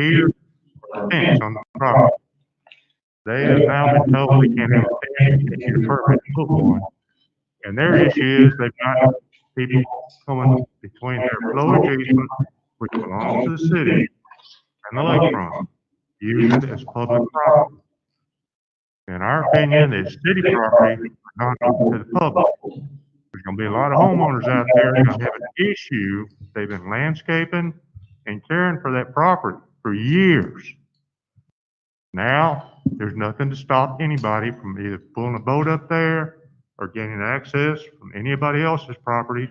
pier or a fence on the property. They have now been told they can't have a fence, they need a permit to put one. And their issue is they've got people coming between their flowage easement, which belongs to the city, and the lakefront, use it as public property. In our opinion, it's city property, not open to the public. There's gonna be a lot of homeowners out there that are gonna have an issue. They've been landscaping and caring for that property for years. Now, there's nothing to stop anybody from either pulling a boat up there or gaining access from anybody else's property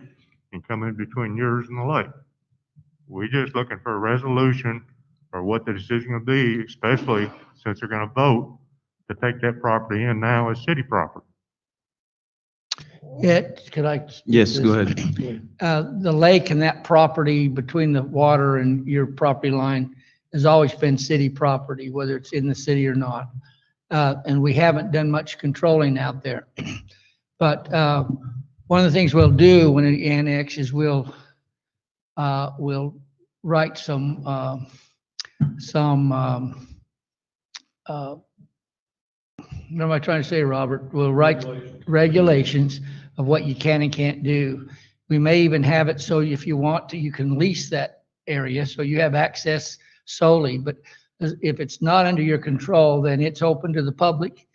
and coming between yours and the lake. We're just looking for a resolution or what the decision will be, especially since they're gonna vote to take that property in now as city property. Yeah, could I? Yes, go ahead. The lake and that property between the water and your property line has always been city property, whether it's in the city or not. And we haven't done much controlling out there. But one of the things we'll do when it annexes, we'll write some what am I trying to say, Robert? We'll write regulations of what you can and can't do. We may even have it so if you want to, you can lease that area so you have access solely. But if it's not under your control, then it's open to the public.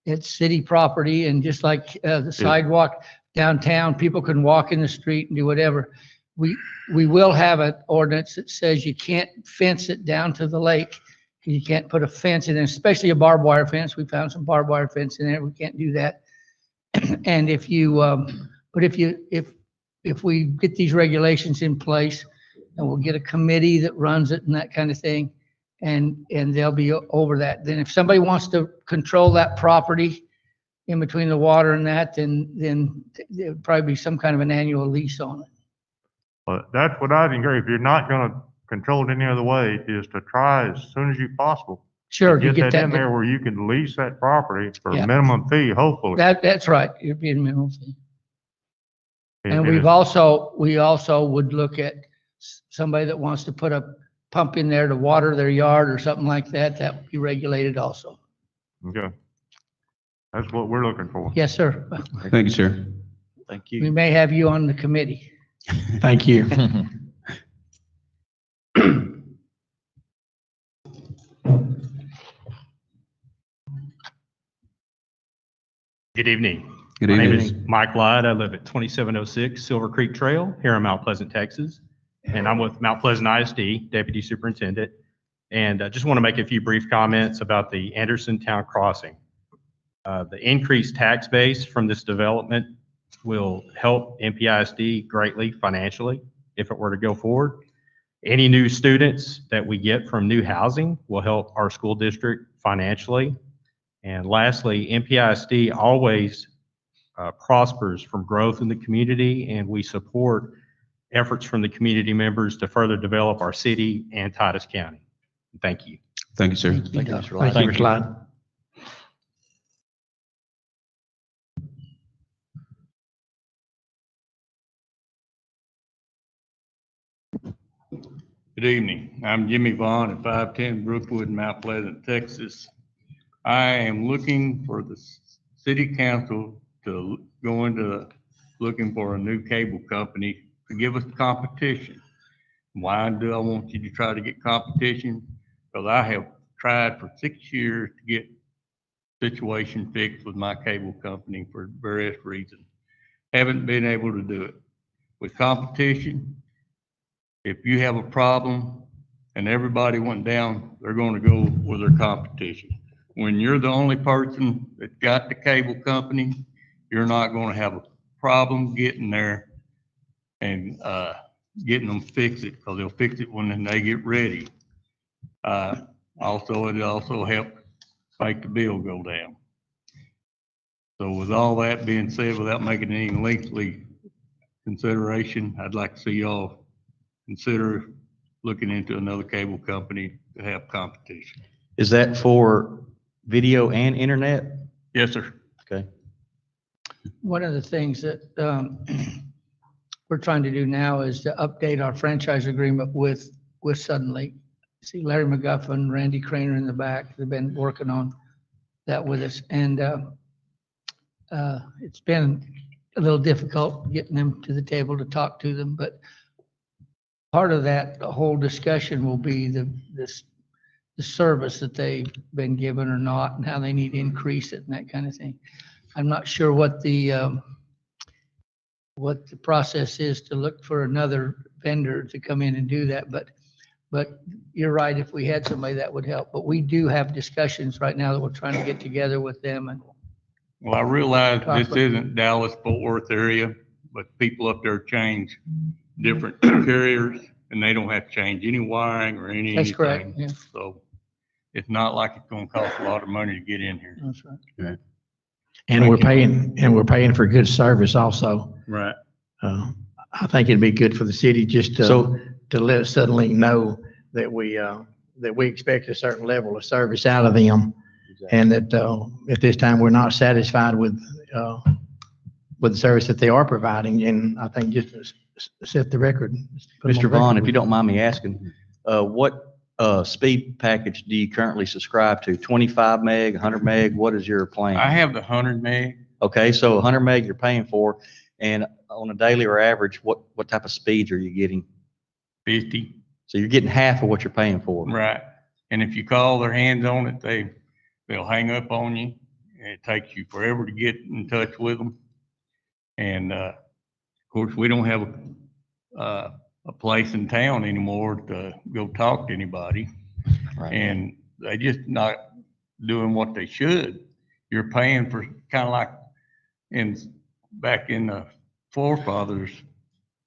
It's city property, and just like the sidewalk downtown, people can walk in the street and do whatever. We will have an ordinance that says you can't fence it down to the lake. You can't put a fence in, especially a barbed wire fence. We found some barbed wire fence in there. We can't do that. And if you, if we get these regulations in place, and we'll get a committee that runs it and that kind of thing, and they'll be over that. Then if somebody wants to control that property in between the water and that, then there'll probably be some kind of an annual lease on it. But that's what I'd encourage. If you're not gonna control it any other way, is to try as soon as you possible. Sure, to to get that in there where you can lease that property for a minimum fee, hopefully. That's right. It'd be a minimum fee. And we it's- also would look at somebody that wants to put a pump in there to water their yard or something like that. That would be regulated also. Okay. That's what we're looking for. Yes, sir. Thank you, sir. Thank We may have you on the committee. Thank you. Good evening. Good My name evening. is Mike Light. I live at 2706 Silver Creek Trail here in Mount Pleasant, Texas. And I'm with Mount Pleasant ISD, Deputy Superintendent. And I just want to make a few brief comments about the Anderson Town Crossing. The increased tax base from this development will help MPISD greatly financially if it were to go forward. Any new students that we get from new housing will help our school district financially. And lastly, MPISD always prospers from growth in the community, and we support efforts from the community members to further develop our city and Titus County. Thank you. Thank you, sir. Thank you, Mr. Light. Good evening. I'm Jimmy Vaughn at 510 Brookwood, Mount Pleasant, Texas. I am looking for the city council to go into looking for a new cable company to give us competition. Why do I want you to try to get competition? Because I have tried for 6 years to get situation fixed with my cable company for various reasons. Haven't been able to do it. With competition, if you have a problem and everybody went down, they're going to go with their competition. When you're the only person that got the cable company, you're not going to have a problem getting there and getting them fix it, because they'll fix it when they get ready. Also, it also helped make the bill go down. So with all that being said, without making any lengthy consideration, I'd like to see y'all consider looking into another cable company to have competition. Is that for video and internet? Yes, sir. Okay. One of the things that we're trying to do now is to update our franchise agreement with Sudden Lake see Larry McGuffin, Randy Craner in the back. They've been working on that with us. And it's been a little difficult getting them to the table to talk to them, but part of that whole discussion will be the service that they've been given or not, and how they need to increase it and that kind of thing. I'm not sure what the process is to look for another vendor to come in and do that, but you're right, if we had somebody that would help. But we do have discussions right now that we're trying to get together with them. And Well, I realize this isn't Dallas Fort Worth area, but people up there change different carriers and they don't have to change any wiring or anything. that's correct, yeah, So it's not like it's gonna cost a lot of money to get in here. that's right. And we're paying for good service also. Right. I think it'd be good for the city just to let Suddenlink know that we expect a certain level of service out of them. And that, at this time, we're not satisfied with the service that they are providing. And I think just to set the record. Mr. Vaughn, if you don't mind me asking, what speed package do you currently subscribe to? 25 meg, 100 meg? What is your plan? I have the 100 meg. Okay, so 100 meg you're paying for, and on a daily or average, what type of speeds are you getting? 50. So you're getting half of what you're paying for. Right. And if you call their hands on it, they'll hang up on you. And it takes you forever to get in touch with them. And, of course, we don't have a place in town anymore to go talk to anybody. Right. And they just not doing what they should. You're paying for kind of like back in the forefathers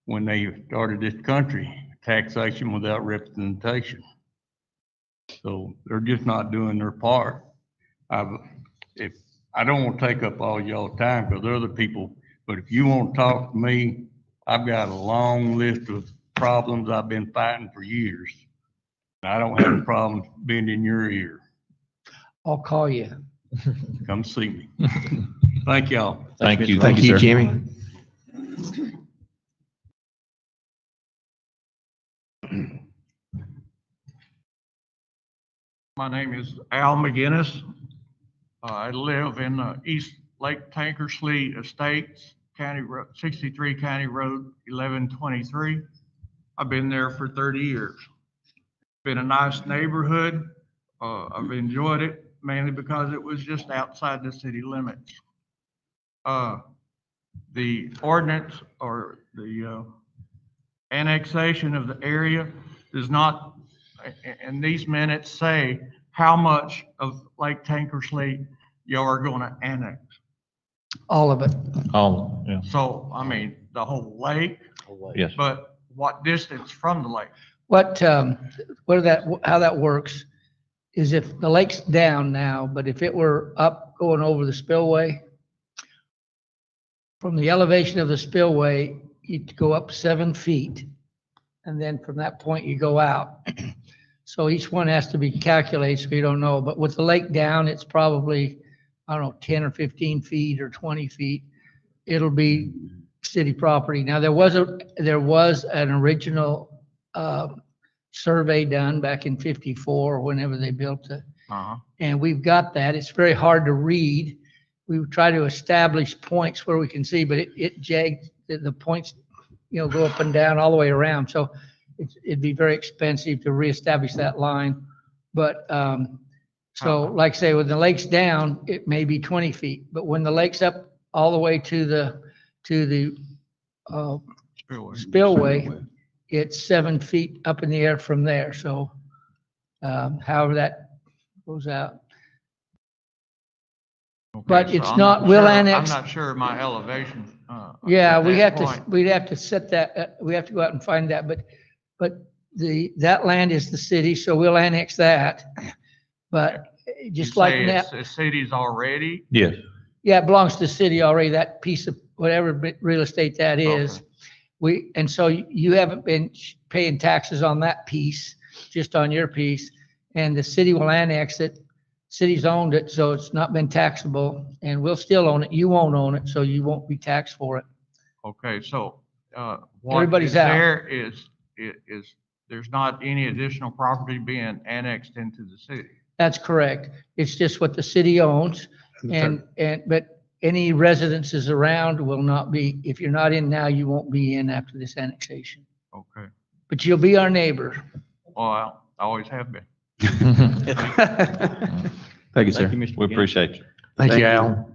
when they started this country, taxation without representation. So they're just not doing their part. I don't want to take up all y'all's time because other people, but if you want to talk to me, I've got a long list of problems I've been fighting for years. I don't have a problem bending your ear. I'll call you. Come see me. Thank y'all. Thank you. Thank you, sir. Jimmy. My name is Al McGinnis. I live in East Lake Tankersley Estates, County Road, 63 County Road 1123. I've been there for 30 years. Been a nice neighborhood. I've enjoyed it mainly because it was just outside the city limits. The ordinance or the annexation of the area does not, in these minutes, say how much of Lake Tankersley you are going to annex. All of it. Oh, yeah. So, I mean, the whole lake, Yes. but what distance from the lake? How that works is if the lake's down now, but if it were up going over the spillway, from the elevation of the spillway, you'd go up 7 feet. And then from that point, you go out. So each one has to be calculated, so you don't know. But with the lake down, it's probably, I don't know, 10 or 15 feet or 20 feet. It'll be city property. Now, there was an original survey done back in 54, whenever they built it. And we've got that. It's very hard to read. We try to establish points where we can see, but it jagged, the points, go up and down all the way around. So it'd be very expensive to reestablish that line. But, so like I say, when the lake's down, it may be 20 feet, but when the lake's up all the way to the spillway, it's 7 feet up in the air from there. So, however that goes out. But it's not, we'll annex. I'm not sure of my elevation. Yeah, at we'd that have point. we'd have to set that, we have to go out and find that, but that land is the city, so we'll annex that. But just You like say now, it's the city's already? Yes. yeah, it belongs to the city already, that piece of whatever real estate that is. Okay. And so you haven't been paying taxes on that piece, just on your piece, and the city will annex it. City's owned it, so it's not been taxable, and we'll still own it. You won't own it, so you won't be taxed for it. Okay, so, what Everybody's is out. there is there's not any additional property being annexed into the city. That's correct. It's just what the city owns. But any residences around will not be, if you're not in now, you won't be in after this annexation. Okay. But you'll be our neighbor. Well, I always have been. Thank you, sir. Thank you, Mr. We McGinnis. appreciate you. Thank you, Al.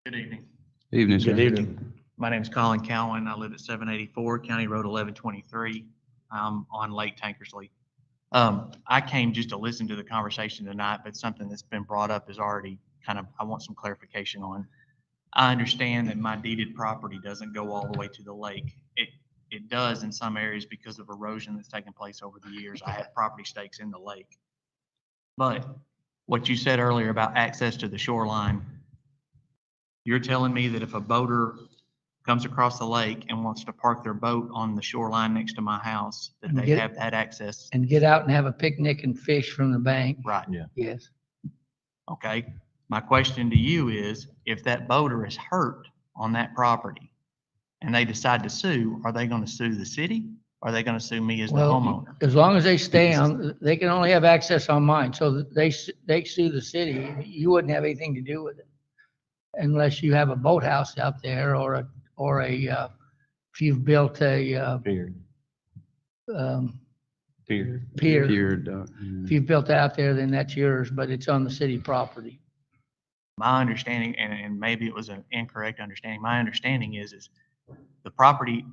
Good evening. Evening, sir. Good evening. My name is Colin Cowan. I live at 784 County Road 1123. I'm on Lake Tankersley. I came just to listen to the conversation tonight, but something that's been brought up is already kind of, I want some clarification on. I understand that my deeded property doesn't go all the way to the lake. It does in some areas because of erosion that's taken place over the years. I have property stakes in the lake. But what you said earlier about access to the shoreline, you're telling me that if a boater comes across the lake and wants to park their boat on the shoreline next to my house, that And they get- have that access? And get out and have a picnic and fish from the bank. Right. Yes. Okay. My question to you is, if that boater is hurt on that property and they decide to sue, are they going to sue the city? Or are they going to sue me as the Well, homeowner? as long as they stay on, they can only have access on mine. So that they sue the city. You wouldn't have anything to do with it. Unless you have a boathouse out there or if you've built a, Pier. pier. Tiered, If you've built out there, then that's yours, but it's on the city property. My understanding, and maybe it was an incorrect understanding, my understanding is the property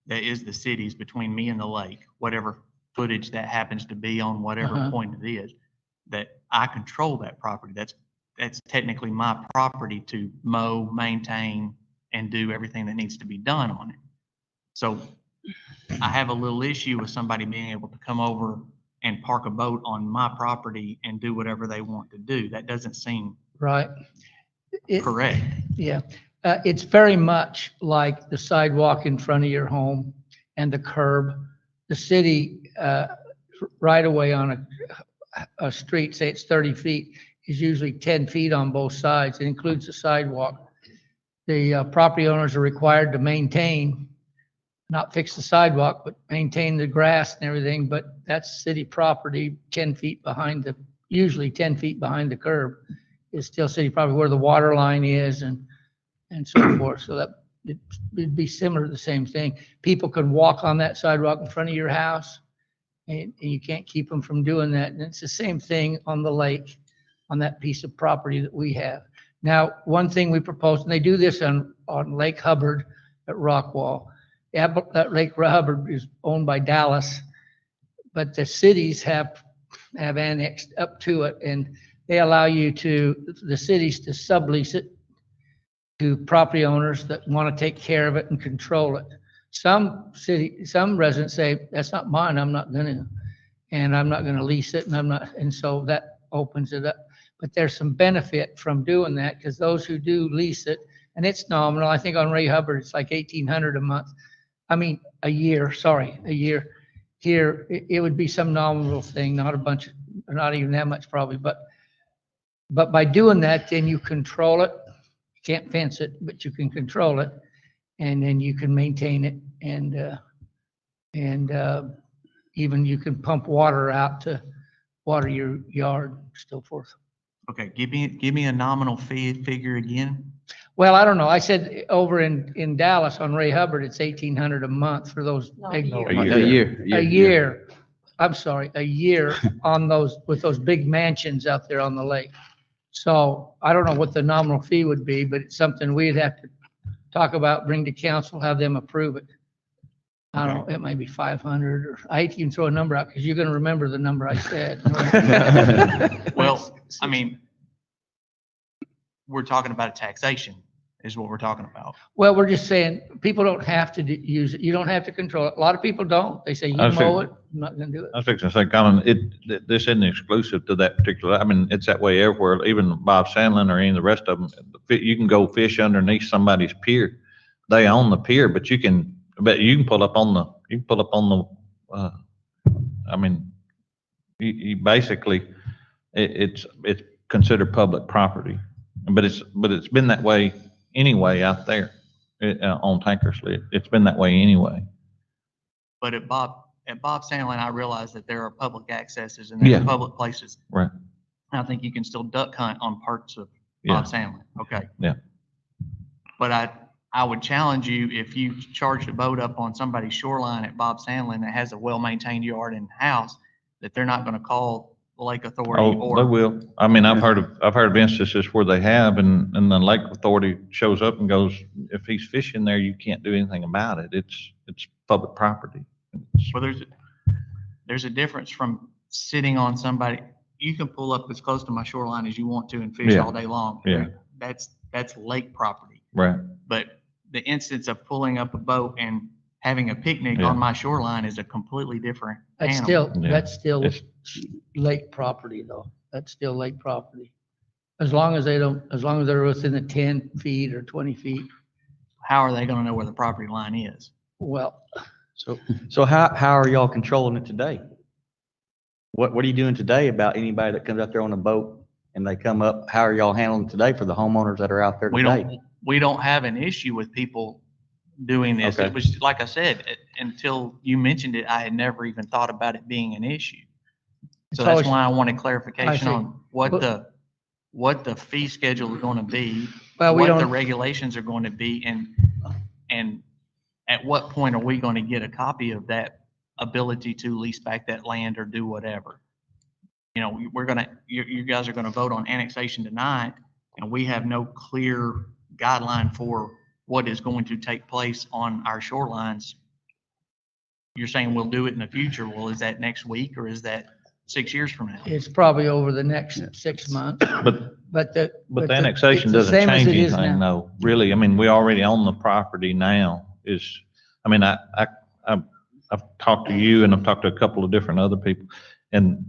that is the city's between me and the lake, whatever footage that happens to be on whatever Uh-huh. point it is, that I control that property. That's technically my property to mow, maintain, and do everything that needs to be done on it. So I have a little issue with somebody being able to come over and park a boat on my property and do whatever they want to do. That doesn't seem Right? correct. Yeah, it's very much like the sidewalk in front of your home and the curb. The city, right away on a street, say it's 30 feet, is usually 10 feet on both sides. It includes the sidewalk. The property owners are required to maintain, not fix the sidewalk, but maintain the grass and everything. But that's city property, 10 feet behind usually 10 feet behind the curb is still city property where the water line is and so forth. So that it'd be similar to the same thing. People could walk on that sidewalk in front of your house and you can't keep them from doing that. And it's the same thing on the lake, on that piece of property that we have. Now, one thing we propose, and they do this on Lake Hubbard at Rockwall. That Lake Hubbard is owned by Dallas, but the cities have annexed up to it, and they allow the cities to sublease it to property owners that want to take care of it and control it. Some residents say, that's not mine, I'm not gonna lease it, and so that opens it up. But there's some benefit from doing that, because those who do lease it, and it's nominal, I think on Ray Hubbard, it's like $1,800 a year. Here, it would be some nominal thing, not a bunch, not even that much probably, but by doing that, then you control it. You can't fence it, but you can control it, and then you can maintain it, and even you can pump water out to water your yard, so forth. Okay, give me a nominal figure again. Well, I don't know. I said over in Dallas on Ray Hubbard, it's $1,800 a month for those big. A year. I'm sorry, a year on with those big mansions out there on the lake. So I don't know what the nominal fee would be, but it's something we'd have to talk about, bring to council, have them approve it. I don't know, it might be 500, or I hate to even throw a number out because you're going to remember the number I said. Well, I mean, we're talking about a taxation is what we're talking about. Well, we're just saying, people don't have to use it. You don't have to control it. A lot of people don't. They say, you I see. mow it, I'm not going to do it. I was fixing to say, Colin, this isn't exclusive to that particular, I mean, it's that way everywhere, even Bob Sandlin or any of the rest of them. You can go fish underneath somebody's pier. They own the pier, but you can pull up on the, I mean, You basically, it's considered public property. But it's been that way anyway out there on Tankersley. It's been that way anyway. But at Bob Sandlin, I realize that there are public accesses and there Yeah. are public places. Right. I think you can still duck hunt on parts of Bob Sandlin. Okay. Yeah. But I would challenge you, if you charge a boat up on somebody's shoreline at Bob Sandlin that has a well-maintained yard and house, that they're not going to call the Lake Authority Oh, they or, will. I mean, I've heard of instances where they have, and the Lake Authority shows up and goes, if he's fishing there, you can't do anything about it. It's public property. well, there's a difference from sitting on somebody. You can pull up as close to my shoreline as you want to and fish Yeah. all day long. Yeah. That's lake property. Right. But the instance of pulling up a boat and having a picnic Yeah. on my shoreline is a completely different That's animal. still, Yeah. that's still It's- lake property though. That's still lake property. As long as they're within the 10 feet or 20 feet. How are they gonna know where the property line is? Well, So how are y'all controlling it today? What are you doing today about anybody that comes out there on a boat and they come up? How are y'all handling it today for the homeowners that are out there today? We don't have an issue with people doing this. Okay. It was, like I said, until you mentioned it, I had never even thought about it being an issue. So It's that's always- why I wanted I clarification see. on what the fee schedule is gonna be, well, we what the don't, regulations are going to be, and at what point are we going to get a copy of that ability to lease back that land or do whatever? You know, you guys are gonna vote on annexation tonight, and we have no clear guideline for what is going to take place on our shorelines. You're saying we'll do it in the future. Well, is that next week or is that 6 years from now? it's probably over the next 6 months, But but the annexation it's the doesn't same as change it is anything now. though, really. I mean, we already own the property now I've talked to you and I've talked to a couple of different other people. And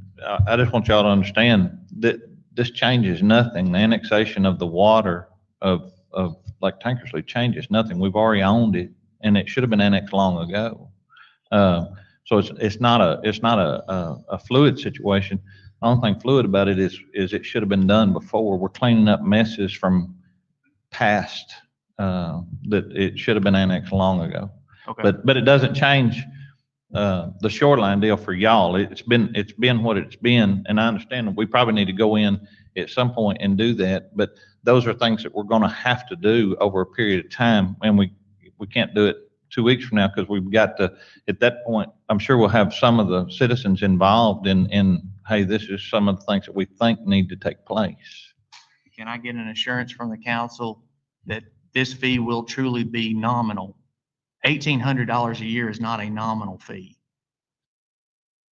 I just want y'all to understand that this changes nothing. The annexation of the water of Lake Tankersley changes nothing. We've already owned it and it should have been annexed long ago. So it's not a fluid situation. The only thing fluid about it is it should have been done before. We're cleaning up messes from past, that it should have been annexed long ago. Okay. But it doesn't change, the shoreline deal for y'all. It's been what it's been. And I understand that we probably need to go in at some point and do that. But those are things that we're going to have to do over a period of time. And we can't do it 2 weeks from now because we've got to, at that point, I'm sure we'll have some of the citizens involved in, hey, this is some of the things that we think need to take place. Can I get an assurance from the council that this fee will truly be nominal? $1,800 a year is not a nominal fee.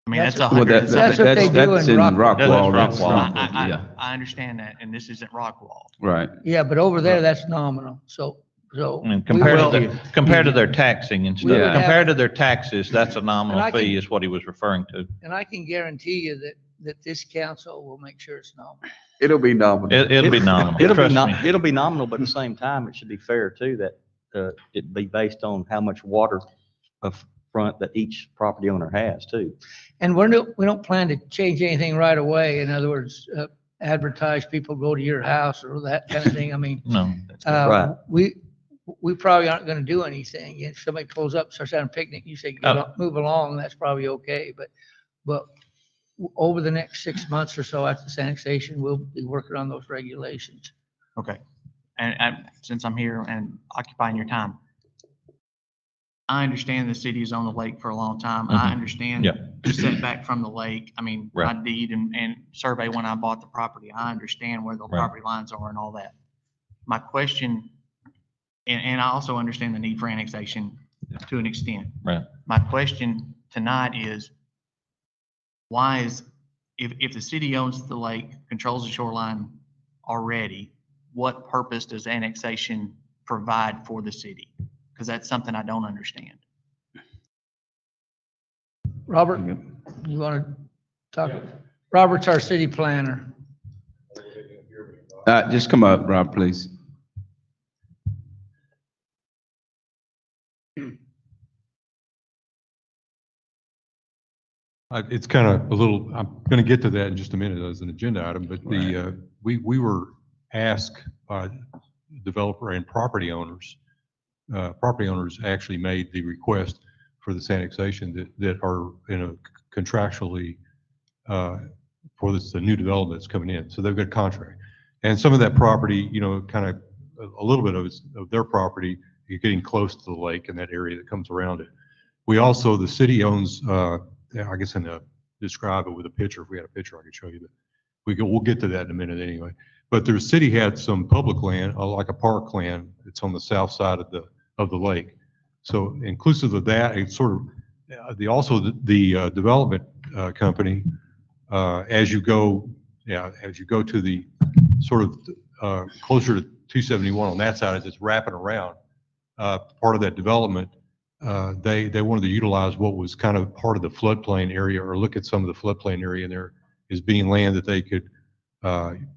I mean, that's That's- $100. That's what they do that's in in Rockwall. Rockwall. That's That's Rockwall. yeah, I understand that, and this isn't Rockwall. right. Yeah, but over there, that's nominal. So. I mean, we compared will- to their taxing and stuff, Yeah. compared to their taxes, that's a And I nominal can- fee is what he was referring to. And I can guarantee you that this council will make sure it's nominal. It'll be nominal. It'll be nominal. Trust me. It'll be nominal, but at the same time, it should be fair too, that it be based on how much water of front that each property owner has too. And we don't plan to change anything right away. In other words, advertise people go to your house or that kind of thing. I mean, No. Right. we probably aren't going to do anything. If somebody pulls up, starts having a picnic, you say, move along, that's probably okay. But over the next 6 months or so after this annexation, we'll be working on those regulations. Okay. And since I'm here and occupying your time, I understand the city is on the lake for a long time. I understand Yeah. the setback from the lake. I mean, my Right. deed and survey when I bought the property, I understand where the Right. property lines are and all that. My question, and I also understand the need for annexation to an extent. Right. My question tonight is, why if the city owns the lake, controls the shoreline already, what purpose does annexation provide for the city? Because that's something I don't understand. Robert, you want to talk? Robert's our city planner. Just come up, Rob, please. It's kind of a little, I'm going to get to that in just a minute as an agenda item, but we were asked by developer and property owners actually made the request for this annexation that are in a contractually for this, the new development that's coming in. So they've got a contract. And some of that property, you know, kind of a little bit of their property, you're getting close to the lake and that area that comes around it. We also, the city owns, I guess describe it with a picture. If we had a picture, I could show you that. We'll get to that in a minute anyway. But the city had some public land, like a park land. It's on the south side of the lake. So inclusive of that, it's sort of the development company, as you go to the sort of closer to 271 on that side, as it's wrapping around part of that development. They wanted to utilize what was kind of part of the floodplain area, or look at some of the floodplain area in there as being land that they could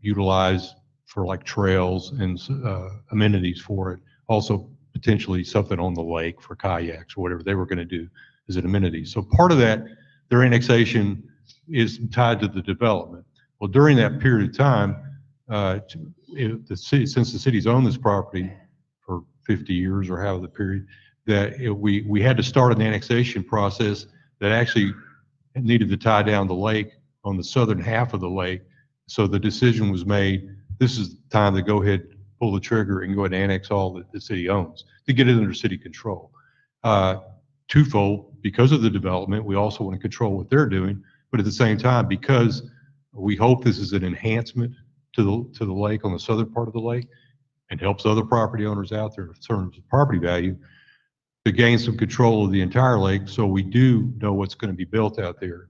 utilize for like trails and amenities for it. Also potentially something on the lake for kayaks or whatever they were going to do as an amenity. So part of that, their annexation is tied to the development. Well, during that period of time, since the city's owned this property for 50 years or however the period, that we had to start an annexation process that actually needed to tie down the lake on the southern half of the lake. So the decision was made, this is the time to go ahead, pull the trigger and go ahead and annex all that the city owns to get it under city control. Twofold, because of the development, we also want to control what they're doing, but at the same time, because we hope this is an enhancement to the lake on the southern part of the lake and helps other property owners out there in terms of property value, to gain some control of the entire lake, so we do know what's going to be built out there.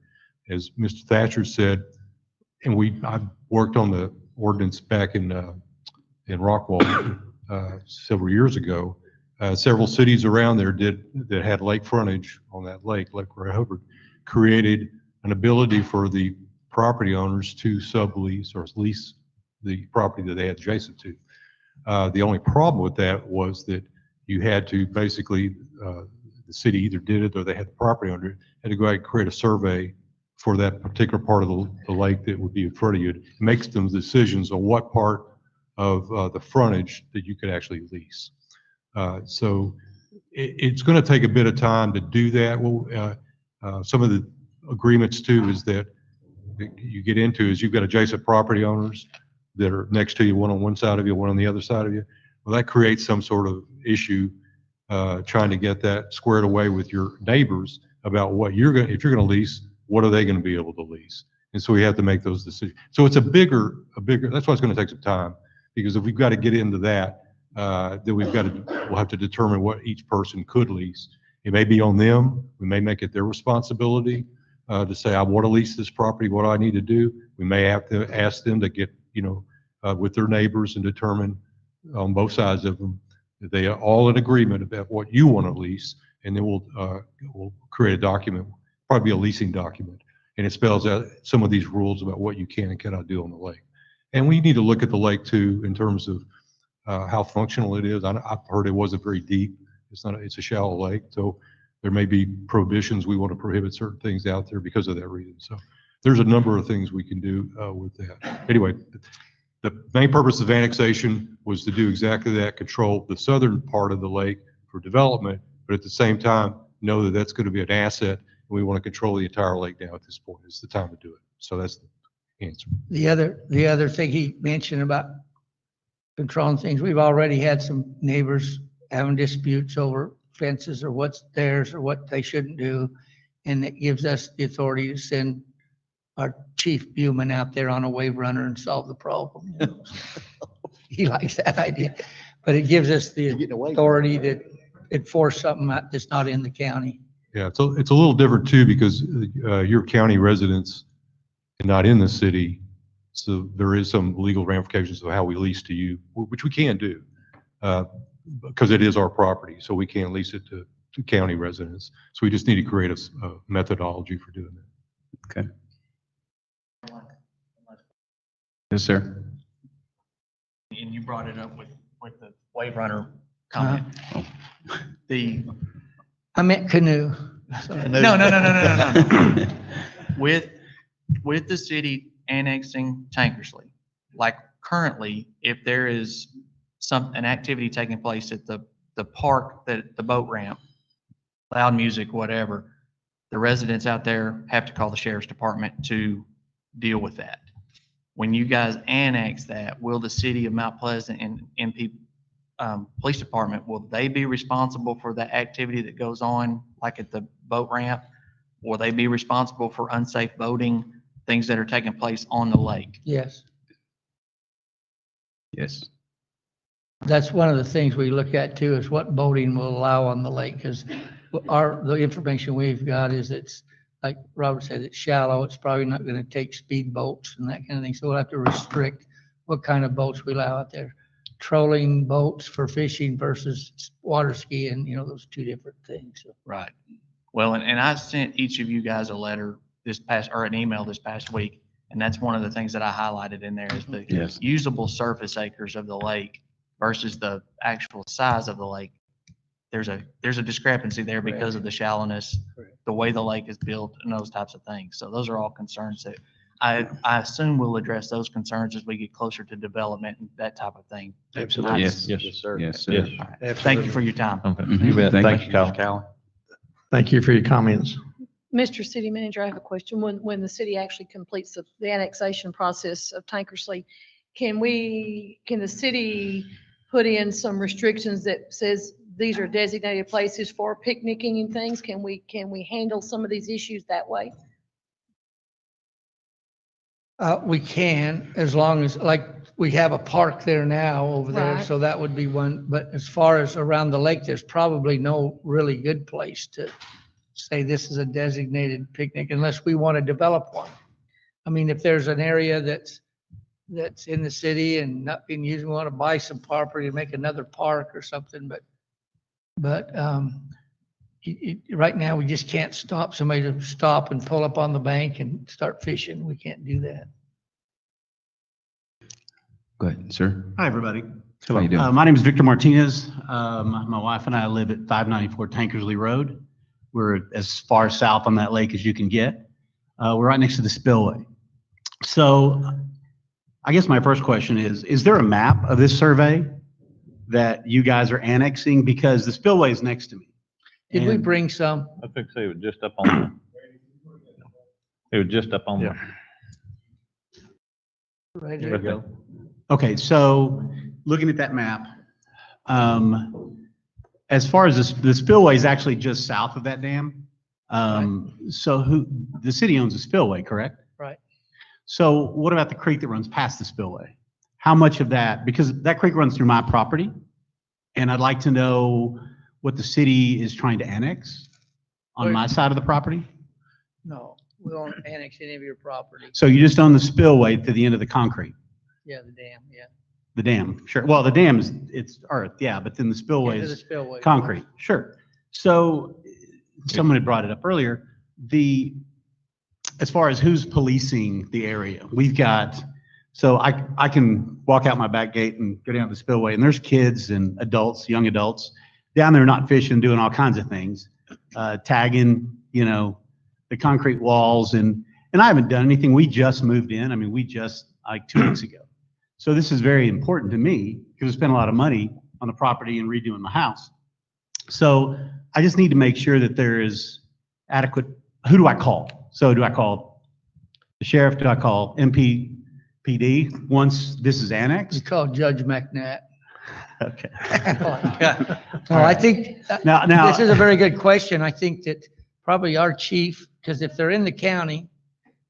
As Mr. Thatcher said, and I worked on the ordinance back in Rockwall several years ago. Several cities around there that had lake frontage on that lake, Lake Rehoboth, created an ability for the property owners to sublease or lease the property that they had adjacent to. The only problem with that was that you had to basically, the city either did it or they had the property owner had to go out and create a survey for that particular part of the lake that would be in front of you. It makes them decisions on what part of the frontage that you could actually lease. So it's going to take a bit of time to do that. Well, some of the agreements too is that you get into is you've got adjacent property owners that are next to you, one on one side of you, one on the other side of you. Well, that creates some sort of issue trying to get that squared away with your neighbors about what if you're going to lease, what are they going to be able to lease? And so we have to make those decisions. So it's a bigger, that's why it's going to take some time, because if we've got to get into that, then we'll have to determine what each person could lease. It may be on them. We may make it their responsibility to say, I want to lease this property. What do I need to do? We may have to ask them to get, with their neighbors and determine on both sides of them that they are all in agreement about what you want to lease. And then we'll create a document, probably a leasing document. And it spells out some of these rules about what you can and cannot do on the lake. And we need to look at the lake too, in terms of how functional it is. I've heard it wasn't very deep. It's a shallow lake. So there may be prohibitions. We want to prohibit certain things out there because of that reason. So there's a number of things we can do with that. Anyway, the main purpose of annexation was to do exactly that, control the southern part of the lake for development, but at the same time, know that that's going to be an asset, and we want to control the entire lake now at this point. It's the time to do it. So that's the answer. The other thing he mentioned about controlling things, we've already had some neighbors having disputes over fences or what's theirs or what they shouldn't do. And it gives us the authority to send our chief Buman out there on a wave runner and solve the problem. He likes that idea, but it gives us the authority to enforce something that's not in the county. Yeah, it's a little different too, because you're county residents and not in the city. So there is some legal ramifications of how we lease to you, which we can do because it is our property. So we can't lease it to county residents. So we just need to create a methodology for doing that. Okay. Yes, sir. And you brought it up with the wave runner comment. I meant canoe. No. with the city annexing Tankersley, like currently, if there is an activity taking place at the park, the boat ramp, loud music, whatever, the residents out there have to call the sheriff's department to deal with that. When you guys annex that, will the city of Mount Pleasant and MP police department, will they be responsible for that activity that goes on, like at the boat ramp? Will they be responsible for unsafe boating, things that are taking place on the lake? Yes. Yes. That's one of the things we look at too, is what boating will allow on the lake, because the information we've got is it's, like Robert said, it's shallow. It's probably not going to take speed boats and that kind of thing. So we'll have to restrict what kind of boats we allow out there. Trolling boats for fishing versus water skiing, those two different things. So. Right. Well, and I sent each of you guys a letter or an email this past week, and that's one of the things that I highlighted in there is the Yes. usable surface acres of the lake versus the actual size of the lake. There's a discrepancy there because of the shallowness, the way the lake is built, and those types of things. So those are all concerns that I assume we'll address those concerns as we get closer to development and that type of thing. Absolutely. Yes. Yes, sir. Yes, sir. Yes. All right. Thank you for your time. Okay. Mhm. You bet. Thank Thank you. you, Kyle. Thank you for your comments. Mr. City Manager, I have a question. When the city actually completes the annexation process of Tankersley, can the city put in some restrictions that says these are designated places for picnicking and things? Can we handle some of these issues that way? We can, as long as, like, we have a park there now over there, Right. so that would be one. But as far as around the lake, there's probably no really good place to say this is a designated picnic unless we want to develop one. I mean, if there's an area that's in the city and not being used, we want to buy some property and make another park or something, but right now, we just can't stop somebody to stop and pull up on the bank and start fishing. We can't do that. Go ahead, sir. Hi, everybody. How you doing? My name is Victor Martinez. My wife and I live at 594 Tankersley Road. We're as far south on that lake as you can get. We're right next to the spillway. So I guess my first question is there a map of this survey that you guys are annexing? Because the spillway is next to me. Did we And- bring some? I think so. It was just up on. It was just up on. Yeah. Right There here. you go. Okay, so looking at that map, as far as the spillway is actually just south of that dam. So the city owns the spillway, correct? Right. So what about the creek that runs past the spillway? How much of that, because that creek runs through my property, and I'd like to know what the city is trying to annex on my side of the property? No, we won't annex any of your property. So you just own the spillway to the end of the concrete, Yeah, the dam, yeah. the dam, sure. Well, the dam it's earth, yeah, but then the spillway Into the is spillway. concrete, sure. So someone had brought it up earlier, as far as who's policing the area, we've got, so I can walk out my back gate and go down the spillway, and there's kids and adults, young adults, down there not fishing, doing all kinds of things, tagging, the concrete walls, and I haven't done anything. We just moved in. I mean, we just, like 2 weeks ago. So this is very important to me because I spent a lot of money on the property and redoing my house. So I just need to make sure that there is adequate, who do I call? So do I call the sheriff? Do I call MPD once this is You annexed? call Judge McNatt. Okay. No, I think, Now, this is a very good question. I think that probably our chief, because if they're in the county,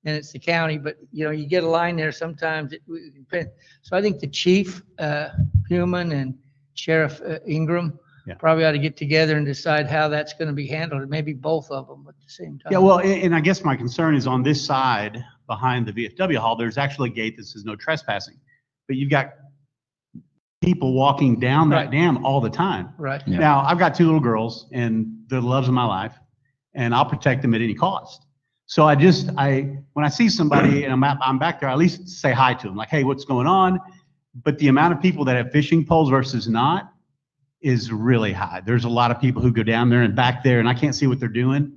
then it's the county, but you get a line there sometimes. So I think the chief, Human, and Sheriff Ingram Yeah. probably ought to get together and decide how that's going to be handled. Maybe both of them at the same time. yeah, well, and I guess my concern is on this side behind the VFW hall, there's actually a gate that says no trespassing. But you've got people walking down that Right. dam all the time. Right. Yeah. Now, I've got 2 little girls and they're the loves of my life, and I'll protect them at any cost. So when I see somebody and I'm back there, I at least say hi to them, like, hey, what's going on? But the amount of people that have fishing poles versus not is really high. There's a lot of people who go down there and back there, and I can't see what they're doing,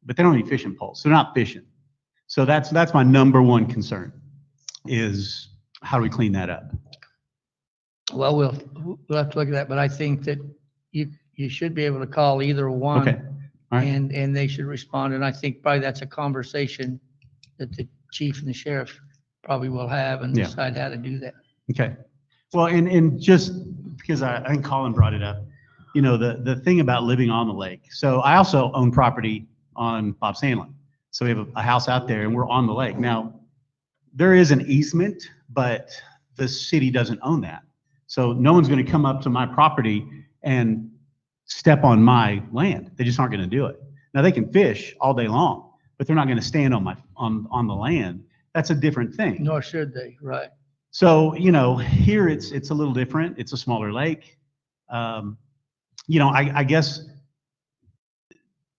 but they don't need fishing poles. They're not fishing. So that's my number one concern, is how do we clean that up? Well, we'll have to look at that, but I think that you should be able to call either one. Okay. All right. And they should respond. And I think probably that's a conversation that the chief and the sheriff probably will have and Yeah. decide how to do that. Okay. Well, and just because I think Colin brought it up, you know, the thing about living on the lake. So I also own property on Bob Sandlin. So we have a house out there and we're on the lake. Now, there is an easement, but the city doesn't own that. So no one's going to come up to my property and step on my land. They just aren't going to do it. Now they can fish all day long, but they're not going to stand on on the land. That's a different thing. Nor should they, right? So, you know, here it's a little different. It's a smaller lake. You know, I guess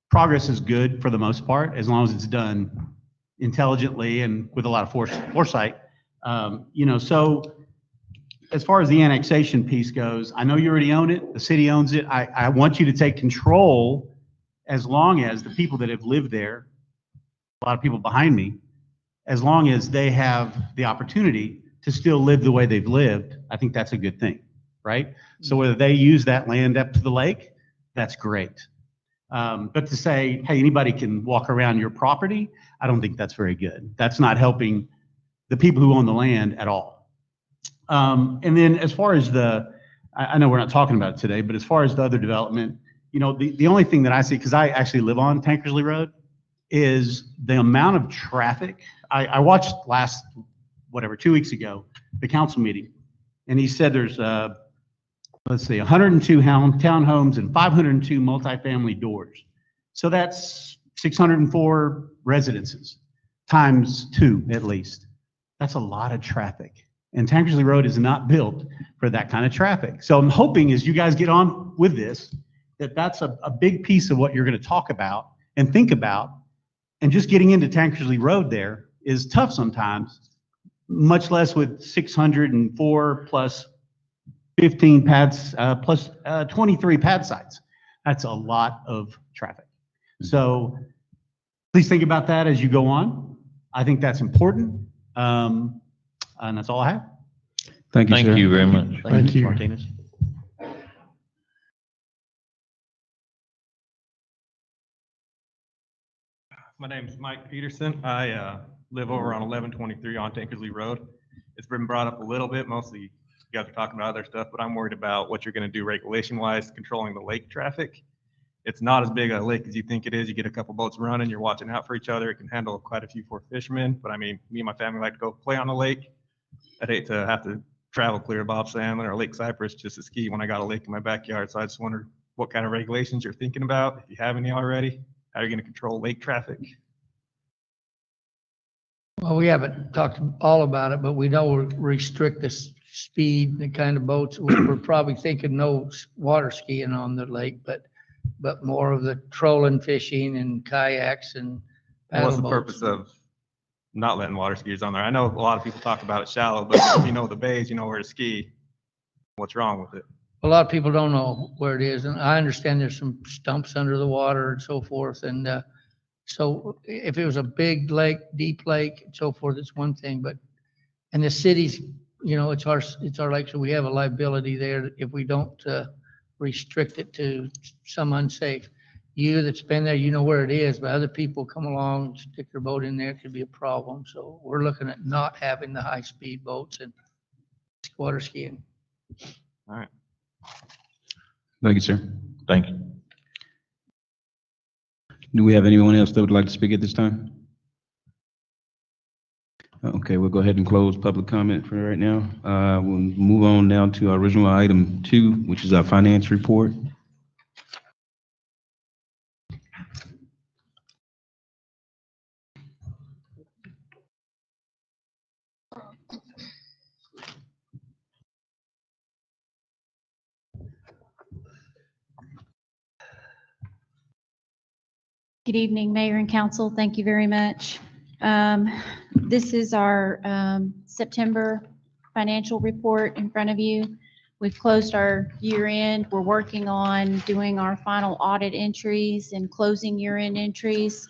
progress is good for the most part, as long as it's done intelligently and with a lot of foresight. You know, so as far as the annexation piece goes, I know you already own it. The city owns it. I want you to take control, as long as the people that have lived there, a lot of people behind me, as long as they have the opportunity to still live the way they've lived. I think that's a good thing, right? So whether they use that land up to the lake, that's great. But to say, hey, anybody can walk around your property, I don't think that's very good. That's not helping the people who own the land at all. And then as far as I know we're not talking about it today, but as far as the other development, you know, the only thing that I see, because I actually live on Tankersley Road, is the amount of traffic. I watched 2 weeks ago, the council meeting, and he said there's, let's see, 102 townhomes and 502 multifamily doors. So that's 604 residences times 2 at least. That's a lot of traffic. And Tankersley Road is not built for that kind of traffic. So I'm hoping as you guys get on with this, that's a big piece of what you're going to talk about and think about. And just getting into Tankersley Road there is tough sometimes, much less with 604 plus 15 pads, plus 23 pad sites. That's a lot of traffic. So please think about that as you go on. I think that's important. And that's all I have. Thank you very much. Thank you. Martinez. My name is Mike Peterson. I live over on 1123 on Tankersley Road. It's been brought up a little bit. Mostly you guys are talking about other stuff, but I'm worried about what you're going to do regulation-wise, controlling the lake traffic. It's not as big a lake as you think it is. You get a couple boats running, you're watching out for each other. It can handle quite a few for fishermen. But I mean, me and my family like to go play on the lake. I'd hate to have to travel clear to Bob Sandlin or Lake Cypress just to ski when I got a lake in my backyard. So I just wonder what kind of regulations you're thinking about, if you have any already. How are you going to control lake traffic? Well, we haven't talked all about it, but we know we'll restrict the speed, the kind of boats. We're probably thinking no water skiing on the lake, but more of the trolling fishing and kayaks and paddle What's the boats. purpose of not letting water skiers on there? I know a lot of people talk about it shallow, but if you know the bays, you know where to ski. What's wrong with it? A lot of people don't know where it is, and I understand there's some stumps under the water and so forth, and so if it was a big lake, deep lake, and so forth, it's one thing, but, and the city's, you know, it's our lake, so we have a liability there if we don't restrict it to some unsafe. You that's been there, you know where it is, but other people come along, stick their boat in there, it could be a problem. So we're looking at not having the high-speed boats and water skiing. All right. Thank you, sir. Thank you. Do we have anyone else that would like to speak at this time? Okay, we'll go ahead and close public comment for right now. We'll move on now to our original item 2, which is our finance report. Good evening, Mayor and Council. Thank you very much. This is our September financial report in front of you. We've closed our year end. We're working on doing our final audit entries and closing year end entries.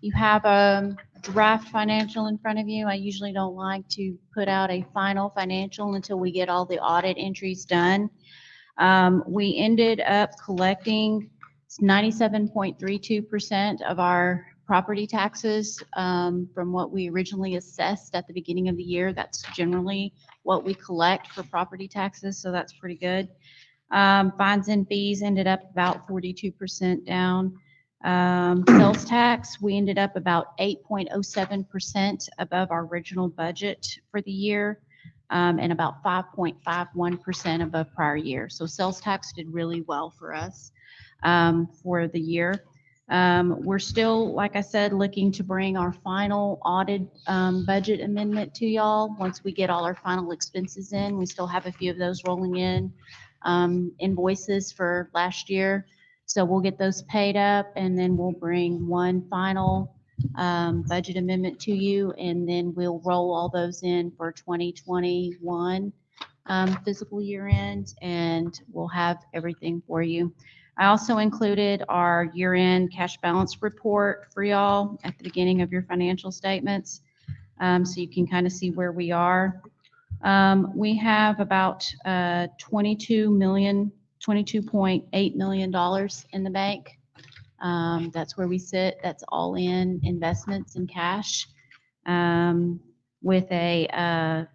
You have a draft financial in front of you. I usually don't like to put out a final financial until we get all the audit entries done. We ended up collecting 97.32% of our property taxes from what we originally assessed at the beginning of the year. That's generally what we collect for property taxes, so that's pretty good. Fines and fees ended up about 42% down. Sales tax, we ended up about 8.07% above our original budget for the year, and about 5.51% above prior year. So sales tax did really well for us for the year. We're still, like I said, looking to bring our final audit budget amendment to y'all once we get all our final expenses in. We still have a few of those rolling in, invoices for last year. So we'll get those paid up, and then we'll bring one final budget amendment to you, and then we'll roll all those in for 2021 fiscal year end, and we'll have everything for you. I also included our year-end cash balance report for y'all at the beginning of your financial statements, so you can kind of see where we are. We have about $22.8 million in the bank. That's where we sit. That's all in investments and cash, with a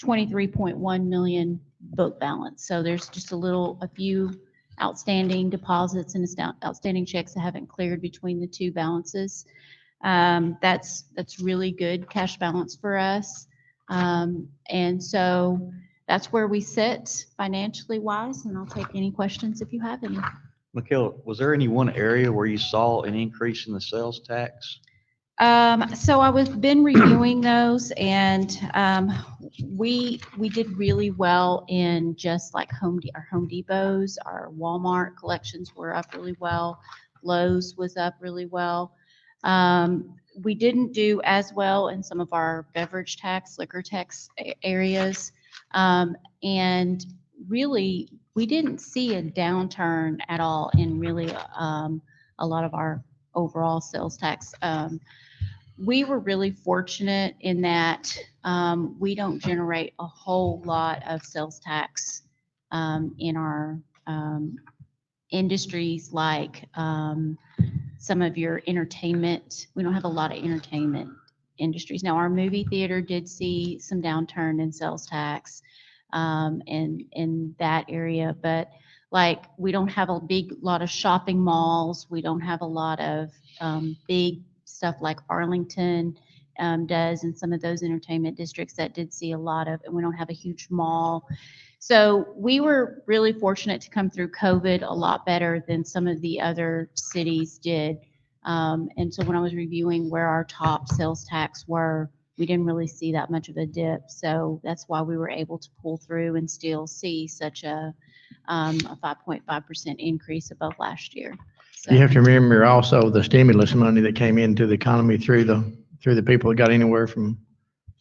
23.1 million book balance. So there's just a few outstanding deposits and outstanding checks that haven't cleared between the two balances. That's really good cash balance for us. And so that's where we sit financially wise, and I'll take any questions if you have any. Michaela, was there any one area where you saw an increase in the sales tax? So I was been reviewing those, and we did really well in just like our Home Depots, our Walmart collections were up really well. Lowe's was up really well. We didn't do as well in some of our beverage tax, liquor tax areas. And really, we didn't see a downturn at all in really a lot of our overall sales tax. We were really fortunate in that we don't generate a whole lot of sales tax in our industries like some of your entertainment. We don't have a lot of entertainment industries. Now, our movie theater did see some downturn in sales tax in that area, but like we don't have a big lot of shopping malls. We don't have a lot of big stuff like Arlington does, and some of those entertainment districts that did see a lot of, and we don't have a huge mall. So we were really fortunate to come through COVID a lot better than some of the other cities did. And so when I was reviewing where our top sales tax were, we didn't really see that much of a dip. So that's why we were able to pull through and still see such a 5.5% increase above last year. So. You have to remember also the stimulus money that came into the economy through the people that got anywhere from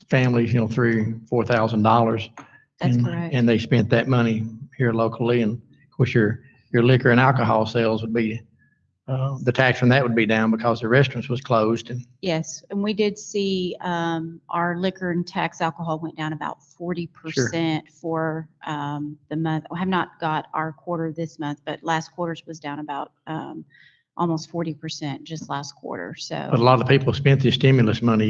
families, $3,000, $4,000. That's correct. And they spent that money here locally. And of course, your liquor and alcohol sales would be, the tax from that would be down because the restaurants was closed. And yes, and we did see our liquor and tax alcohol went down about 40% for the month. I have not got our quarter this month, but last quarter's was down about almost 40% just last quarter. So, but a lot of people spent the stimulus money.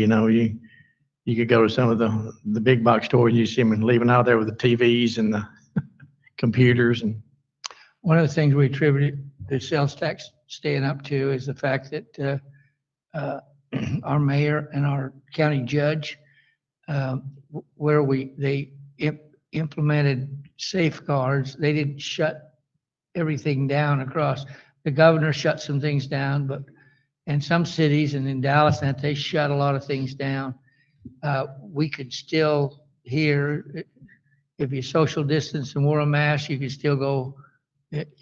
You could go to some of the big box stores and you see them leaving out there with the TVs and the computers. And one of the things we attributed the sales tax staying up to is the fact that our mayor and our county judge, where they implemented safeguards, they didn't shut everything down across. The governor shut some things down, but in some cities and in Dallas, they shut a lot of things down. We could still here, if you social distance and wore a mask, you could still go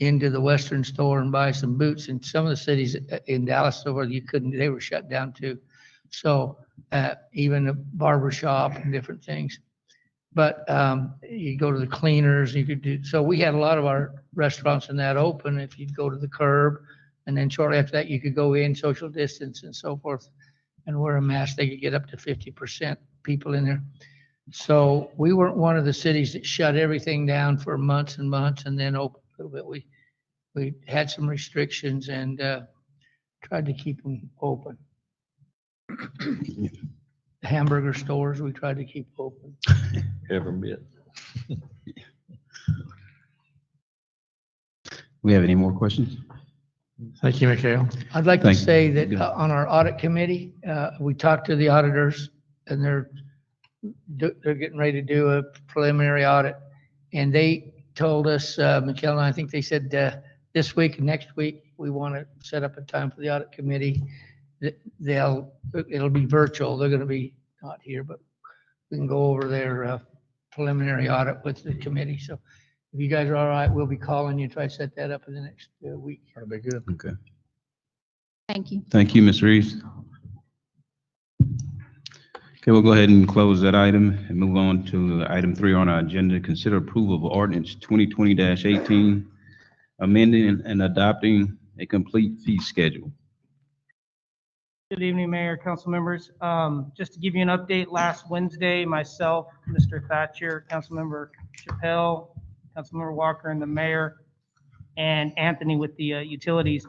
into the Western store and buy some boots. In some of the cities in Dallas, over you couldn't, they were shut down too. So even a barber shop and different things. But you go to the cleaners, you could do, so we had a lot of our restaurants in that open. If you'd go to the curb, and then shortly after that, you could go in, social distance and so forth. and wear a mask, they could get up to 50% people in there. So we weren't one of the cities that shut everything down for months and months and then opened a little bit. We had some restrictions and tried to keep them open. Hamburger stores, we tried to keep open. Every bit. We have any more questions? Thank you, Mikhail. I'd like to Thank you. say that on our audit committee, we talked to the auditors and they're getting ready to do a preliminary audit. And they told us, Mikhail and I think they said this week and next week, we want to set up a time for the audit committee. It'll be virtual. They're going to be not here, but we can go over their preliminary audit with the committee. So if you guys are all right, we'll be calling you, try to set that up in the next week. That'll be good. Okay. Thank you. Thank you, Ms. Reeves. Okay, we'll go ahead and close that item and move on to item 3 on our agenda. Consider approval of ordinance 2020-18, amending and adopting a complete fee schedule. Good evening, Mayor, council members. Just to give you an update, last Wednesday, myself, Mr. Thatcher, Councilmember Chappelle, Councilmember Walker, and the mayor, and Anthony with the utilities,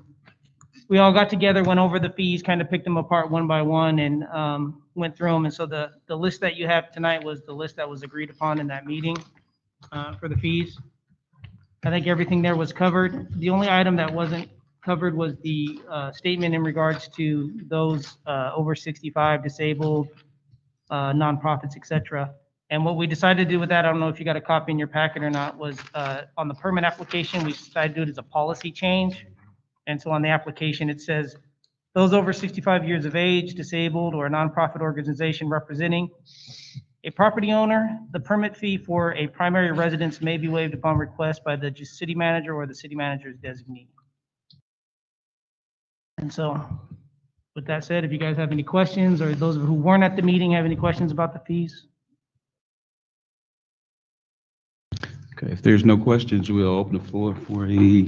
we all got together, went over the fees, kind of picked them apart one by one, and went through them. And so the list that you have tonight was the list that was agreed upon in that meeting for the fees. I think everything there was covered. The only item that wasn't covered was the statement in regards to those over 65, disabled, nonprofits, et cetera. And what we decided to do with that, I don't know if you got a copy in your packet or not, was on the permit application, we decided to do it as a policy change. And so on the application, it says, those over 65 years of age, disabled, or a nonprofit organization representing a property owner, the permit fee for a primary residence may be waived upon request by the city manager or the city manager's designee. And so with that said, if you guys have any questions, or those who weren't at the meeting have any questions about the fees? Okay, if there's no questions, we'll open the floor for a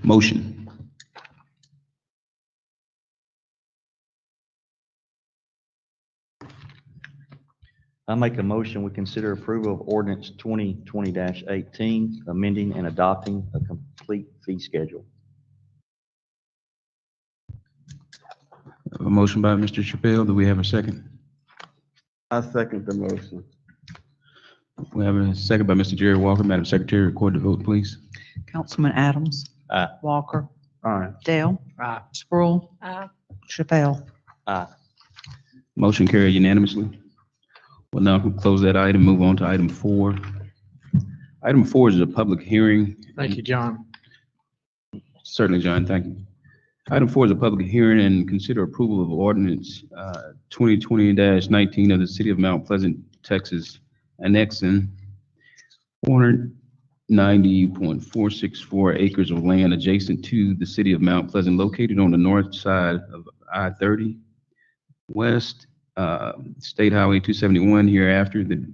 motion. I make a motion, we consider approval of ordinance 2020-18, amending and adopting a complete fee schedule. A motion by Mr. Chappelle. Do we have a second? I second the motion. We have a second by Mr. Jerry Walker. Madam Secretary, record the vote, please. Councilman Adams. Aye. Walker. Aye. Dale. Aye. Sproul. Aye. Chappelle. Aye. Motion carried unanimously. We'll now close that item, move on to item 4. Item 4 is a public hearing. Thank you, John. Certainly, John, thank you. Item 4 is a public hearing and consider approval of ordinance 2020-19 of the City of Mount Pleasant, Texas, annexing 490.464 acres of land adjacent to the City of Mount Pleasant, located on the north side of I-30 West, State Highway 271, hereafter the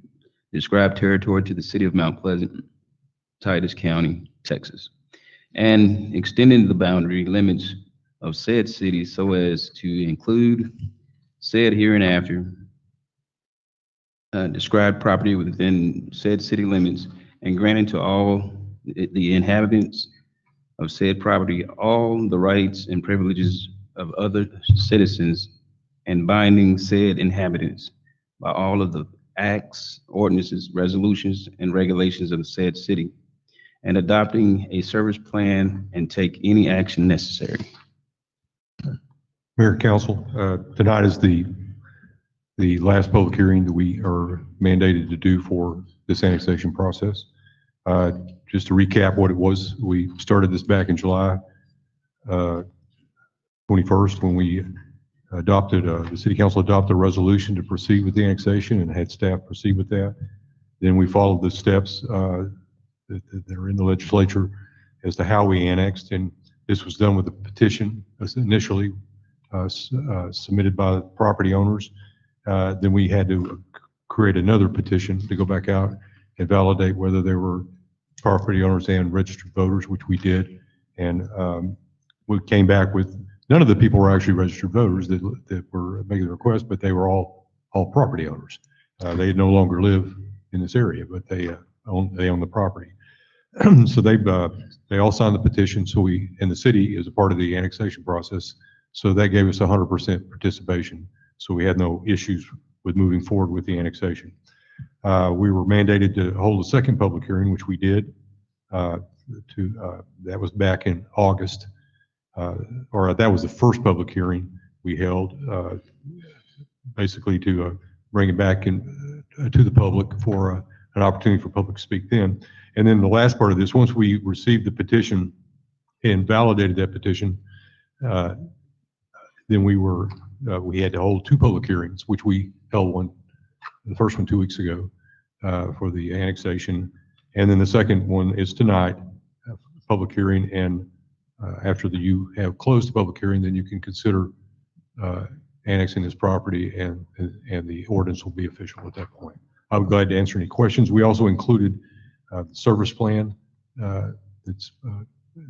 described territory to the City of Mount Pleasant, Titus County, Texas, and extending the boundary limits of said city so as to include said hereinafter described property within said city limits, and granting to all the inhabitants of said property all the rights and privileges of other citizens, and binding said inhabitants by all of the acts, ordinances, resolutions, and regulations of the said city, and adopting a service plan and take any action necessary. Mayor, Council, tonight is the last public hearing that we are mandated to do for this annexation process. Just to recap what it was, we started this back in July 21st when we adopted, the City Council adopted a resolution to proceed with the annexation and had staff proceed with that. Then we followed the steps that are in the legislature as to how we annexed, and this was done with a petition initially submitted by the property owners. Then we had to create another petition to go back out and validate whether there were property owners and registered voters, which we did. And we came back with None of the people were actually registered voters that were making the request, but they were all property owners. They no longer live in this area, but they own the property. So they all signed the petition. So and the city is a part of the annexation process. So that gave us 100% participation. So we had no issues with moving forward with the annexation. We were mandated to hold a second public hearing, which we did. That was back in August, or that was the first public hearing we held, basically to bring it back in, to the public for an opportunity for public to speak then. And then the last part of this, once we received the petition and validated that petition, then we had to hold two public hearings, which we held the first one 2 weeks ago for the annexation. And then the second one is tonight, public hearing. And after you have closed the public hearing, then you can consider annexing this property, and the ordinance will be official at that point. I'm glad to answer any questions. We also included the service plan that's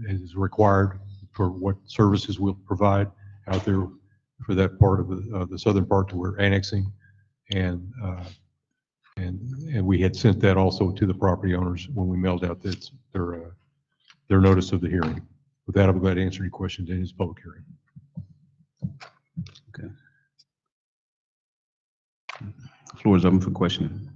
is required for what services we'll provide out there for that part of the southern part that we're annexing, and we had sent that also to the property owners when we mailed out their notice of the hearing. With that, I'm glad to answer any questions in this public hearing. Okay. The floor is open for questioning.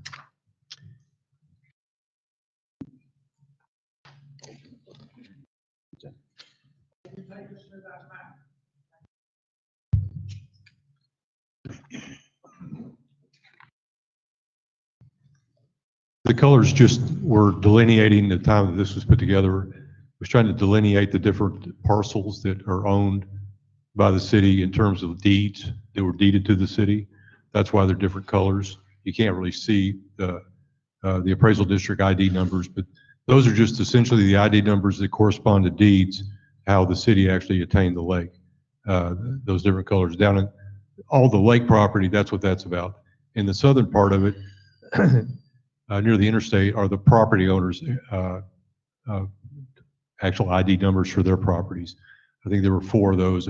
The colors just were delineating the time that this was put together. Was trying to delineate the different parcels that are owned by the city in terms of deeds that were deeded to the city. That's why they're different colors. You can't really see the appraisal district ID numbers, but those are just essentially the ID numbers that correspond to deeds, how the city actually attained the lake. Those different colors down in all the lake property, that's what that's about. In the southern part of it, near the interstate, are the property owners' actual ID numbers for their properties. I think there were 4 of those.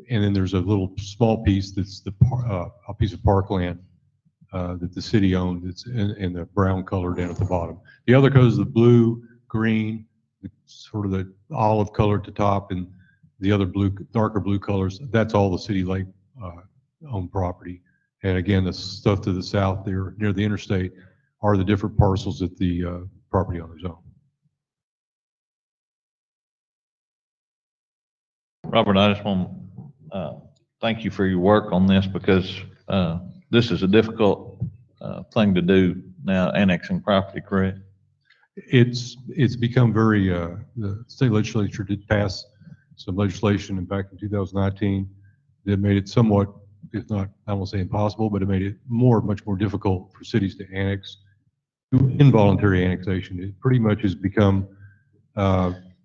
And then there's a little small piece that's a piece of parkland that the city owned. It's in the brown color down at the bottom. The other colors, the blue, green, sort of the olive color at the top, and the other blue, darker blue colors, that's all the city lake owned property. And again, the stuff to the south there near the interstate are the different parcels that the property owners own. Robert, I just want to thank you for your work on this, because this is a difficult thing to do now, annexing property, correct? It's become very, the state legislature did pass some legislation back in 2019 that made it somewhat, if not, I won't say impossible, but it made it much more difficult for cities to annex. Involuntary annexation, it pretty much has become,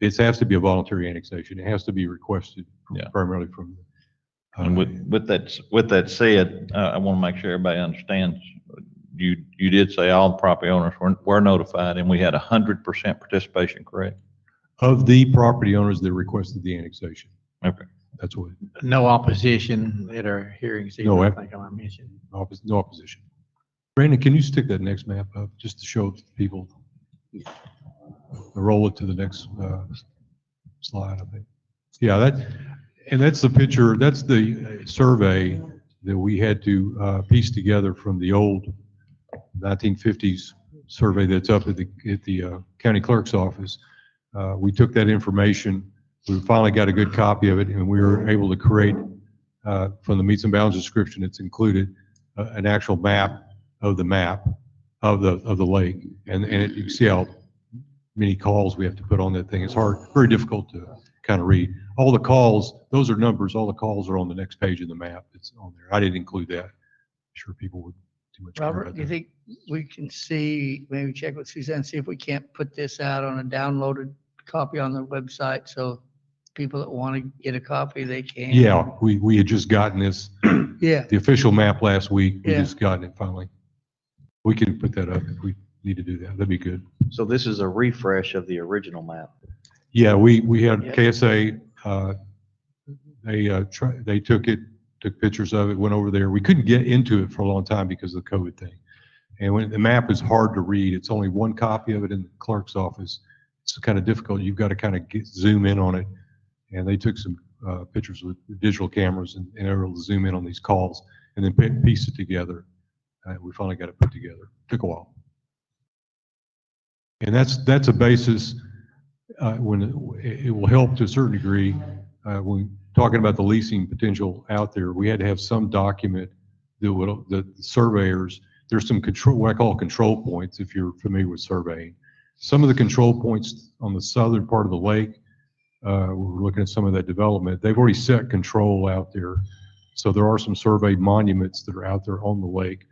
it has to be a voluntary annexation. It has to be requested primarily from. And with that said, I want to make sure everybody understands. You did say all property owners were notified, and we had 100% participation, correct? Of the property owners that requested the annexation. Okay. That's what. No opposition at our hearings either, No, I think I mentioned. No opposition. Brandon, can you stick that next map up just to show people? Roll it to the next slide, I think. Yeah, that's the picture. That's the survey that we had to piece together from the old 1950s survey that's up at the county clerk's office. We took that information. We finally got a good copy of it, and we were able to create from the meets and bounds description that's included an actual map of the lake, and you can see how many calls we have to put on that thing. It's very difficult to kind of read. All the calls, those are numbers. All the calls are on the next page of the map. It's on there. I didn't include that. I'm sure people would too much. Robert, do you think we can maybe check with Suzanne, see if we can't put this out on a downloaded copy on the website, so people that want to get a copy, they can? Yeah, we had just gotten this. Yeah. The official map last week. We Yeah. just gotten it finally. We can put that up if we need to do that. That'd be good. So this is a refresh of the original map. Yeah, we had Yeah. KSA They took pictures of it, went over there. We couldn't get into it for a long time because of the COVID thing. And when the map is hard to read, it's only one copy of it in the clerk's office. It's kind of difficult. You've got to kind of zoom in on it. And they took some pictures with digital cameras and they were able to zoom in on these calls and then piece it together. We finally got it put together. Took a while. And that's a basis when it will help to a certain degree when talking about the leasing potential out there. We had to have some document that would, the surveyors, there's some control, what I call control points, if you're familiar with surveying. Some of the control points on the southern part of the lake, we're looking at some of that development. They've already set control out there. So there are some surveyed monuments that are out there on the lake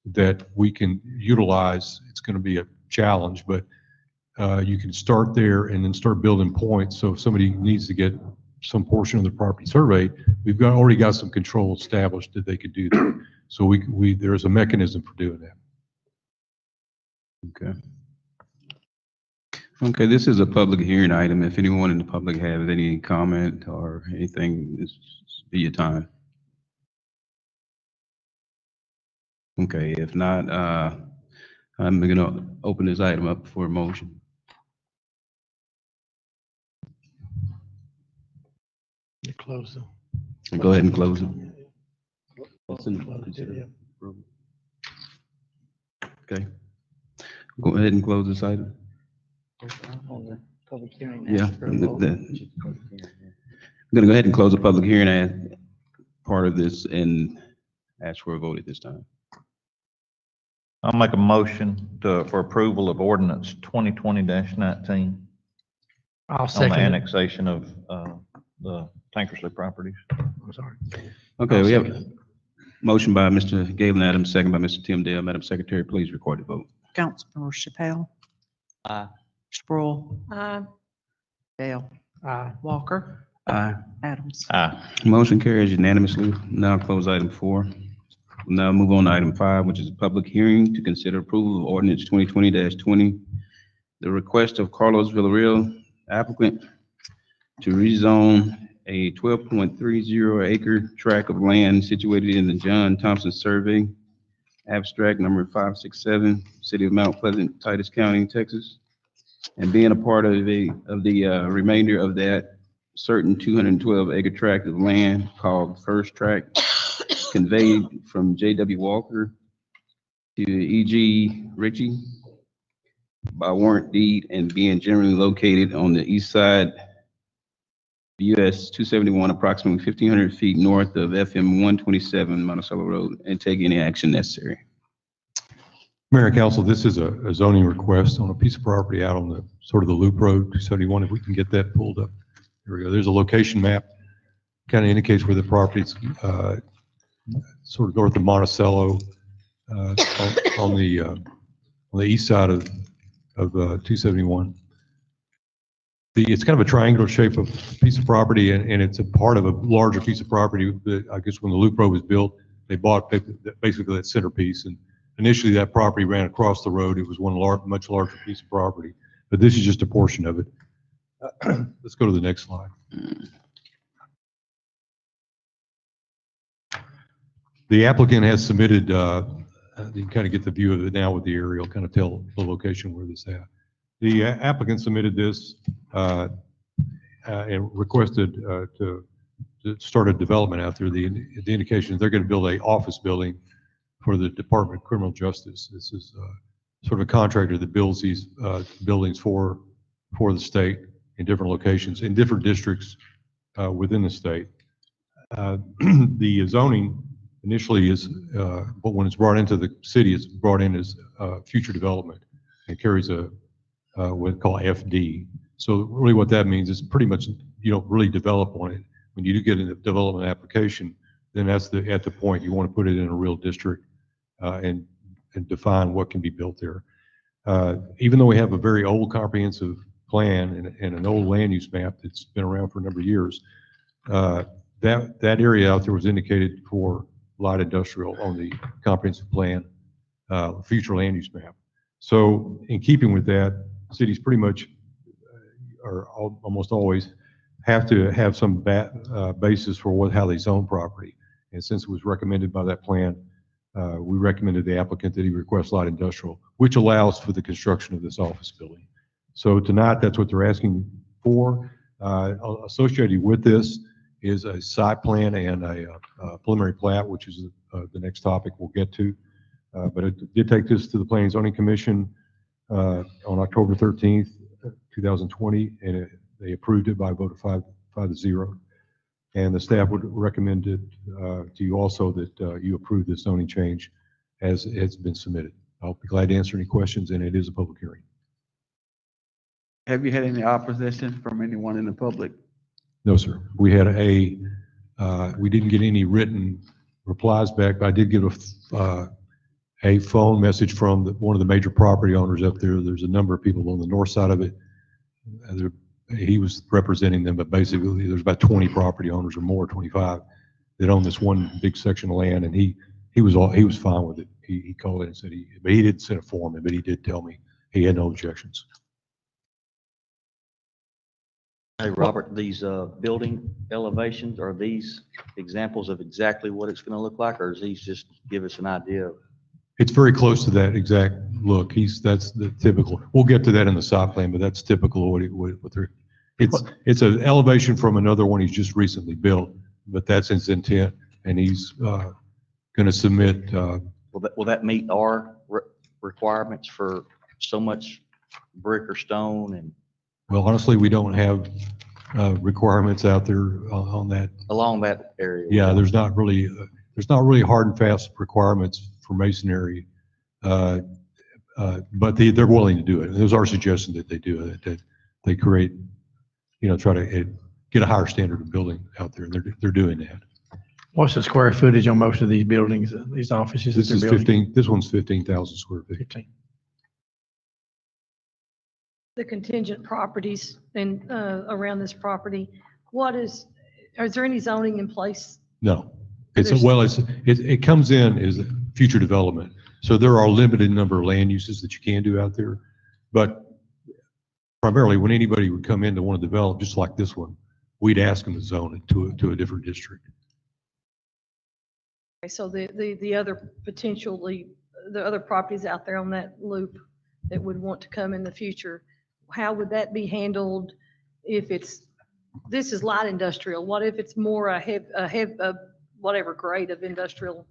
that we can utilize. It's going to be a challenge, but you can start there and then start building points. So if somebody needs to get some portion of the property surveyed, we've already got some control established that they could do that. So there's a mechanism for doing that. Okay. Okay, this is a public hearing item. If anyone in the public has any comment or anything, this be your time. Okay, if not, I'm going to open this item up for a motion. Close them. Go ahead and close it. Okay. Go ahead and close this item. Public hearing. Yeah. I'm going to go ahead and close the public hearing as part of this and ask for a vote at this time. I'll make a motion for approval of ordinance 2020-19 I'll on the second it. annexation of the Tankersley properties. I'm sorry. Okay, I'll we have second a motion by Mr. Galen Adams, second by Mr. Tim Dale. Madam Secretary, please record the vote. Councilmember Chappelle. Aye. Sproul. Aye. Dale. Aye. Walker. Aye. Adams. Aye. Motion carries unanimously. Now close item 4. We'll now move on to item 5, which is a public hearing to consider approval of ordinance 2020-20, the request of Carlos Villarreal, applicant, to rezone a 12.30 acre tract of land situated in the John Thompson Survey, abstract number 567, City of Mount Pleasant, Titus County, Texas, and being a part of the remainder of that certain 212 acre tract of land called First Tract, conveyed from J.W. Walker to E.G. Ritchie by warrant deed and being generally located on the east side US 271, approximately 1,500 feet north of FM 127 Monticello Road, and take any action necessary. Mayor and Council, this is a zoning request on a piece of property out on the sort of the loop road 271. If we can get that pulled up. There we go. There's a location map, kind of indicates where the property's sort of north of Monticello, on the east side of 271. It's kind of a triangular shape of piece of property, and it's a part of a larger piece of property that I guess when the loop road was built, they bought basically that centerpiece. And initially that property ran across the road. It was one much larger piece of property, but this is just a portion of it. Let's go to the next slide. The applicant has submitted, you can kind of get the view of it now with the aerial, kind of tell the location where this is at. The applicant submitted this and requested to start a development out there. The indication is they're going to build an office building for the Department of Criminal Justice. This is sort of a contractor that builds these buildings for the state in different locations, in different districts within the state. The zoning initially is, but when it's brought into the city, it's brought in as future development. It carries a what we call FD. So really what that means is pretty much you don't really develop on it. When you do get a development application, then that's at the point you want to put it in a real district and define what can be built there. Even though we have a very old comprehensive plan and an old land use map that's been around for a number of years, that area out there was indicated for light industrial on the comprehensive plan, future land use map. So in keeping with that, cities pretty much, or almost always, have to have some basis for how they zone property. And since it was recommended by that plan, we recommended the applicant that he request light industrial, which allows for the construction of this office building. So tonight, that's what they're asking for. Associated with this is a site plan and a preliminary plat, which is the next topic we'll get to. But it did take this to the Planning and Zoning Commission on October 13th, 2020, and they approved it by a vote of 5-0. And the staff would recommend it to you also that you approve this zoning change as it's been submitted. I'll be glad to answer any questions, and it is a public hearing. Have you had any opposition from anyone in the public? No, sir. We had we didn't get any written replies back, but I did get a phone message from one of the major property owners up there. There's a number of people on the north side of it. He was representing them, but basically there's about 20 property owners or more, 25, that own this one big section of land, and he was fine with it. He called in and said but he didn't send a form, but he did tell me he had no objections. Hey, Robert, these building elevations, are these examples of exactly what it's going to look like, or is these just give us an idea of? It's very close to that exact look. That's the typical. We'll get to that in the site plan, but that's typical of what they're. It's an elevation from another one he's just recently built, but that's his intent, and he's going to submit. Will that meet our requirements for so much brick or stone and? Well, honestly, we don't have requirements out there on that. Along that area. Yeah, there's not really hard and fast requirements for masonry, but they're willing to do it. It was our suggestion that they do it, that they create, try to get a higher standard of building out there, and they're doing that. What's the square footage on most of these buildings, these offices? This is 15. This one's 15,000 square feet. 15. The contingent properties and around this property, is there any zoning in place? No, it comes in as a future development. So there are a limited number of land uses that you can do out there, but primarily when anybody would come in to want to develop, just like this one, we'd ask them to zone it to a different district. Okay, so the other potentially, the other properties out there on that loop that would want to come in the future, how would that be handled if this is light industrial? What if it's more a whatever grade of industrial?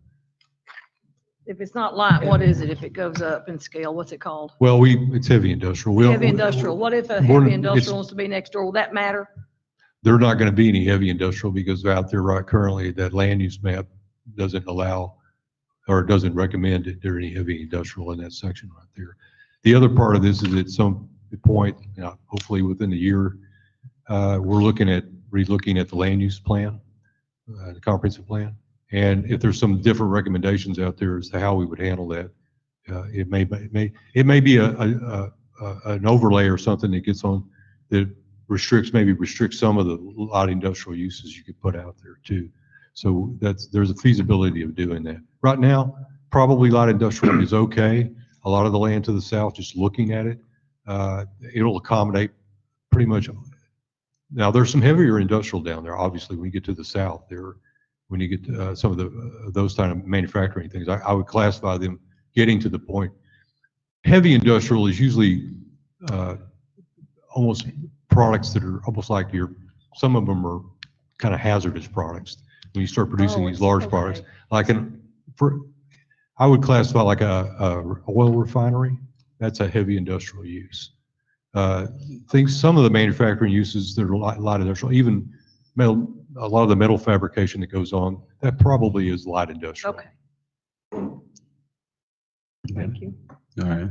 If it's not light, what is it? If it goes up in scale, what's it called? Well, it's heavy industrial. Heavy industrial. What if a heavy industrial wants to be next door? Will that matter? There are not going to be any heavy industrial because out there right currently that land use map doesn't allow or doesn't recommend that there any heavy industrial in that section right there. The other part of this is at some point, hopefully within a year, we're looking at relooking at the land use plan, the comprehensive plan. And if there's some different recommendations out there as to how we would handle that, it may be an overlay or something that gets on that restricts some of the light industrial uses you could put out there too. So there's a feasibility of doing that. Right now, probably light industrial is okay. A lot of the land to the south, just looking at it, it'll accommodate pretty much. Now there's some heavier industrial down there. Obviously, when you get to the south there, when you get to, some of those kind of manufacturing things, I would classify them getting to the point. Heavy industrial is usually almost products that are almost like some of them are kind of hazardous products. When you start producing these large products, I would classify like a oil refinery. That's a heavy industrial use. Some of the manufacturing uses that are light industrial, even metal, a lot of the metal fabrication that goes on, that probably is light industrial. Okay. Thank you. All right.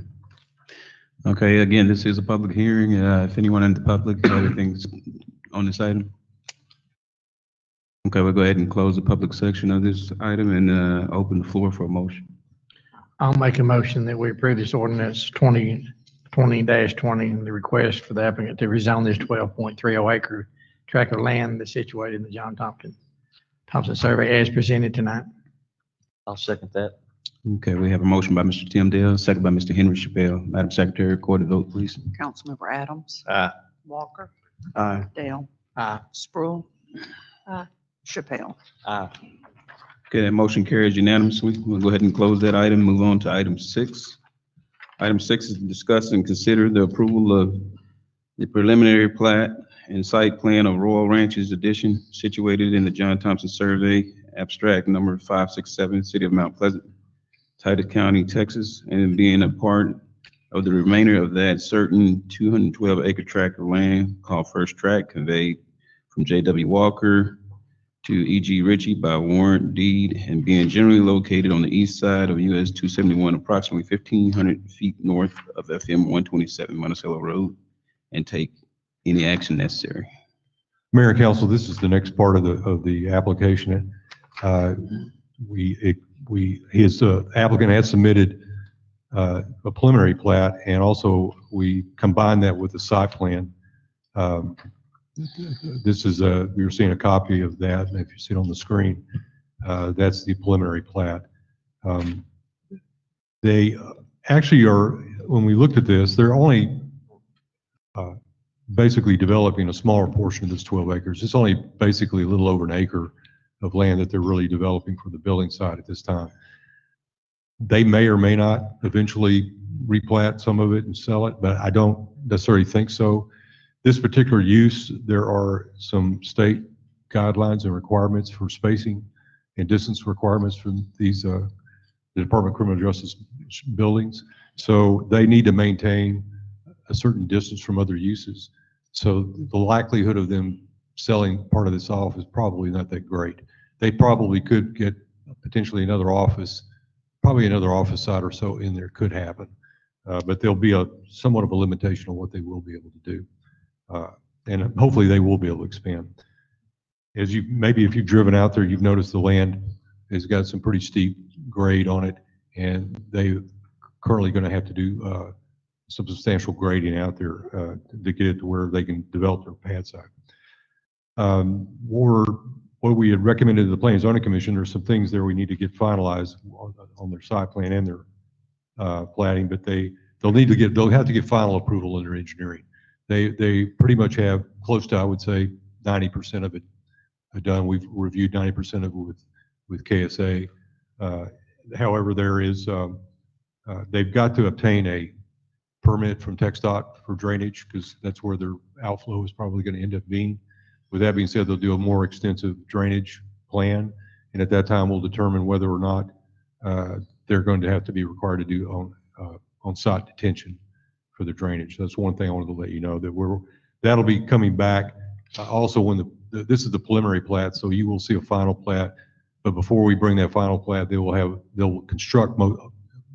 Okay, again, this is a public hearing. If anyone in the public has anything on this item. Okay, we'll go ahead and close the public section of this item and open the floor for a motion. I'll make a motion that we approve this ordinance 2020 and the request for the applicant to rezone this 12.30 acre tract of land that's situated in the John Thompson survey as presented tonight. I'll second that. Okay, we have a motion by Mr. Tim Dale, second by Mr. Henry Chappelle. Madam Secretary, record the vote, please. Councilmember Adams. Aye. Walker. Aye. Dale. Aye. Sproul. Aye. Chappelle. Aye. Okay, that motion carries unanimously. We'll go ahead and close that item, move on to item 6. Item 6 is to discuss and consider the approval of the preliminary plat and site plan of Royal Ranches Addition situated in the John Thompson Survey, abstract number 567, City of Mount Pleasant, Titus County, Texas, and being a part of the remainder of that certain 212-acre tract of land called First Tract conveyed from J.W. Walker to E.G. Ritchie by warrant deed and being generally located on the east side of US 271, approximately 1,500 feet north of FM 127 Monticello Road, and take any action necessary. Mayor and council, this is the next part of the application. His applicant has submitted a preliminary plat, and also we combined that with the site plan. This is you're seeing a copy of that, and if you see it on the screen, that's the preliminary plat. They actually are, when we looked at this, they're only basically developing a smaller portion of this 12 acres. It's only basically a little over an acre of land that they're really developing for the building site at this time. They may or may not eventually replat some of it and sell it, but I don't necessarily think so. This particular use, there are some state guidelines and requirements for spacing and distance requirements for these the Department of Criminal Justice buildings. So they need to maintain a certain distance from other uses. So the likelihood of them selling part of this off is probably not that great. They probably could get potentially another office, probably another office site or so in there could happen. But there'll be somewhat of a limitation on what they will be able to do. And hopefully they will be able to expand. As maybe if you've driven out there, you've noticed the land has got some pretty steep grade on it, and they currently going to have to do some substantial grading out there to get it to where they can develop their pad site. What we had recommended to the Planning and Zoning Commission, there's some things there we need to get finalized on their site plan and their platting, but they'll have to get final approval in their engineering. They pretty much have close to, I would say, 90% of it done. We've reviewed 90% of it with KSA. However, there is they've got to obtain a permit from TxDOT for drainage because that's where their outflow is probably going to end up being. With that being said, they'll do a more extensive drainage plan, and at that time we'll determine whether or not they're going to have to be required to do on-site detention for the drainage. That's one thing I wanted to let you know, that that'll be coming back. Also, when this is the preliminary plat, so you will see a final plat, but before we bring that final plat, they'll construct,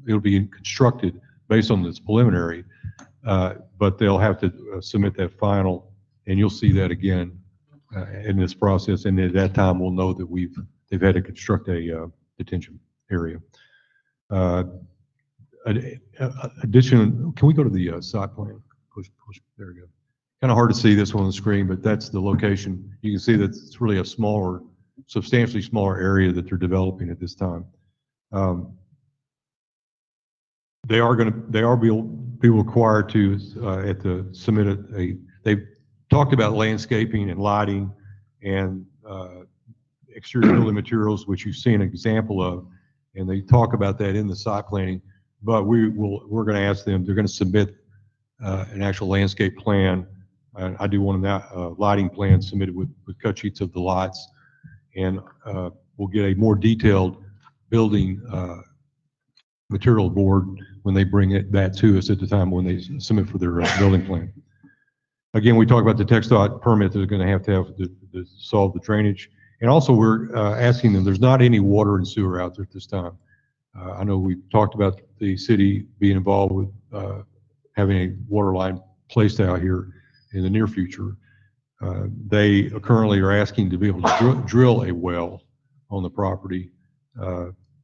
it'll be constructed based on this preliminary, but they'll have to submit that final, and you'll see that again in this process, and at that time we'll know that they've had to construct a detention area. Addition, can we go to the site plan? Push, there we go. Kind of hard to see this one on the screen, but that's the location. You can see that it's really a smaller, substantially smaller area that they're developing at this time. They are be required to submit they've talked about landscaping and lighting and exterior building materials, which you've seen an example of, and they talk about that in the site planning. But we're going to ask them, they're going to submit an actual landscape plan. I do want a lighting plan submitted with cut sheets of the lights, and we'll get a more detailed building material board when they bring that to us at the time when they submit for their building plan. Again, we talk about the TxDOT permit that they're going to have to solve the drainage. And also we're asking them, there's not any water and sewer out there at this time. I know we talked about the city being involved with having a water line placed out here in the near future. They currently are asking to be able to drill a well on the property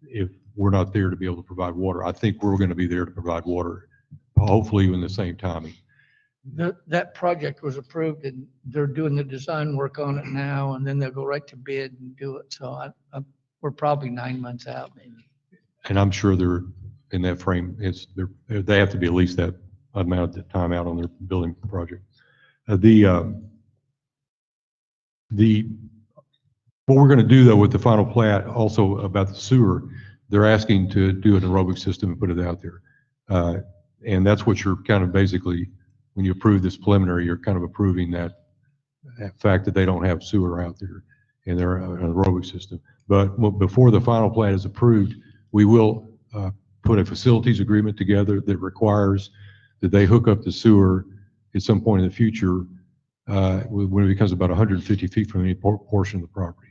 if we're not there to be able to provide water. I think we're going to be there to provide water, hopefully in the same timing. That project was approved and they're doing the design work on it now, and then they'll go right to bid and do it. So we're probably 9 months out maybe. And I'm sure they're in that frame. They have to be at least that amount of time out on their building project. what we're going to do though with the final plat, also about the sewer, they're asking to do an aerobic system and put it out there. And that's what you're kind of basically, when you approve this preliminary, you're kind of approving that fact that they don't have sewer out there and they're an aerobic system. But before the final plat is approved, we will put a facilities agreement together that requires that they hook up the sewer at some point in the future when it becomes about 150 feet from any portion of the property.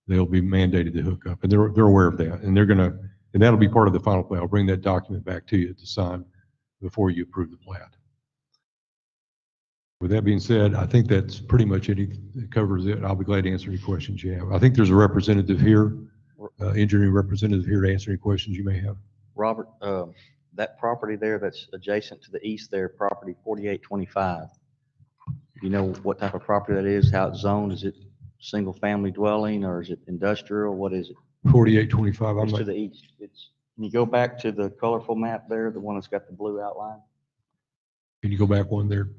They'll be mandated to hook up, and they're aware of that, and and that'll be part of the final plat. I'll bring that document back to you to sign before you approve the plat. With that being said, I think that's pretty much it. It covers it. I'll be glad to answer any questions you have. I think there's a representative here, engineering representative here to answer any questions you may have. Robert, that property there that's adjacent to the east there, property 4825. You know what type of property that is, how it's zoned? Is it single family dwelling or is it industrial? What is it? 4825. It's to the east. Can you go back to the colorful map there, the one that's got the blue outline? Can you go back one there?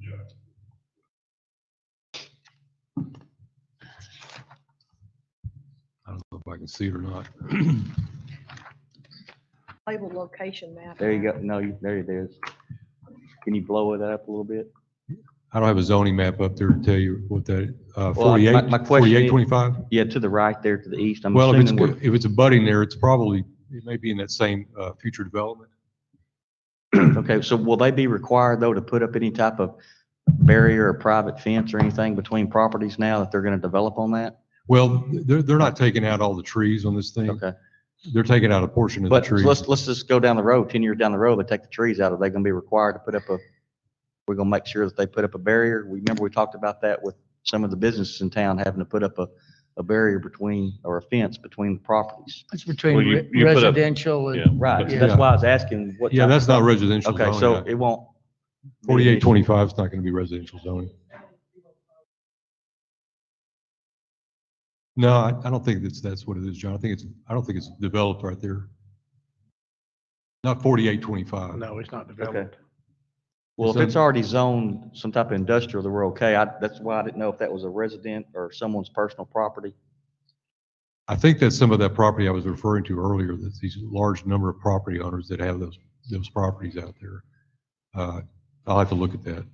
I don't know if I can see it or not. Label location map. There you go. No, there it is. Can you blow it up a little bit? I don't have a zoning map up there to tell you what that, Well, 48, my question is- 4825? Yeah, to the right there, to the east. I'm Well, assuming if it's abutting there, it's probably, it may be in that same future development. Okay, so will they be required though to put up any type of barrier or private fence or anything between properties now that they're going to develop on that? Well, they're not taking out all the trees on this thing. Okay. They're taking out a portion of the But trees. let's just go down the road, 10 years down the road, they take the trees out. Are they going to be required to put up we're going to make sure that they put up a barrier? Remember we talked about that with some of the businesses in town having to put up a barrier between, or a fence between the properties. It's between Well, you put up- residential and. yeah. Right, so Yeah. that's why I was asking what. Yeah, type that's of- not residential Okay, zoning. so it won't. be an issue. 4825 is not going to be residential zoning. No, I don't think that's what it is, John. I don't think it's developed right there. Not 4825. No, it's not Okay. developed. Well, if it's already zoned some type of industrial, then we're okay. That's why I didn't know if that was a resident or someone's personal property. I think that's some of that property I was referring to earlier, that these large number of property owners that have those properties out there. I'll have to look at that.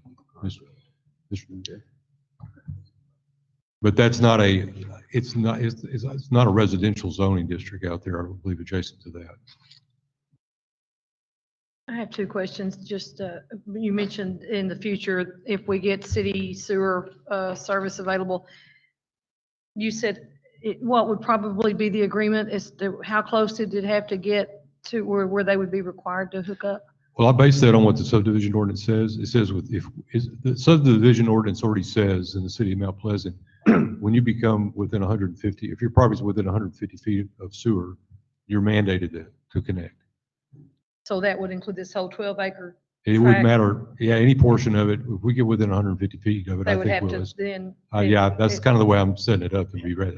But that's not it's not a residential zoning district out there, I don't believe, adjacent to that. I have two questions. Just, you mentioned in the future, if we get city sewer service available, you said what would probably be the agreement as to how close did it have to get to where they would be required to hook up? Well, I base that on what the subdivision ordinance says. It says the subdivision ordinance already says in the city of Mount Pleasant, when you become within 150, if your property's within 150 feet of sewer, you're mandated to connect. So that would include this whole 12-acre. It wouldn't matter, yeah, any portion of it, if we get within 150 feet of it, They I would think have we'll. to then. Yeah, that's kind of the way I'm setting it up to be ready.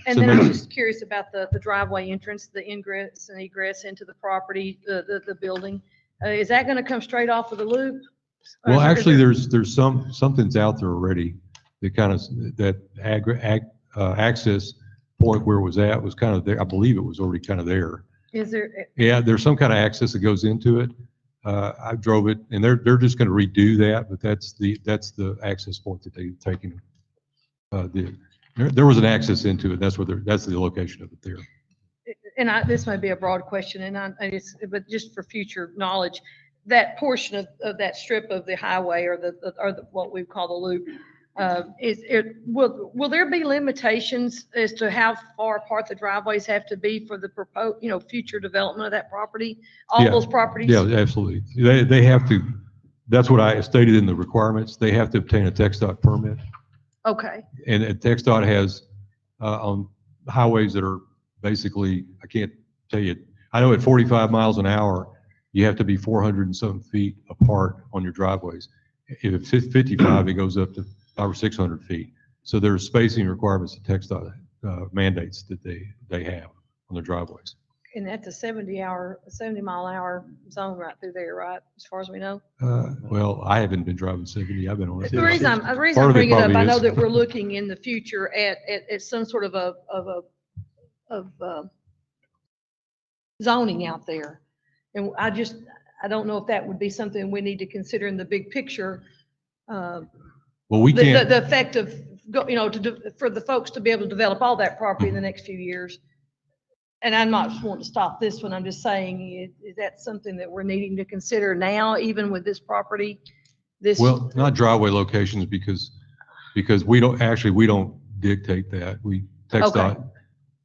And then I'm just curious about the driveway entrance, the ingress and egress into the property, the building. Is that going to come straight off of the loop? Well, actually, there's something's out there already that kind of, that access point where it was at was kind of there. I believe it was already kind of there. Is there? Yeah, there's some kind of access that goes into it. I drove it, and they're just going to redo that, but that's the access point that they've taken. There was an access into it. That's the location of it there. And this may be a broad question, but just for future knowledge, that portion of that strip of the highway or what we call the loop, will there be limitations as to how far apart the driveways have to be for the proposed, future development of that property? All those properties? Yeah, absolutely. They have to, that's what I stated in the requirements. They have to obtain a TxDOT permit. Okay. And TxDOT has, on highways that are basically, I can't tell you, I know at 45 miles an hour, you have to be 400 and some feet apart on your driveways. If it's 55, it goes up to 500 or 600 feet. So there's spacing requirements that TxDOT mandates that they have on their driveways. And that's a 70-mile-an-hour zone right through there, right? As far as we know. Well, I haven't been driving 70. I've been on it. The reason I'm Part bringing of it it up, probably I know is. that we're looking in the future at some sort of zoning out there. And I don't know if that would be something we need to consider in the big picture. Well, we can't. The effect of, for the folks to be able to develop all that property in the next few years. And I'm not just wanting to stop this one. I'm just saying, is that something that we're needing to consider now, even with this property? Well, not driveway locations because we don't dictate that.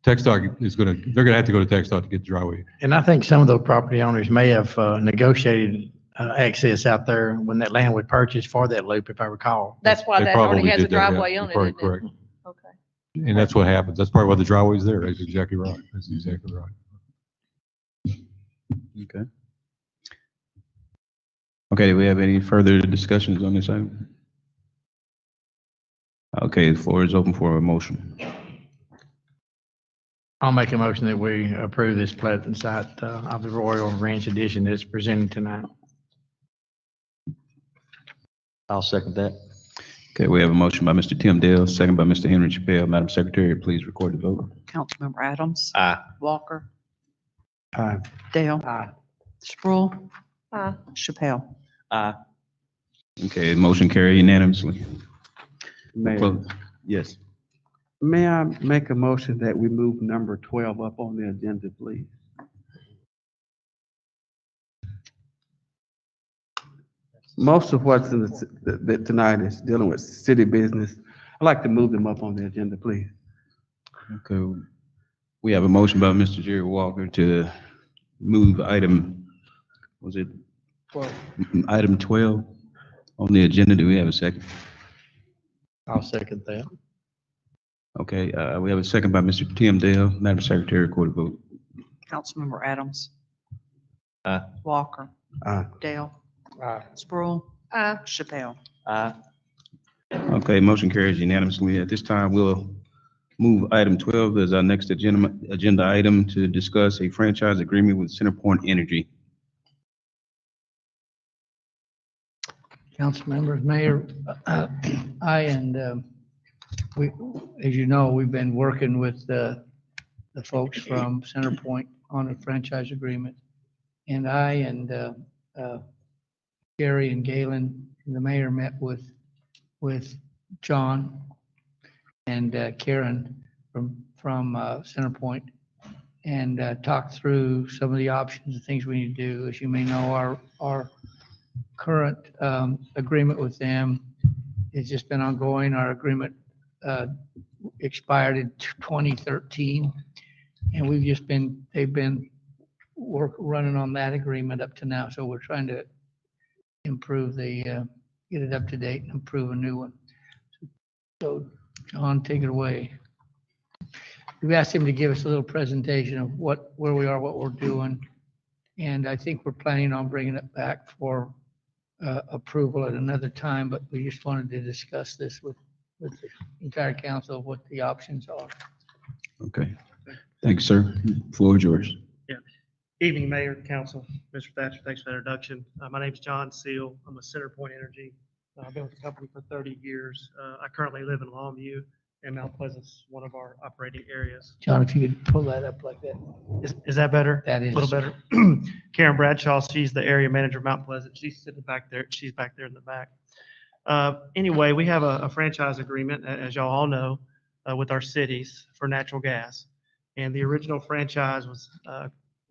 TxDOT is they're gonna have to go to TxDOT to get the driveway. And I think some of those property owners may have negotiated access out there when that land was purchased for that loop, if I recall. That's why They that already probably has a did that, yeah. driveway You're on it. probably isn't it? correct. Okay. And that's what happens. That's part of why the driveway's there. That's exactly right. That's exactly right. Okay. Okay, do we have any further discussions on this item? Okay, the floor is open for a motion. I'll make a motion that we approve this plat and site of the Royal Ranch Edition that's presented tonight. I'll second that. Okay, we have a motion by Mr. Tim Dale, second by Mr. Henry Chappelle. Madam Secretary, please record the vote. Councilmember Adams. Aye. Walker. Aye. Dale. Aye. Sproul. Aye. Chappelle. Aye. Okay, motion carried unanimously. Mayor, Yes. may I make a motion that we move number 12 up on the agenda, please? Most of what's in that tonight is dealing with city business. I'd like to move them up on the agenda, please. Okay, we have a motion by Mr. Jerry Walker to move item, was it? 12. Item 12 on the agenda. Do we have a second? I'll second that. Okay, we have a second by Mr. Tim Dale. Madam Secretary, record the vote. Councilmember Adams. Aye. Walker. Aye. Dale. Aye. Sproul. Aye. Chappelle. Aye. Okay, motion carries unanimously. At this time, we'll move item 12 as our next agenda item to discuss a franchise agreement with CenterPoint Energy. Council members, Mayor, I and we, as you know, we've been working with the folks from CenterPoint on a franchise agreement. And I and Gary and Galen, and the mayor met with John and Karen from CenterPoint and talked through some of the options and things we need to do. As you may know, our current agreement with them has just been ongoing. Our agreement expired in 2013, and they've been running on that agreement up to now. So we're trying to improve get it up to date and improve a new one. So John, take it away. We've asked him to give us a little presentation of where we are, what we're doing. And I think we're planning on bringing it back for approval at another time, but we just wanted to discuss this with the entire council of what the options are. Okay, thanks, sir. Floor is yours. Evening, Mayor, Council, Mr. Thatcher, thanks for the introduction. My name's John Seal. I'm with CenterPoint Energy. I've been with the company for 30 years. I currently live in Longview, and Mount Pleasant's one of our operating areas. John, if you could pull that up like that. Is that better? That is. A little better. Karen Bradshaw, she's the area manager of Mount Pleasant. She's sitting back there. She's back there in the back. Anyway, we have a franchise agreement, as y'all all know, with our cities for natural gas. And the original franchise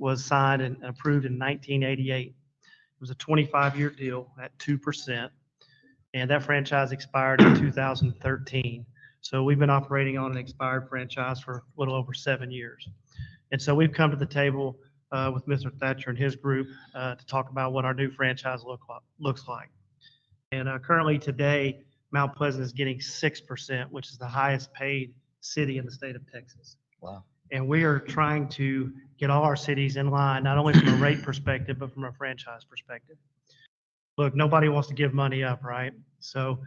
was signed and approved in 1988. It was a 25-year deal at 2%. And that franchise expired in 2013. So we've been operating on an expired franchise for a little over 7 years. And so we've come to the table with Mr. Thatcher and his group to talk about what our new franchise looks like. And currently today, Mount Pleasant is getting 6%, which is the highest paid city in the state of Texas. Wow. And we are trying to get all our cities in line, not only from a rate perspective, but from a franchise perspective. Look, nobody wants to give money up, right? So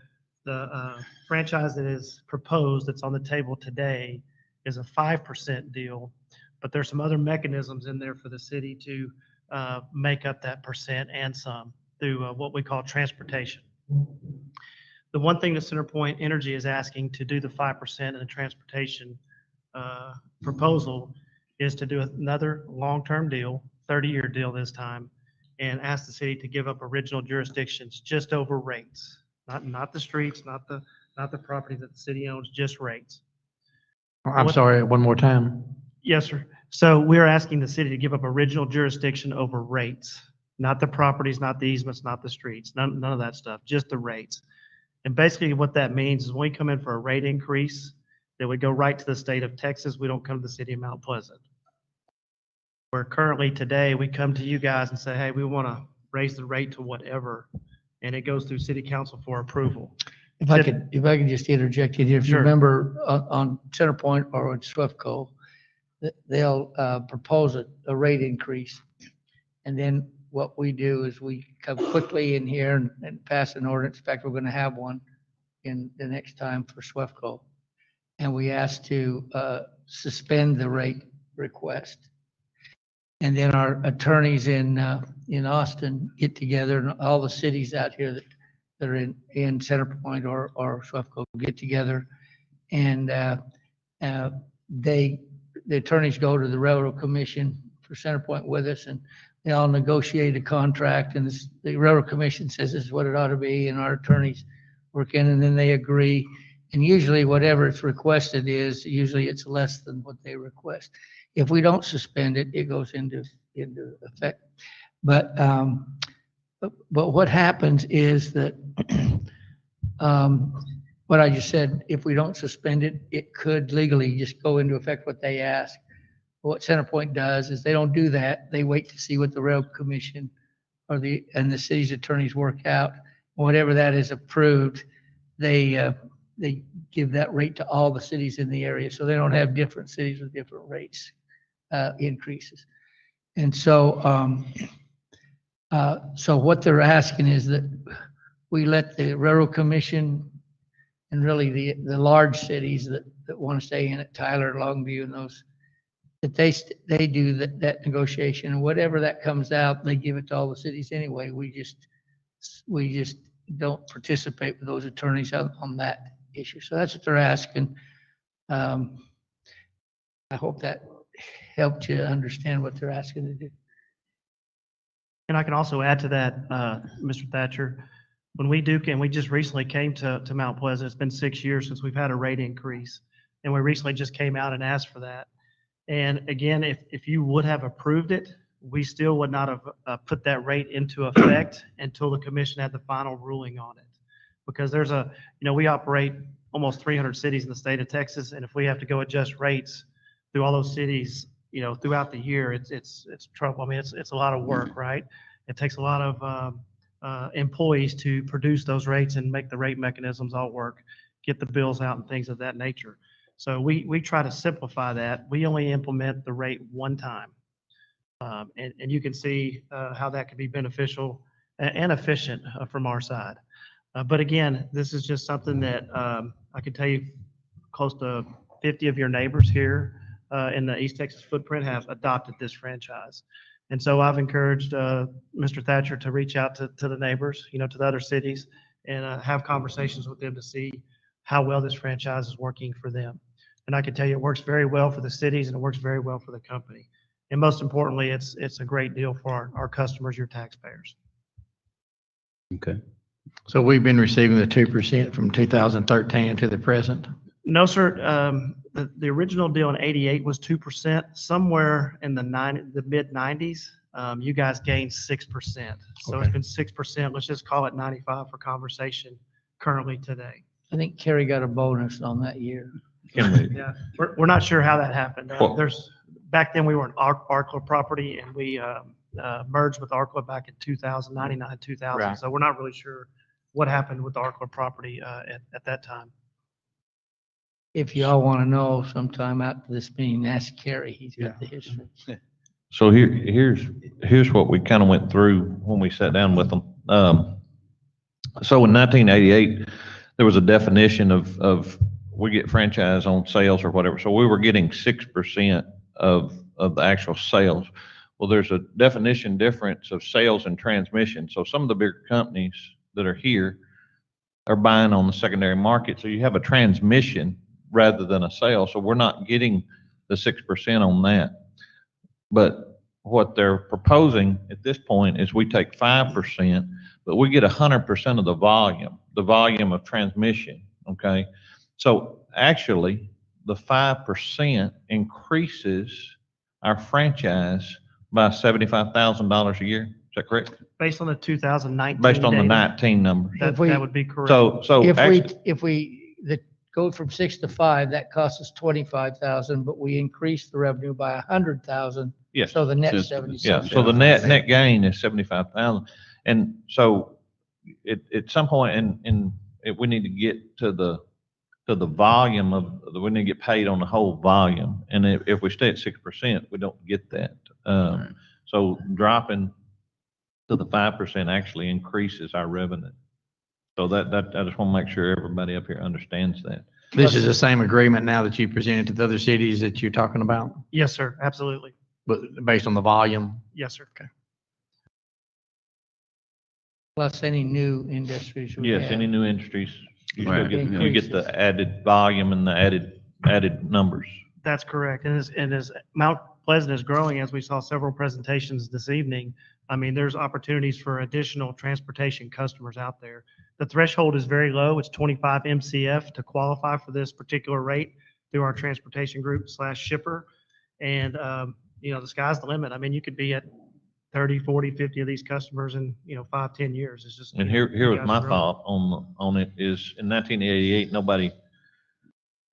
the franchise that is proposed, that's on the table today, is a 5% deal But there's some other mechanisms in there for the city to make up that percent and some through what we call transportation. The one thing that CenterPoint Energy is asking to do the 5% in the transportation proposal is to do another long-term deal, 30-year deal this time, and ask the city to give up original jurisdictions just over rates, not the streets, not the property that the city owns, just rates. I'm sorry, one more time. Yes, sir. So we're asking the city to give up original jurisdiction over rates, not the properties, not the easements, not the streets, none of that stuff, just the rates. And basically what that means is when we come in for a rate increase, that would go right to the state of Texas. We don't come to the city of Mount Pleasant. Where currently today, we come to you guys and say, hey, we want to raise the rate to whatever, and it goes through city council for approval. If I could just interject in here, if you Sure. remember on CenterPoint or on Swiftco, they'll propose a rate increase. And then what we do is we come quickly in here and pass an ordinance. In fact, we're going to have one in the next time for Swiftco. And we ask to suspend the rate request. And then our attorneys in Austin get together, and all the cities out here that are in CenterPoint or Swiftco get together. And the attorneys go to the Railroad Commission for CenterPoint with us, and they all negotiate a contract, and the Railroad Commission says this is what it ought to be, and our attorneys work in, and then they agree. And usually whatever it's requested is, usually it's less than what they request. If we don't suspend it, it goes into effect. But what happens is that what I just said, if we don't suspend it, it could legally just go into effect what they ask. What CenterPoint does is they don't do that. They wait to see what the Railroad Commission and the city's attorneys work out. Whatever that is approved, they give that rate to all the cities in the area. So they don't have different cities with different rates increases. And so what they're asking is that we let the Railroad Commission and really the large cities that want to stay in it, Tyler, Longview, and those, that they do that negotiation, and whatever that comes out, they give it to all the cities anyway. We just don't participate with those attorneys on that issue. So that's what they're asking. I hope that helped you understand what they're asking to do. And I can also add to that, Mr. Thatcher, when we just recently came to Mount Pleasant. It's been 6 years since we've had a rate increase, and we recently just came out and asked for that. And again, if you would have approved it, we still would not have put that rate into effect until the commission had the final ruling on it. Because we operate almost 300 cities in the state of Texas, and if we have to go adjust rates through all those cities, throughout the year, it's trouble. I mean, it's a lot of work, right? It takes a lot of employees to produce those rates and make the rate mechanisms all work, get the bills out and things of that nature. So we try to simplify that. We only implement the rate one time. And you can see how that can be beneficial and efficient from our side. But again, this is just something that I can tell you close to 50 of your neighbors here in the East Texas footprint have adopted this franchise. And so I've encouraged Mr. Thatcher to reach out to the neighbors, to the other cities, and have conversations with them to see how well this franchise is working for them. And I can tell you it works very well for the cities, and it works very well for the company. And most importantly, it's a great deal for our customers, your taxpayers. Okay. So we've been receiving the 2% from 2013 to the present? No, sir. The original deal in '88 was 2%. Somewhere in the mid '90s, you guys gained 6%. So Okay. It's been 6%. Let's just call it 95 for conversation currently today. I think Kerry got a bonus on that year. Yeah, we're not sure how that happened. Well- Back then we were an Arkla property, and we merged with Arkla back in 2000, 99, 2000. Right. So we're not really sure what happened with the Arkla property at that time. If y'all want to know sometime after this meeting, ask Kerry. He's got the history. So here's what we kind of went through when we sat down with them. So in 1988, there was a definition of we get franchise on sales or whatever. So we were getting 6% of of the actual sales. Well, there's a definition difference of sales and transmission. So some of the bigger companies that are here are buying on the secondary market. So you have a transmission rather than a sale. So we're not getting the 6% on that. But what they're proposing at this point is we take 5%, but we get 100% of the volume of transmission, okay? So actually, the 5% increases our franchise by $75,000 a year. Is that correct? Based on the 2019 Based on the data, 19 numbers. That would be correct. So If we go from 6 to 5, that costs us 25,000, but we increase the revenue by 100,000. yes. So the net Yeah, 77. so the net gain is 75,000. And so at some point, we need to get to the volume we need to get paid on the whole volume. And if we stay at 6%, we don't get that. So dropping to the 5% actually increases our revenue. So that I just want to make sure everybody up here understands that. This is the same agreement now that you presented to the other cities that you're talking about, Yes, sir, absolutely. but based on the volume? Yes, sir. Okay. Plus any new industries. we Yes, have. any new industries, you still Right. you get the added volume and the added numbers. That's correct. And as Mount Pleasant is growing, as we saw several presentations this evening, I mean, there's opportunities for additional transportation customers out there. The threshold is very low. It's 25 MCF to qualify for this particular rate through our transportation group / shipper. And, the sky's the limit. I mean, you could be at 30, 40, 50 of these customers in, 5, 10 years. It's just. And here was my thought on it is in 1988, nobody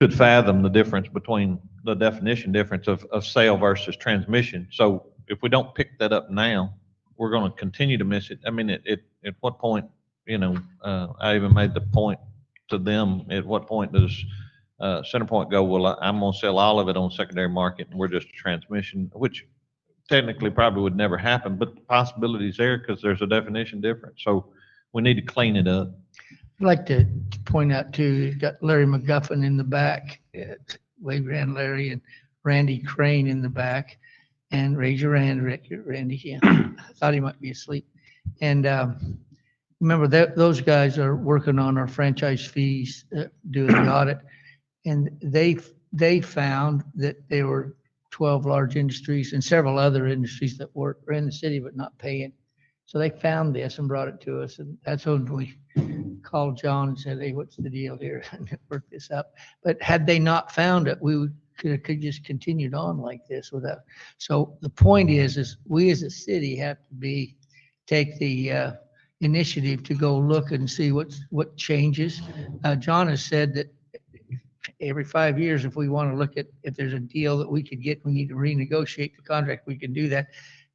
could fathom the difference between the definition difference of sale versus transmission. So if we don't pick that up now, we're going to continue to miss it. I mean, at what point, I even made the point to them, at what point does CenterPoint go, well, I'm going to sell all of it on secondary market and we're just a transmission, which technically probably would never happen, but the possibility is there because there's a definition difference. So we need to clean it up. I'd like to point out too, you've got Larry McGuffin in the back, Wave Grand Larry, and Randy Crane in the back. And raise your hand, Randy. Yeah, I thought he might be asleep. And remember that those guys are working on our franchise fees, doing the audit. And they found that there were 12 large industries and several other industries that were in the city but not paying. So they found this and brought it to us. And that's when we called John and said, hey, what's the deal here? And work this up. But had they not found it, we could just continued on like this without. So the point is we as a city have to take the initiative to go look and see what changes. John has said that every 5 years, if we want to look at if there's a deal that we could get, we need to renegotiate the contract, we can do that.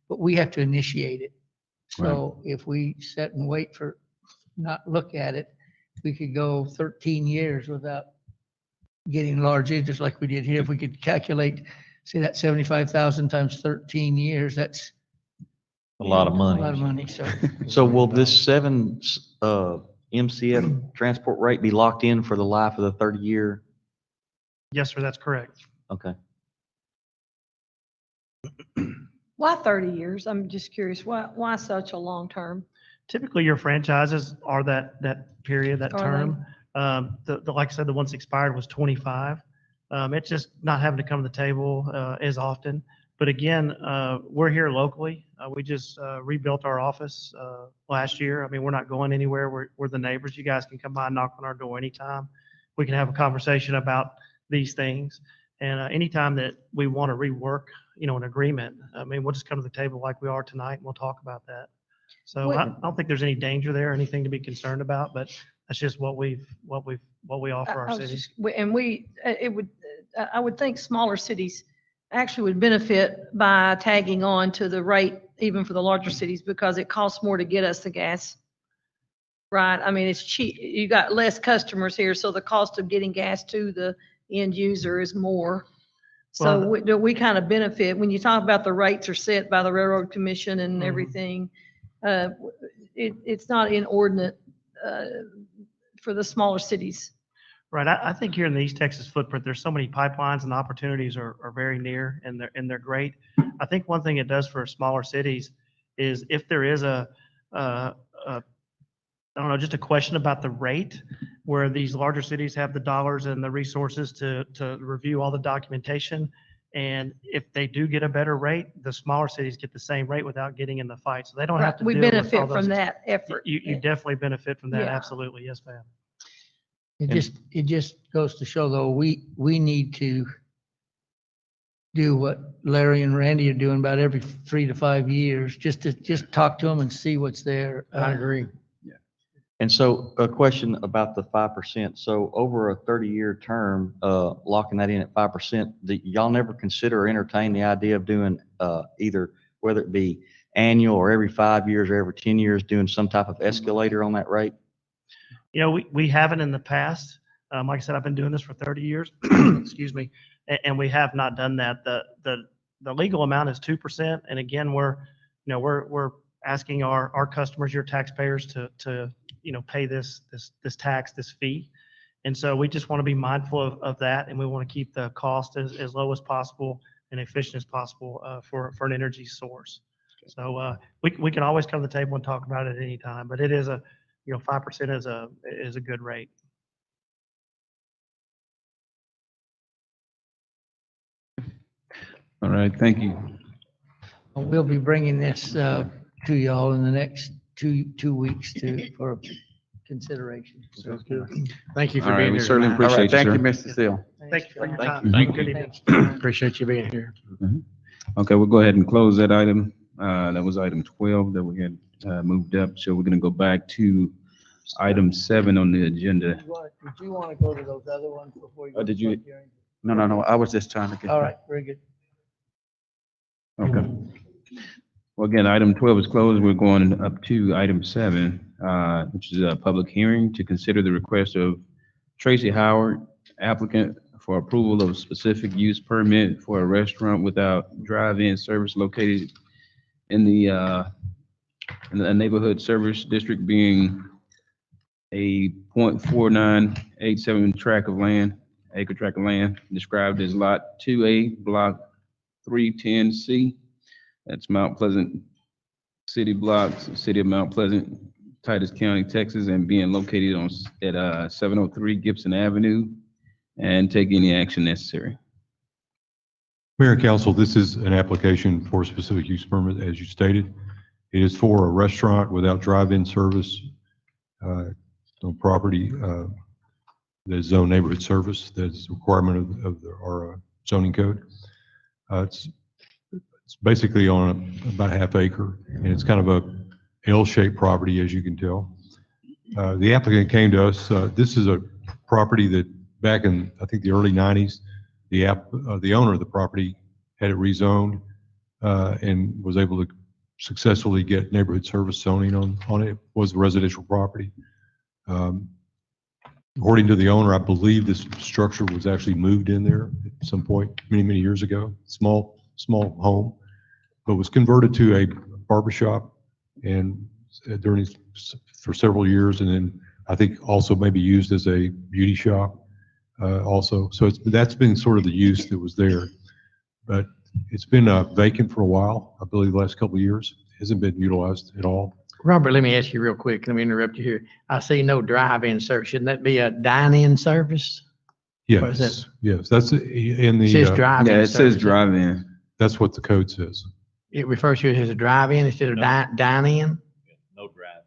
But we have to initiate it. So if we sit and wait not look at it, we could go 13 years without getting large interest like we did here. If we could calculate, say that 75,000 times 13 years, that's A lot of money. a lot of money. So will this 7 MCF transport rate be locked in for the life of the 30-year? Yes, sir, that's correct. Okay. Why 30 years? I'm just curious. Why such a long term? Typically, your franchises are that period, that Are term. Like I said, the one's expired was 25. It's just not having to come to the table as often. But again, we're here locally. We just rebuilt our office last year. I mean, we're not going anywhere. We're the neighbors. You guys can come by and knock on our door anytime. We can have a conversation about these things. And anytime that we want to rework, an agreement, I mean, we'll just come to the table like we are tonight and we'll talk about that. So I don't think there's any danger there, anything to be concerned about, but that's just what we offer our cities. I would think smaller cities actually would benefit by tagging on to the rate, even for the larger cities, because it costs more to get us the gas. Right? I mean, it's cheap. You got less customers here, so the cost of getting gas to the end user is more. So we kind of benefit. When you talk about the rates are set by the Railroad Commission and everything, it's not inordinate for the smaller cities. Right. I think here in the East Texas footprint, there's so many pipelines and opportunities are very near and they're great. I think one thing it does for smaller cities is if there is I don't know, just a question about the rate where these larger cities have the dollars and the resources to review all the documentation. And if they do get a better rate, the smaller cities get the same rate without getting in the fight. So they don't have to We deal with all benefit from those. that effort. You definitely benefit from that. Yeah. Absolutely. Yes, ma'am. It just goes to show though, we need to do what Larry and Randy are doing about every 3 to 5 years, just talk to them and see what's there. I agree. And so a question about the 5%. So over a 30-year term, locking that in at 5%, y'all never consider or entertain the idea of doing either, whether it be annual or every 5 years or every 10 years, doing some type of escalator on that rate? You know, we haven't in the past. Like I said, I've been doing this for 30 years, excuse me, and we have not done that. The legal amount is 2%. And again, we're asking our customers, your taxpayers to pay this tax, this fee. And so we just want to be mindful of that. And we want to keep the cost as low as possible and efficient as possible for an energy source. So we can always come to the table and talk about it at any time, but it is 5% is a good rate. All right, thank you. We'll be bringing this to y'all in the next two weeks for consideration. Thank you All for right, being we here. certainly tonight. appreciate you, Thank sir. you, Mr. Seal. Thank you for your time. Thank Good you. evening. Appreciate you being here. Okay, we'll go ahead and close that item. That was item 12 that we had moved up. So we're going to go back to item 7 on the agenda. Did you want to go to those other ones before you go? Did to you- public hearing? No, I was just trying to get. All right, very good. Okay. Well, again, item 12 is closed. We're going up to item 7, which is a public hearing to consider the request of Tracy Howard, applicant for approval of specific use permit for a restaurant without drive-in service located in the neighborhood service district, being a .4987 acre tract of land described as Lot 2A, Block 310C. That's Mount Pleasant City Blocks, City of Mount Pleasant, Titus County, Texas, and being located at 703 Gibson Avenue, and take any action necessary. Mayor and council, this is an application for a specific use permit, as you stated. It is for a restaurant without drive-in service on property that is zone neighborhood service. That's a requirement of our zoning code. It's basically on about a half acre, and it's kind of a L-shaped property, as you can tell. The applicant came to us. This is a property that back in, I think, the early 90s, the owner of the property had it rezoned and was able to successfully get neighborhood service zoning on it. It was a residential property. According to the owner, I believe this structure was actually moved in there at some point many years ago. Small home, but was converted to a barbershop and for several years, and then I think also maybe used as a beauty shop also. So that's been sort of the use that was there, but it's been vacant for a while. I believe the last couple of years. It hasn't been utilized at all. Robert, let me ask you real quick. Let me interrupt you here. I see no drive-in service. Shouldn't that be a dine-in service? What is Yes, that? yes, that's in the. It says drive-in. Yeah, it says service. drive-in. That's what the code says. It refers to it as a drive-in instead of dine-in? No drive.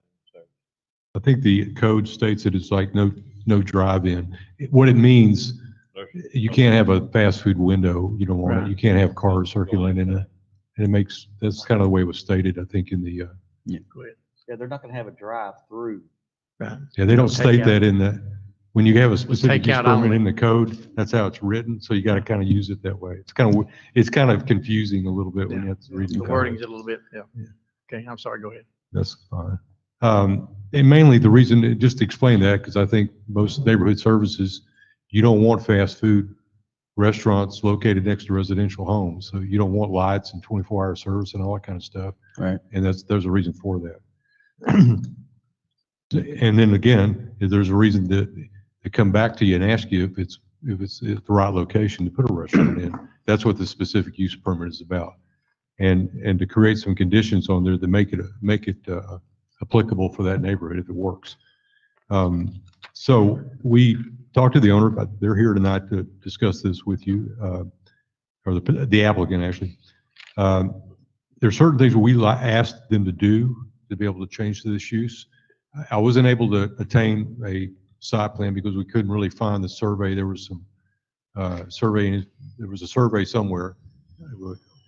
I think the code states that it's like no drive-in. What it means, you can't have a fast food window. You don't want it. You can't have cars circulating in it. And that's kind of the way it was stated, I think, in the, Yeah, they're not gonna have a drive-through. Right. yeah, they don't Take state out- that in the, when you have a specific take use out permit only. in the code, that's how it's written. So you got to kind of use it that way. It's kind of confusing a little bit when you have to read The the code. wording's a little bit, yeah. Okay, I'm sorry, go ahead. That's fine. And mainly the reason, just to explain that, because I think most neighborhood services, you don't want fast food restaurants located next to residential homes. So you don't want lights and 24-hour service and all that kind of stuff. Right. And there's a reason for that. And then again, there's a reason that they come back to you and ask you if it's the right location to put a restaurant in. That's what the specific use permit is about. And to create some conditions on there that make it applicable for that neighborhood if it works. So we talked to the owner, but they're here tonight to discuss this with you, or the applicant actually. There are certain things we asked them to do to be able to change to this use. I wasn't able to attain a site plan because we couldn't really find the survey. There was some survey, there was a survey somewhere.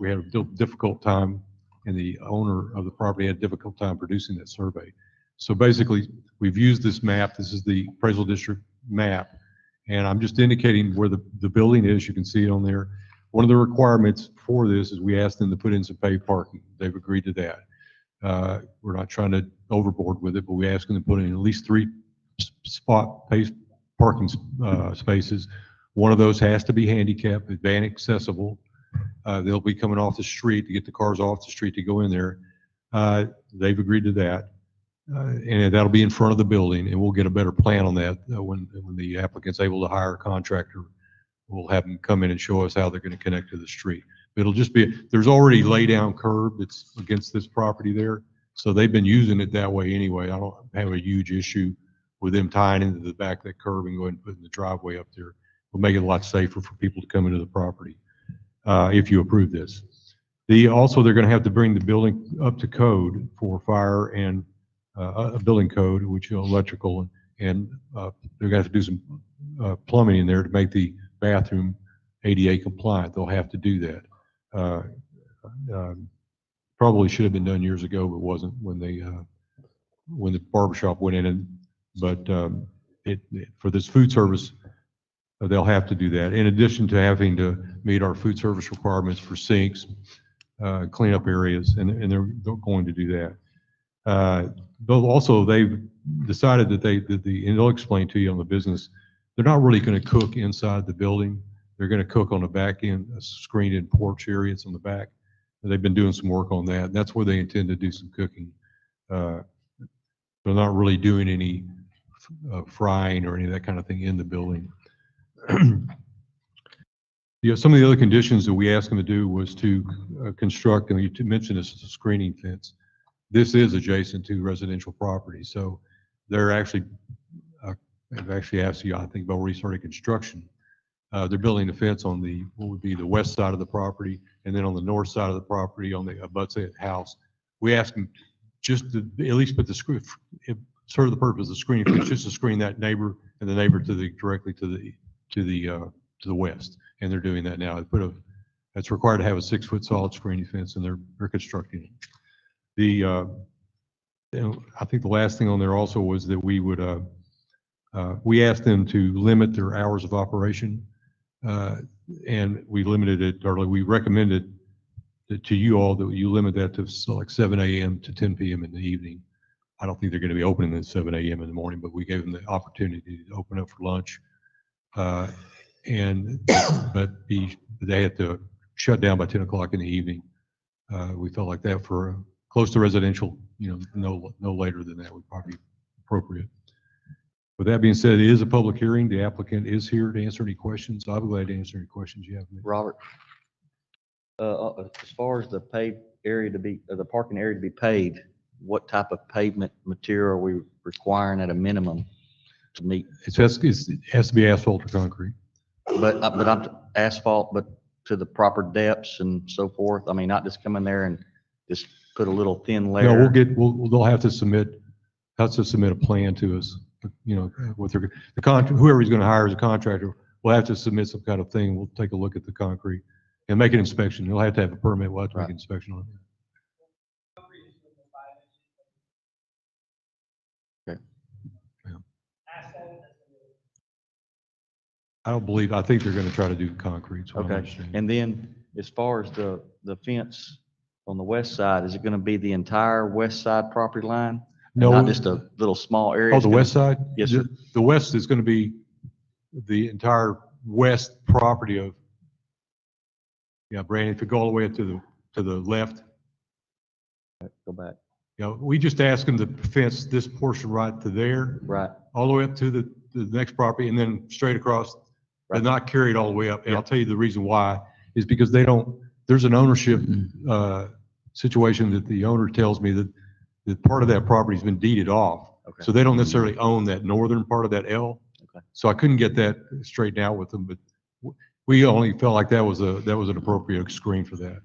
We had a difficult time, and the owner of the property had a difficult time producing that survey. So basically, we've used this map. This is the appraisal district map, and I'm just indicating where the building is. You can see it on there. One of the requirements for this is we asked them to put in some paved parking. They've agreed to that. We're not trying to overboard with it, but we asked them to put in at least 3 spot paved parking spaces. One of those has to be handicapped, van accessible. They'll be coming off the street to get the cars off the street to go in there. They've agreed to that. And that'll be in front of the building, and we'll get a better plan on that when the applicant's able to hire a contractor. We'll have them come in and show us how they're going to connect to the street. It'll just be, there's already lay down curb that's against this property there. So they've been using it that way anyway. I don't have a huge issue with them tying into the back of that curb and going and putting the driveway up there. We'll make it a lot safer for people to come into the property if you approve this. Also, they're going to have to bring the building up to code for fire and a building code, which is electrical, and they're going to have to do some plumbing in there to make the bathroom ADA compliant. They'll have to do that. Probably should have been done years ago, but wasn't when the barbershop went in. But for this food service, they'll have to do that. In addition to having to meet our food service requirements for sinks, cleanup areas, and they're going to do that. Also, they've decided that and they'll explain to you on the business, they're not really going to cook inside the building. They're going to cook on the back end, a screened-in porch area. It's on the back. They've been doing some work on that. That's where they intend to do some cooking. They're not really doing any frying or any of that kind of thing in the building. Some of the other conditions that we asked them to do was to construct, and you mentioned this as a screening fence. This is adjacent to residential property, so they're actually, I've actually asked you, I think, about restarting construction. They're building a fence on what would be the west side of the property, and then on the north side of the property on the abuts house. We asked them just to at least put the screen, serve the purpose of screening fence, just to screen that neighbor and the neighbor directly to the west, and they're doing that now. It's required to have a 6-foot solid screening fence, and they're constructing it. I think the last thing on there also was that we asked them to limit their hours of operation, and we limited it, or we recommended to you all that you limit that to like 7 a.m. to 10 p.m. in the evening. I don't think they're going to be opening at 7 a.m. in the morning, but we gave them the opportunity to open up for lunch. But they had to shut down by 10 o'clock in the evening. We felt like that for close to residential, no later than that would probably be appropriate. With that being said, it is a public hearing. The applicant is here to answer any questions. I'll be glad to answer any questions you have. Robert, as far as the paved area the parking area to be paved, what type of pavement material are we requiring at a minimum to meet? It has to be asphalt or concrete. But I'm asphalt, but to the proper depths and so forth. I mean, not just come in there and just put a little thin layer. No, they'll have to submit a plan to us. What whoever he's going to hire as a contractor will have to submit some kind of thing. We'll take a look at the concrete and make an inspection. He'll have to have a permit. We'll have to make an inspection on it. Okay. Yeah. I think they're going to try to do concrete. Okay. And then as far as the fence on the west side, is it going to be the entire west side property line? No. Not just a little small area? Oh, the west side? Yes, sir. The west is going to be the entire west property of, Brandon, if you go all the way up to the left. Go back. We just asked them to fence this portion right to there. Right. All the way up to the next property and then straight across. They're not carried all the way up. And I'll tell you the reason why is because there's an ownership, situation that the owner tells me that part of that property's been deeded off. Okay. So they don't necessarily own that northern part of that L. Okay. So I couldn't get that straightened out with them, but we only felt like that was an appropriate screen for that.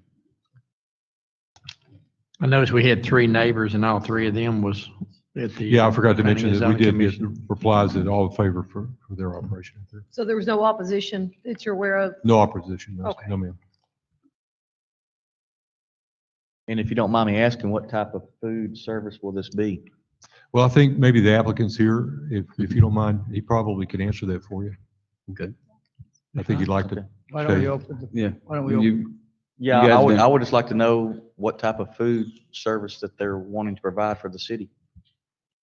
I noticed we had 3 neighbors and all 3 of them was at the. Yeah, I forgot to Planning mention and that we Zoning did get Commission. replies that all in favor for their operation. So there was no opposition that you're aware of? No opposition, no, Okay. no ma'am. And if you don't mind me asking, what type of food service will this be? Well, I think maybe the applicant's here. If you don't mind, he probably could answer that for you. Okay. I think he'd like to. Why don't we say- open the, Yeah. why don't we open? Yeah, You guys I done- would just like to know what type of food service that they're wanting to provide for the city.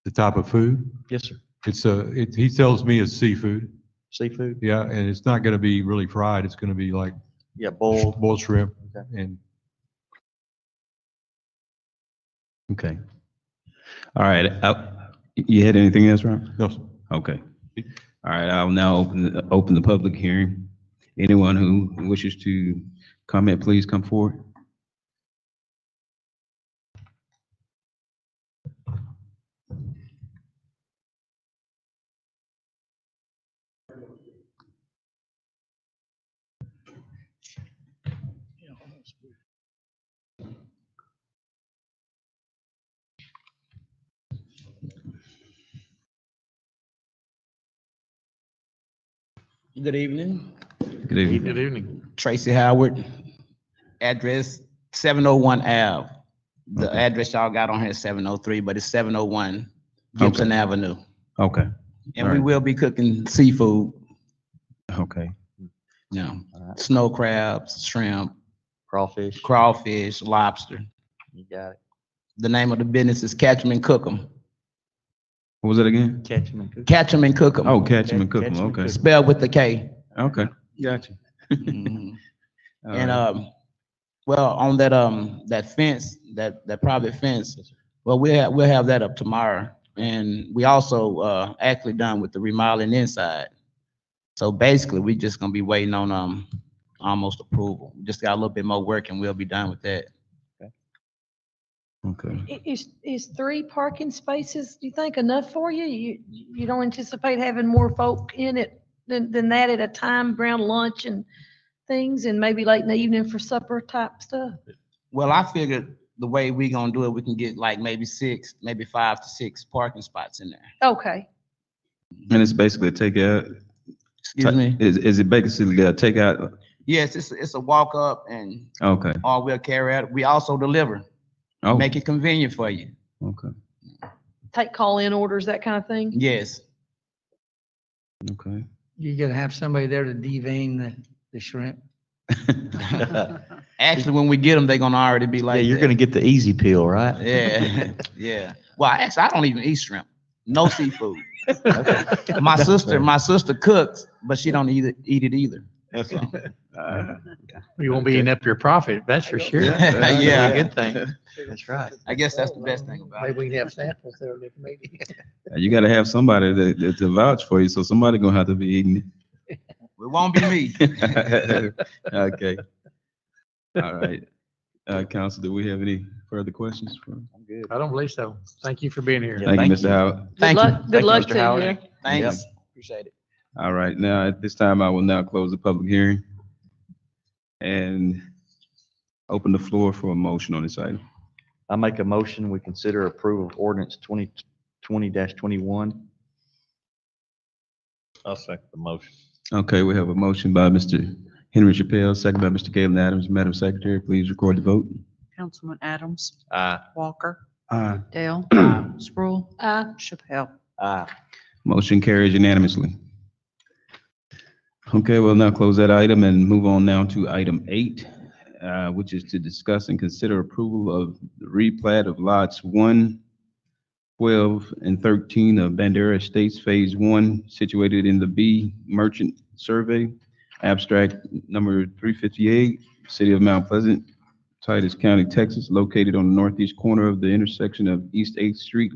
The type of food? Yes, sir. He tells me it's seafood. Seafood? Yeah, and it's not gonna be really fried. It's gonna be like Yeah, boiled. boiled shrimp Okay. and Okay. All right. You had anything else, Rob? no, sir. Okay. All right, I'll now open the public hearing. Anyone who wishes to comment, please come forward. Good evening. Good evening. Good evening. Tracy Howard, address 701 Ave. The Okay. address y'all got on here is 703, but it's 701 Gibson Avenue. Okay. And All we right. will be cooking seafood, Okay. you know, snow crabs, shrimp, Crawfish. lobster. You got it. The name of the business is Catch 'em and Cook 'em. What was that again? Catch them and cook. Catch 'em and Cook 'em. Oh, catch them and cook Catch them. 'em and Okay. Spelled with the K. Okay. Gotcha. Mhm. All And, right. well, on that fence, that private fence, well, we'll have that up tomorrow. And we also, actually done with the remodeling inside. So basically, we just gonna be waiting on, almost approval. Just got a little bit more work and we'll be done with that. Okay. Is 3 parking spaces, do you think, enough for you? You don't anticipate having more folk in it than that at a time around lunch and things, and maybe late in the evening for supper type stuff? Well, I figured the way we gonna do it, we can get like maybe 6, maybe 5 to 6 parking spots in there. Okay. And it's basically a takeout. Excuse me? Is it basically a takeout? Yes, it's a walk up and, Okay. or we'll carry out. We also deliver, Oh, make it convenient for you. okay. Take call-in orders, that kind of thing? Yes. Okay. You gotta have somebody there to devein the shrimp. Actually, when we get them, they're gonna already be Yeah, like. you're that. gonna get the easy peel, right? Yeah, yeah. Well, actually, I don't even eat shrimp. No seafood. My sister cooks, but she don't eat it either. That's all. You won't be eating up your profit, that's for sure. Yeah. Good thing. That's right. I guess that's the best thing about Maybe it. we can have samples there, maybe. You gotta have somebody that to vouch for you, so somebody gonna have to be eating It won't be me. it. Okay. All right. Council, do we have any further questions for? I'm good. I don't believe so. Thank you for being here. Thank you, Mr. Howard. Thank you. Good luck Mr. to you. Howard. Thanks. Appreciate it. All right, now at this time, I will now close the public hearing and open the floor for a motion on this item. I make a motion, we consider approval of ordinance 2020-21. I'll second the motion. Okay, we have a motion by Mr. Henry Chappelle, second by Mr. Galen Adams. Madam Secretary, please record the vote. Councilman Adams. Aye. Walker. Aye. Dale. Sproul. Chappelle. Aye. Motion carries unanimously. Okay, we'll now close that item and move on now to item 8, which is to discuss and consider approval of the replat of lots 1, 12, and 13 of Bandera Estates Phase 1, situated in the B Merchant Survey, abstract number 358, City of Mount Pleasant, Titus County, Texas, located on the northeast corner of the intersection of East 8th Street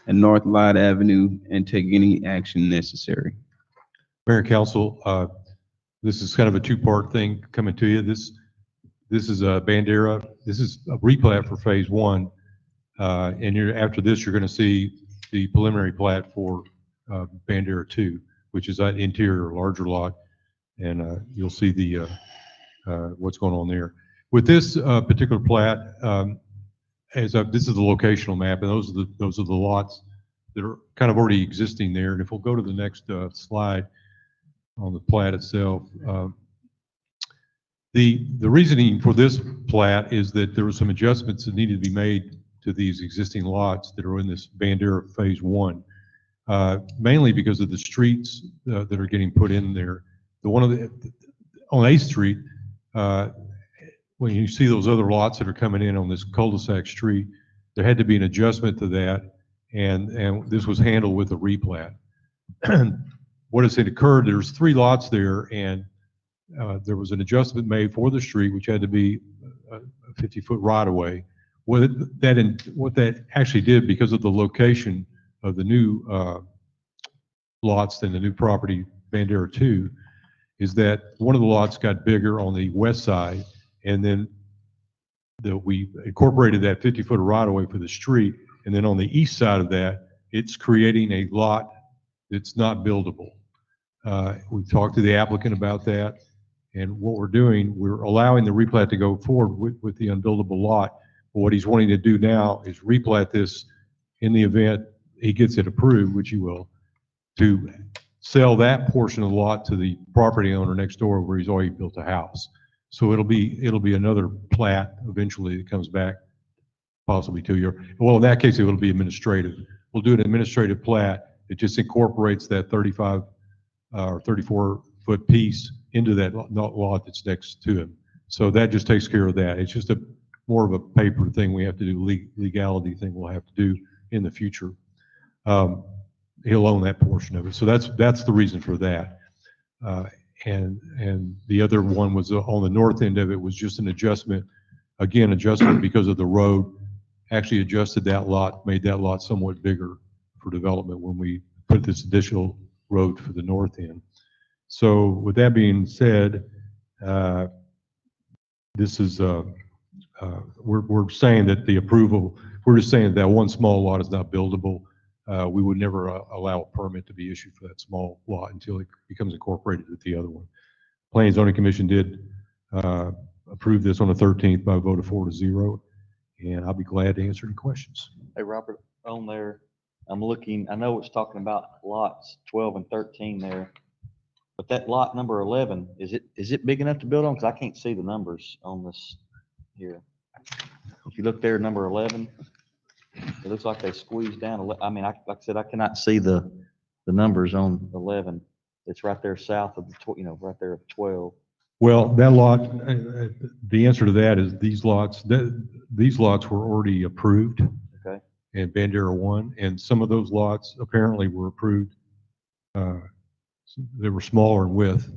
and North Lot Avenue and take any action necessary. Mayor and council, this is kind of a two-part thing coming to you. This is a Bandera. This is a replat for phase one. And after this, you're going to see the preliminary plat for Bandera 2, which is that interior larger lot. And you'll see the what's going on there. With this particular plat, this is the locational map, and those are the lots that are kind of already existing there. And if we'll go to the next slide on the plat itself, the reasoning for this plat is that there were some adjustments that needed to be made to these existing lots that are in this Bandera phase one, mainly because of the streets that are getting put in there. On 8th Street, when you see those other lots that are coming in on this cul-de-sac street, there had to be an adjustment to that, and this was handled with a replat. What has occurred, there's 3 lots there, and there was an adjustment made for the street, which had to be a 50-foot right-of-way. What that actually did, because of the location of the new lots and the new property, Bandera 2, is that one of the lots got bigger on the west side, and then we incorporated that 50-foot right-of-way for the street, and then on the east side of that, it's creating a lot that's not buildable. We've talked to the applicant about that, and what we're doing, we're allowing the replat to go forward with the unbuildable lot. But what he's wanting to do now is replat this in the event he gets it approved, which he will, to sell that portion of the lot to the property owner next door where he's already built a house. So it'll be another plat eventually that comes back, possibly 2 years. Well, in that case, it'll be administrative. We'll do an administrative plat. It just incorporates that 35 or 34-foot piece into that lot that's next to him. So that just takes care of that. It's just more of a paper thing we have to do, legality thing we'll have to do in the future. He'll own that portion of it. So that's the reason for that. And the other one was on the north end of it was just an adjustment. Again, adjustment because of the road. Actually adjusted that lot, made that lot somewhat bigger for development when we put this additional road for the north end. So with that being said, this is we're saying that the approval, we're just saying that one small lot is not buildable. We would never allow a permit to be issued for that small lot until it becomes incorporated with the other one. Planning and Zoning Commission did approve this on the 13th by a vote of 4-0, and I'll be glad to answer any questions. Hey, Robert, on there, I'm looking, I know it's talking about lots 12 and 13 there, but that lot number 11, is it big enough to build on? Because I can't see the numbers on this here. If you look there, number 11, it looks like they squeezed down. I mean, like I said, I cannot see the numbers on 11. It's right there south of the, right there at 12. Well, that lot, the answer to that is these lots were already approved. Okay. In Bandera 1, and some of those lots apparently were approved. They were smaller in width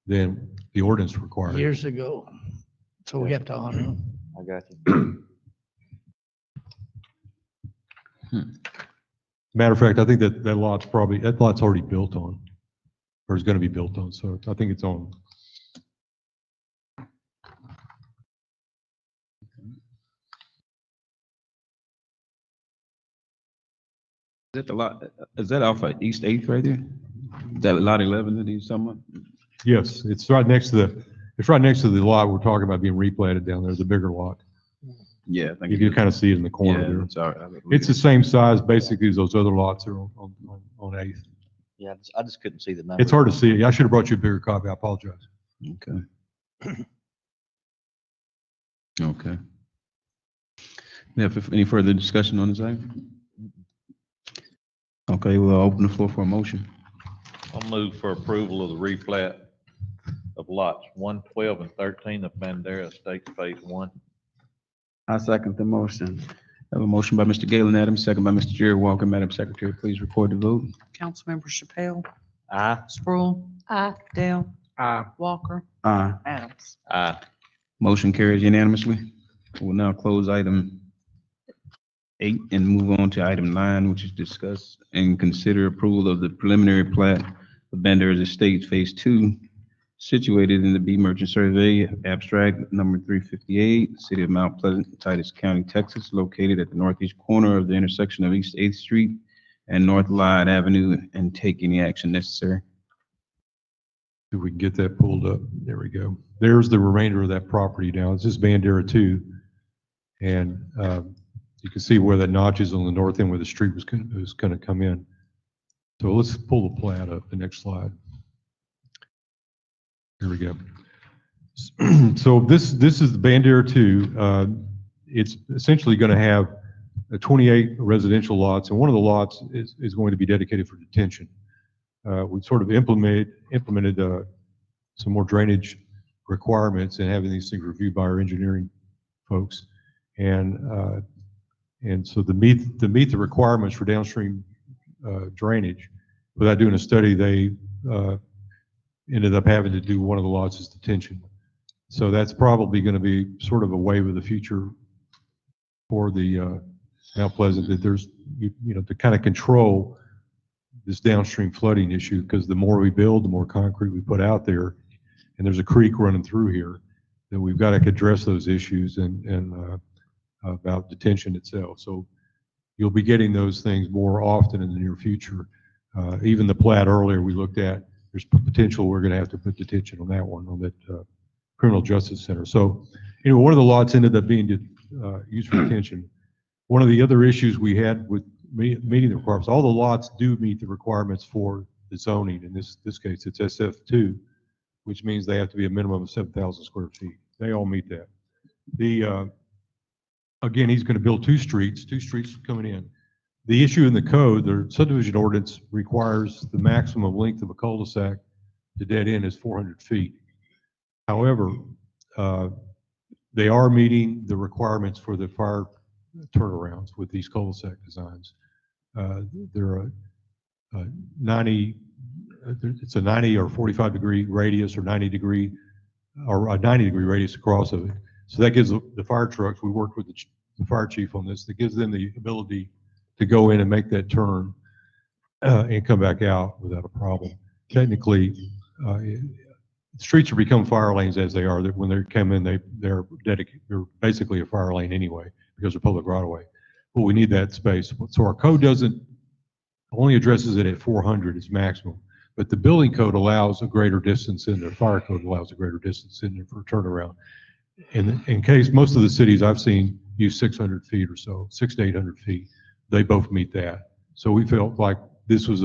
than the ordinance required. Years ago. So we have to honor them. I got you. Matter of fact, I think that lot's already built on, or is going to be built on. So I think it's on. Is that the lot? Is that off of East 8th right there? Is that lot 11 that he's talking about? Yes, it's right next to the lot we're talking about being replatted down there, the bigger lot. Yeah, you can kind of see it in the corner there. It's all right. It's the same size basically as those other lots that are on 8th. Yeah, I just couldn't see the numbers. It's hard to see. I should have brought you a bigger copy. I apologize. Okay. Okay. If any further discussion on this item? Okay, we'll open the floor for a motion. I'll move for approval of the replat of lots 1, 12, and 13 of Bandera Estates Phase 1. I second the motion. I have a motion by Mr. Galen Adams, second by Mr. Jerry Walker. Madam Secretary, please record the vote. Councilmember Chappelle. Aye. Sproul. Aye. Dale. Aye. Walker. Aye. Adams. Aye. Motion carries unanimously. We'll now close item 8 and move on to item 9, which is discuss and consider approval of the preliminary plat of Bandera's Estates Phase 2, situated in the B Merchant Survey, abstract number 358, City of Mount Pleasant, Titus County, Texas, located at the northeast corner of the intersection of East 8th Street and North Lyon Avenue, and take any action necessary. If we can get that pulled up, there we go. There's the remainder of that property now. This is Bandera 2. And you can see where that notch is on the north end where the street was going to come in. So let's pull the plat up, the next slide. Here we go. So this is the Bandera 2. It's essentially going to have 28 residential lots, and one of the lots is going to be dedicated for detention. We've sort of implemented some more drainage requirements and having these things reviewed by our engineering folks. And so to meet the requirements for downstream drainage, without doing a study, they ended up having to do one of the lots as detention. So that's probably going to be sort of a wave of the future for the Mount Pleasant, that there's, to kind of control this downstream flooding issue, because the more we build, the more concrete we put out there, and there's a creek running through here, then we've got to address those issues and about detention itself. So you'll be getting those things more often in the near future. Even the plat earlier we looked at, there's potential we're going to have to put detention on that one, on that criminal justice center. So anyway, one of the lots ended up being used for detention. One of the other issues we had with meeting the requirements, all the lots do meet the requirements for the zoning. In this case, it's SF2, which means they have to be a minimum of 7,000 square feet. They all meet that. Again, he's going to build two streets coming in. The issue in the code, the subdivision ordinance requires the maximum length of a cul-de-sac to dead end is 400 feet. However, they are meeting the requirements for the fire turnarounds with these cul-de-sac designs. They're a 90 or 45 degree radius, or 90 degree radius across of it. So that gives the fire trucks, we worked with the fire chief on this, that gives them the ability to go in and make that turn and come back out without a problem. Technically, streets are become fire lanes as they are. When they come in, they're basically a fire lane anyway, because they're public right of way. But we need that space. So our code only addresses it at 400 as maximum. But the building code allows a greater distance in there. Fire code allows a greater distance in there for a turnaround. In case most of the cities I've seen use 600 feet or so, 600 to 800 feet, they both meet that. So we felt like this was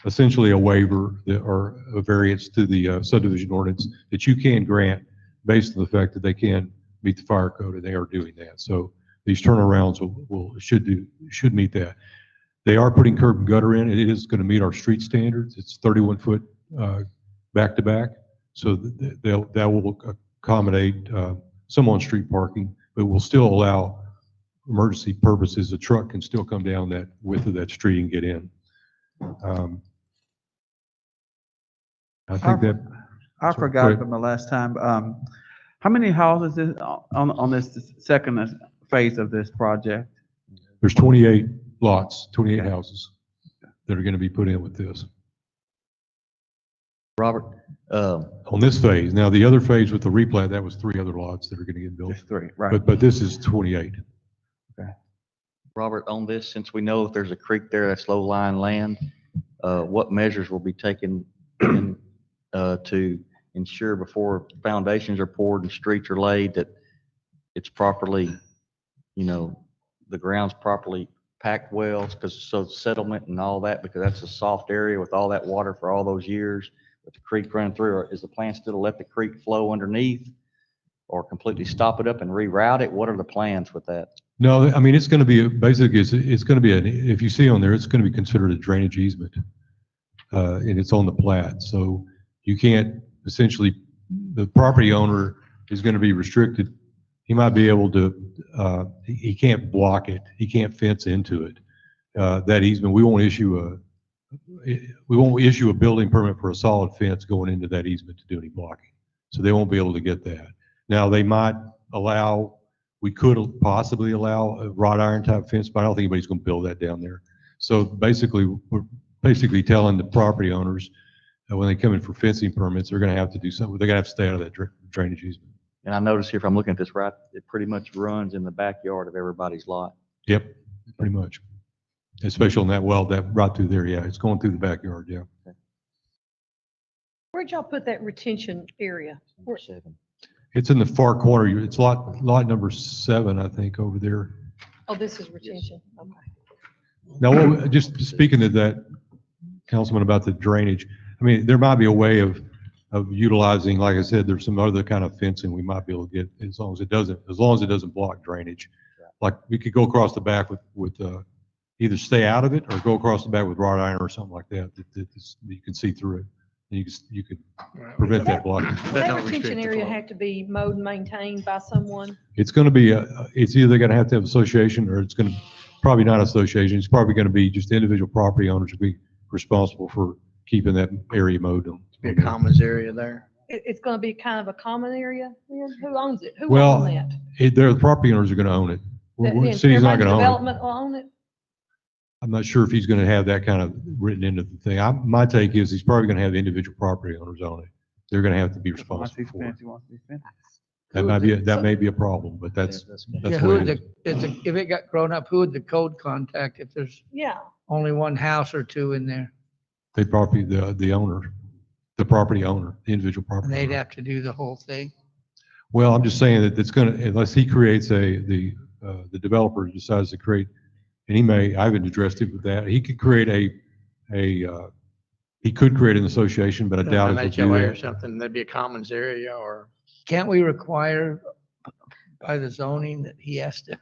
essentially a waiver or a variance to the subdivision ordinance that you can grant based on the fact that they can meet the fire code, and they are doing that. So these turnarounds should meet that. They are putting curb and gutter in. It is going to meet our street standards. It's 31 foot back to back. So that will accommodate some on-street parking, but will still allow emergency purposes. A truck can still come down that width of that street and get in. I think that. I forgot from the last time. How many houses is on this second phase of this project? There's 28 lots, 28 houses that are going to be put in with this. Robert, on this phase. Now, the other phase with the replat, that was 3 other lots that are going to get built. Just 3, right? But this is 28. Okay. Robert, on this, since we know that there's a creek there that's low-lying land, what measures will be taken to ensure before foundations are poured and streets are laid that it's properly, the ground's properly packed well, so settlement and all that, because that's a soft area with all that water for all those years with the creek running through? Or is the plan still to let the creek flow underneath, or completely stop it up and reroute it? What are the plans with that? No, I mean, it's going to be basically, it's going to be, if you see on there, it's going to be considered a drainage easement, and it's on the plat. So you can't, essentially, the property owner is going to be restricted. He might be able to, he can't block it. He can't fence into it. That easement, we won't issue a building permit for a solid fence going into that easement to do any blocking. So they won't be able to get that. Now, they might allow, We could possibly allow a wrought iron type fence, but I don't think anybody's going to build that down there. So basically, we're basically telling the property owners that when they come in for fencing permits, they're going to have to do something. They're going to have to stay out of that drainage easement. And I notice here, if I'm looking at this right, it pretty much runs in the backyard of everybody's lot. Yep, pretty much. Especially on that well, that right through there, yeah, it's going through the backyard, yeah. Where'd y'all put that retention area? Where- It's in the far corner. It's lot number 7, I think, over there. Oh, this is retention. Okay. Now, just speaking to that, Councilman, about the drainage, I mean, there might be a way of utilizing, like I said, there's some other kind of fencing we might be able to get as long as it doesn't block drainage. Like we could go across the back with either stay out of it or go across the back with wrought iron or something like that, you can see through it. You could prevent that blocking. That retention area have to be mowed and maintained by someone? It's going to be, it's either going to have association or it's going to, probably not association. It's probably going to be just individual property owners will be responsible for keeping that area mowed. Be a commons area there. It's going to be kind of a common area? Then? Who owns it? Who Well, owns that? the property owners are going to own it. The city's not going to own it. Development will own it? I'm not sure if he's going to have that kind of written into the thing. My take is he's probably going to have individual property owners own it. They're going to have to be responsible for it. That may be a problem, but that's Yeah, the way it is. if it got grown up, who would the code contact if there's Yeah. only one house or two in there? They probably, the owner, the property owner, the individual property And they'd owner. have to do the whole thing. Well, I'm just saying that it's going to, unless he creates the developer decides to create, and I haven't addressed it with that. He could create he could create an association, but I doubt An if he'll do HOA or that. something, that'd be a commons area or. Can't we require by the zoning that he has to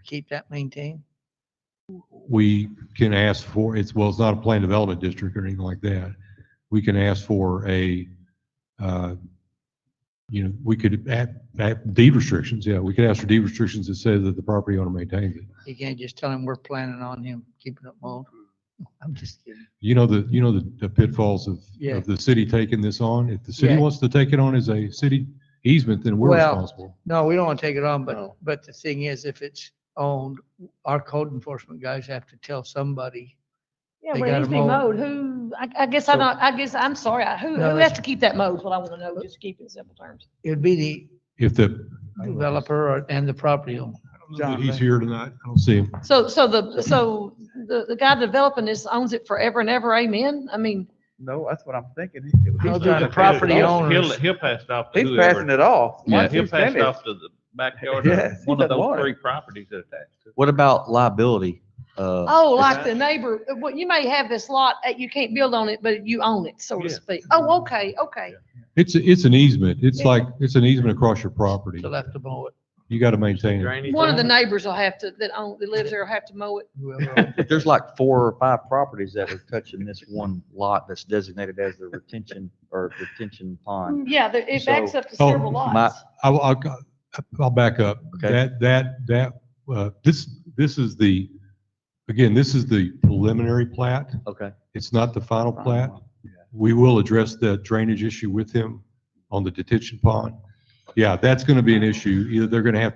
keep that maintained? We can ask for, it's not a planned development district or anything like that. We can ask for we could add deed restrictions. Yeah, we could ask for deed restrictions that say that the property owner maintains it. You can't just tell him we're planning on him keeping it mowed. I'm just kidding. You know the pitfalls of the city taking this on. If the city wants to take it on as a city easement, then we're responsible. No, we don't want to take it on, but the thing is, if it's owned, our code enforcement guys have to tell somebody. Yeah, They but it gotta needs to be mow it. mowed. Who, I guess, I'm sorry. Who No, has that's- to keep that mowed is what I want to know, just to keep it in simple terms. It'd be If the developer and the property owner. he's here tonight, I don't see him. So the guy developing this owns it forever and ever, amen? I mean, No, that's what I'm thinking. No, the property owners. He'll pass it off to He's whoever. passing it off. Yeah, Once he'll he's pass it finished. off to the backyard Yes, of one he of those doesn't want 3 it. properties that attached to it. What about liability? oh, like the neighbor, well, you may have this lot, you can't build on it, but you own it, so to speak. Oh, okay. It's an easement. It's an easement across your property. They'll have to mow it. You got to maintain it. One of the neighbors will have to, that lives there will have to mow it. But there's like 4 or 5 properties that are touching this one lot that's designated as the retention pond. Yeah, it backs up to Oh, several lots. I'll back up. Okay. This is the preliminary plat. Okay. It's not the final plat. We will address the drainage issue with him on the detention pond. Yeah, that's going to be an issue. Either they're going to have,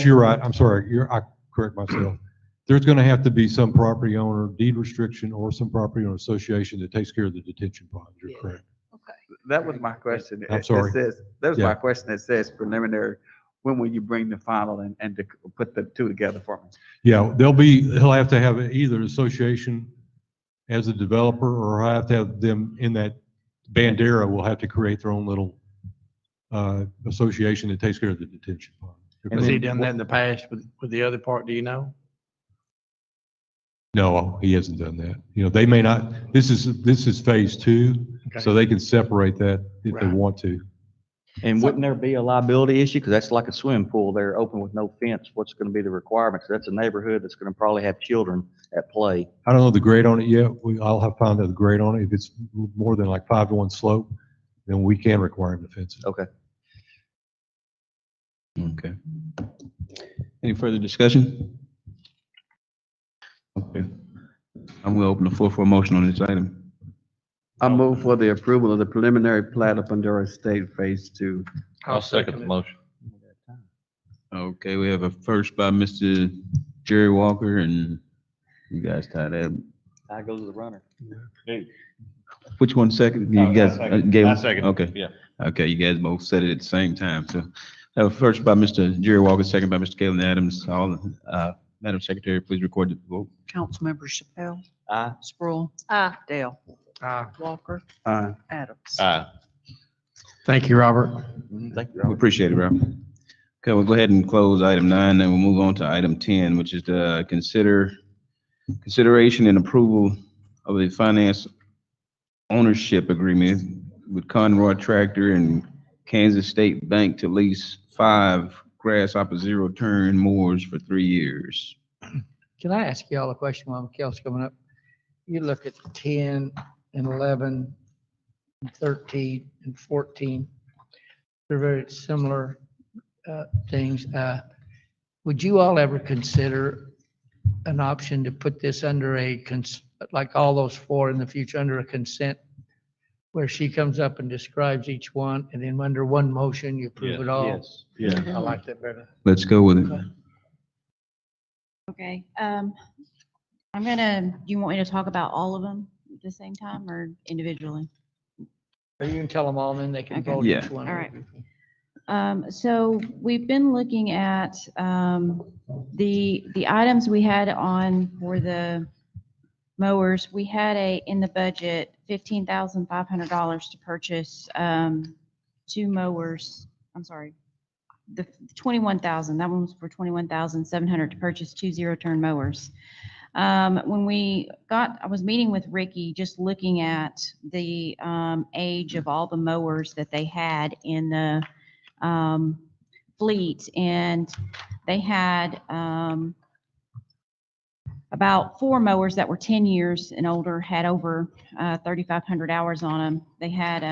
you're right. I'm sorry. I correct myself. There's going to have to be some property owner deed restriction or some property owner association that takes care of the detention pond. You're correct. That was my question. I'm sorry. That was my question. It says preliminary. When will you bring the final and to put the two together for me? Yeah, he'll have to have either association as a developer or he'll have to have them in that Bandera will have to create their own little association that takes care of the detention pond. Has he done that in the past with the other part? Do you know? No, he hasn't done that. They may not, this is phase 2, so they can separate that if they want to. And wouldn't there be a liability issue? Because that's like a swimming pool. They're open with no fence. What's going to be the requirements? That's a neighborhood that's going to probably have children at play. I don't know the grade on it yet. I'll have found out the grade on it. If it's more than like 5-to-1 slope, then we can require him to fence it. Okay. Okay. Any further discussion? Okay. I'm going to open the floor for a motion on this item. I move for the approval of the preliminary plat of Bandera Estate Phase 2. I'll second the motion. Okay, we have a first by Mr. Jerry Walker, and you guys tied that. I go to the runner. Which one second? You guys gave I him? second, Okay. yeah. Okay, you guys both said it at the same time, so. I have a first by Mr. Jerry Walker, second by Mr. Kalen Adams. All, Madam Secretary, please record the vote. Councilmember Chappelle. Aye. Sproul. Aye. Dale. Aye. Walker. Aye. Adams. Aye. Thank you, Robert. Thank you, We appreciate it, Rob. Okay, we'll go ahead and close item 9, then we'll move on to item 10, which is the consideration and approval of the finance ownership agreement with Conroy Tractor and Kansas State Bank to lease 5 grasshopper zero-turn mowers for 3 years. Can I ask y'all a question while Mikhail's coming up? You look at 10 and 11, and 13 and 14. They're very similar things. Would you all ever consider an option to put this under like all those 4 in the future, under a consent, where she comes up and describes each one, and then under one motion, you approve it all? Yes. Yeah. I like that better. Let's go with it. Okay, I'm gonna, do you want me to talk about all of them at the same time or individually? Or you can tell them all, and then they can Okay. vote Yeah. each one. All right. So we've been looking at, the items we had on for the mowers. We had in the budget, $15,500 to purchase, 2 mowers. I'm sorry, the 21,000, that one was for 21,700 to purchase 2 zero-turn mowers. When I was meeting with Ricky, just looking at the age of all the mowers that they had in the fleet, and they had about 4 mowers that were 10 years and older, had over 3,500 hours on them. They had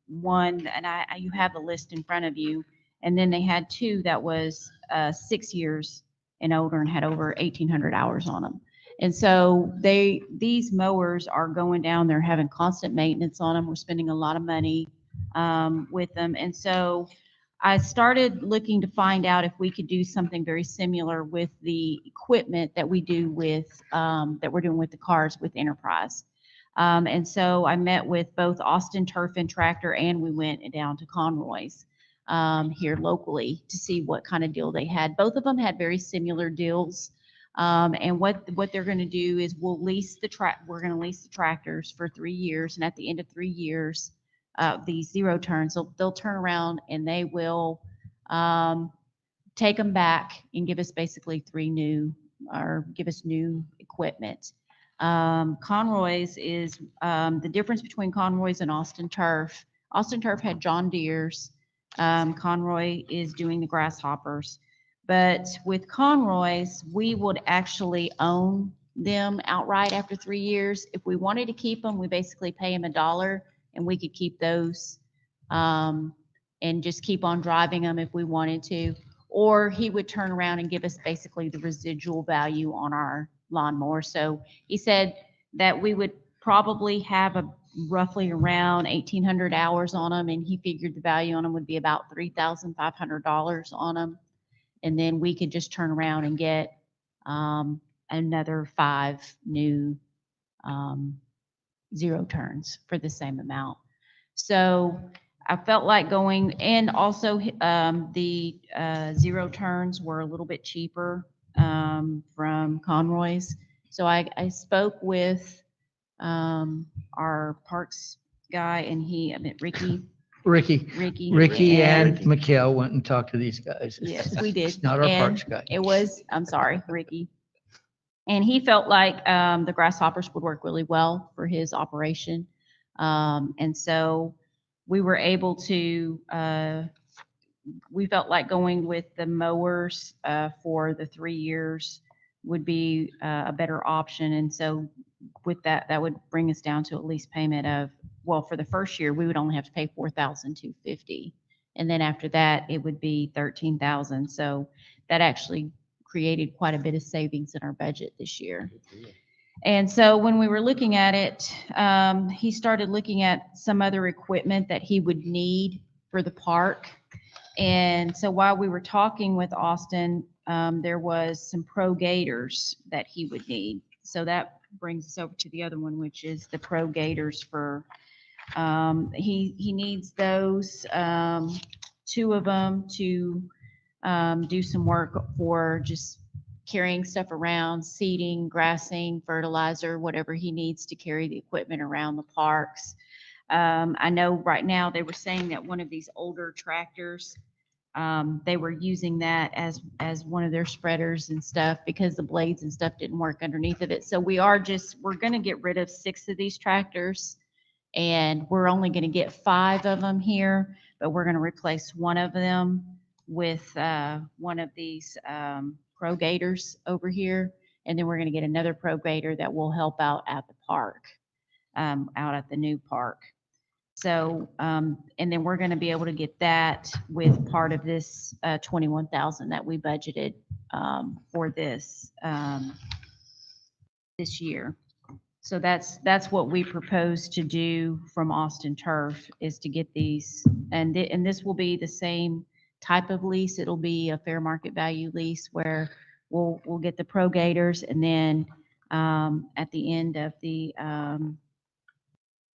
one, and you have the list in front of you, and then they had 2 that was 6 years and older and had over 1,800 hours on them. And so these mowers are going down, they're having constant maintenance on them. We're spending a lot of money with them. And so I started looking to find out if we could do something very similar with the equipment that we do with, that we're doing with the cars with Enterprise. And so I met with both Austin Turf and Tractor, and we went down to Conroy's here locally to see what kind of deal they had. Both of them had very similar deals. And what they're going to do is we're going to lease the tractors for 3 years, and at the end of 3 years, these zero turns, they'll turn around and they will take them back and give us basically give us new equipment. Conroy's is the difference between Conroy's and Austin Turf. Austin Turf had John Deere's. Conroy is doing the grasshoppers. But with Conroy's, we would actually own them outright after 3 years. If we wanted to keep them, we basically pay them $1, and we could keep those and just keep on driving them if we wanted to. Or he would turn around and give us basically the residual value on our lawnmower. So he said that we would probably have roughly around 1,800 hours on them, and he figured the value on them would be about $3,500 on them. And then we could just turn around and get another 5 new zero turns for the same amount. So I felt like going, and also the zero turns were a little bit cheaper from Conroy's. So I spoke with our parks guy, and Ricky and Mikhail went and talked to these guys. Yes, we did. It's not our And parks guy. I'm sorry, Ricky. And he felt like the grasshoppers would work really well for his operation. And so we were able to, we felt like going with the mowers for the 3 years would be a better option. And so with that, that would bring us down to a lease payment of, well, for the first year, we would only have to pay $4,250. And then after that, it would be $13,000. So that actually created quite a bit of savings in our budget this year. And so when we were looking at it, he started looking at some other equipment that he would need for the park. And so while we were talking with Austin, there was some pro gators that he would need. So that brings us over to the other one, which is the pro gators for, he needs those, two of them to do some work for just carrying stuff around, seeding, grassing, fertilizer, whatever he needs to carry the equipment around the parks. I know right now they were saying that one of these older tractors, they were using that as one of their spreaders and stuff because the blades and stuff didn't work underneath of it. So we're going to get rid of 6 of these tractors, and we're only going to get 5 of them here, but we're going to replace one of them with one of these pro gators over here, and then we're going to get another pro gator that will help out at the park, out at the new park. So, and then we're going to be able to get that with part of this 21,000 that we budgeted for this this year. So that's what we propose to do from Austin Turf, is to get these, and this will be the same type of lease. It'll be a fair market value lease where we'll get the pro gators, and then at the end of the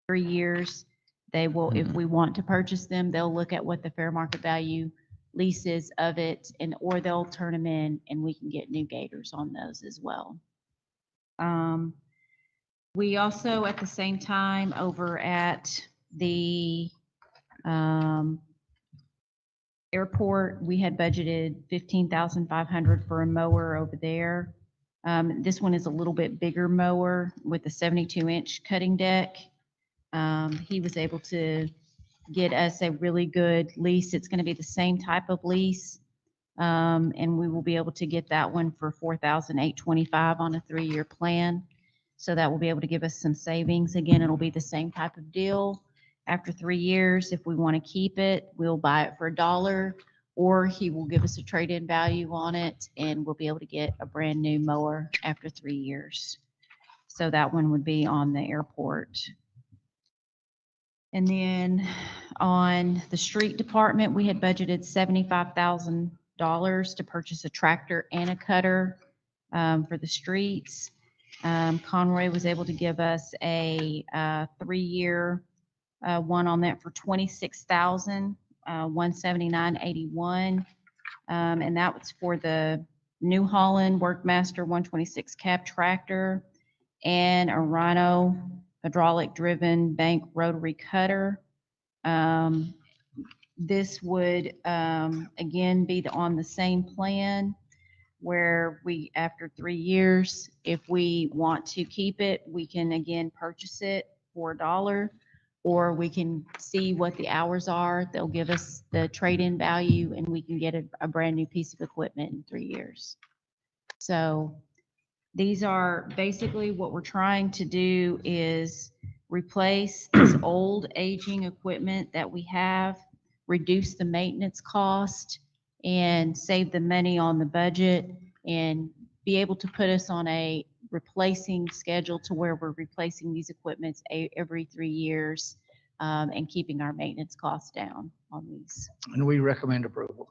3 years, they will, if we want to purchase them, they'll look at what the fair market value lease is of it, and or they'll turn them in and we can get new gators on those as well. We also, at the same time, over at the airport, we had budgeted 15,500 for a mower over there. This one is a little bit bigger mower with a 72-inch cutting deck. He was able to get us a really good lease. It's going to be the same type of lease, and we will be able to get that one for $4,825 on a 3-year plan. So that will be able to give us some savings. Again, it'll be the same type of deal. After 3 years, if we want to keep it, we'll buy it for $1, or he will give us a trade-in value on it, and we'll be able to get a brand new mower after 3 years. So that one would be on the airport. And then on the street department, we had budgeted $75,000 to purchase a tractor and a cutter for the streets. Conroy was able to give us a 3-year one on that for $26,179.81, and that was for the New Holland Workmaster 126 cab tractor and a Rhino hydraulic driven bank rotary cutter. This would again be on the same plan, where we, after 3 years, if we want to keep it, we can again purchase it for $1, or we can see what the hours are. They'll give us the trade-in value, and we can get a brand new piece of equipment in 3 years. So these are basically what we're trying to do, is replace this old aging equipment that we have, reduce the maintenance cost, and save the money on the budget, and be able to put us on a replacing schedule to where we're replacing these equipments every 3 years, and keeping our maintenance costs down on these. And we recommend approval.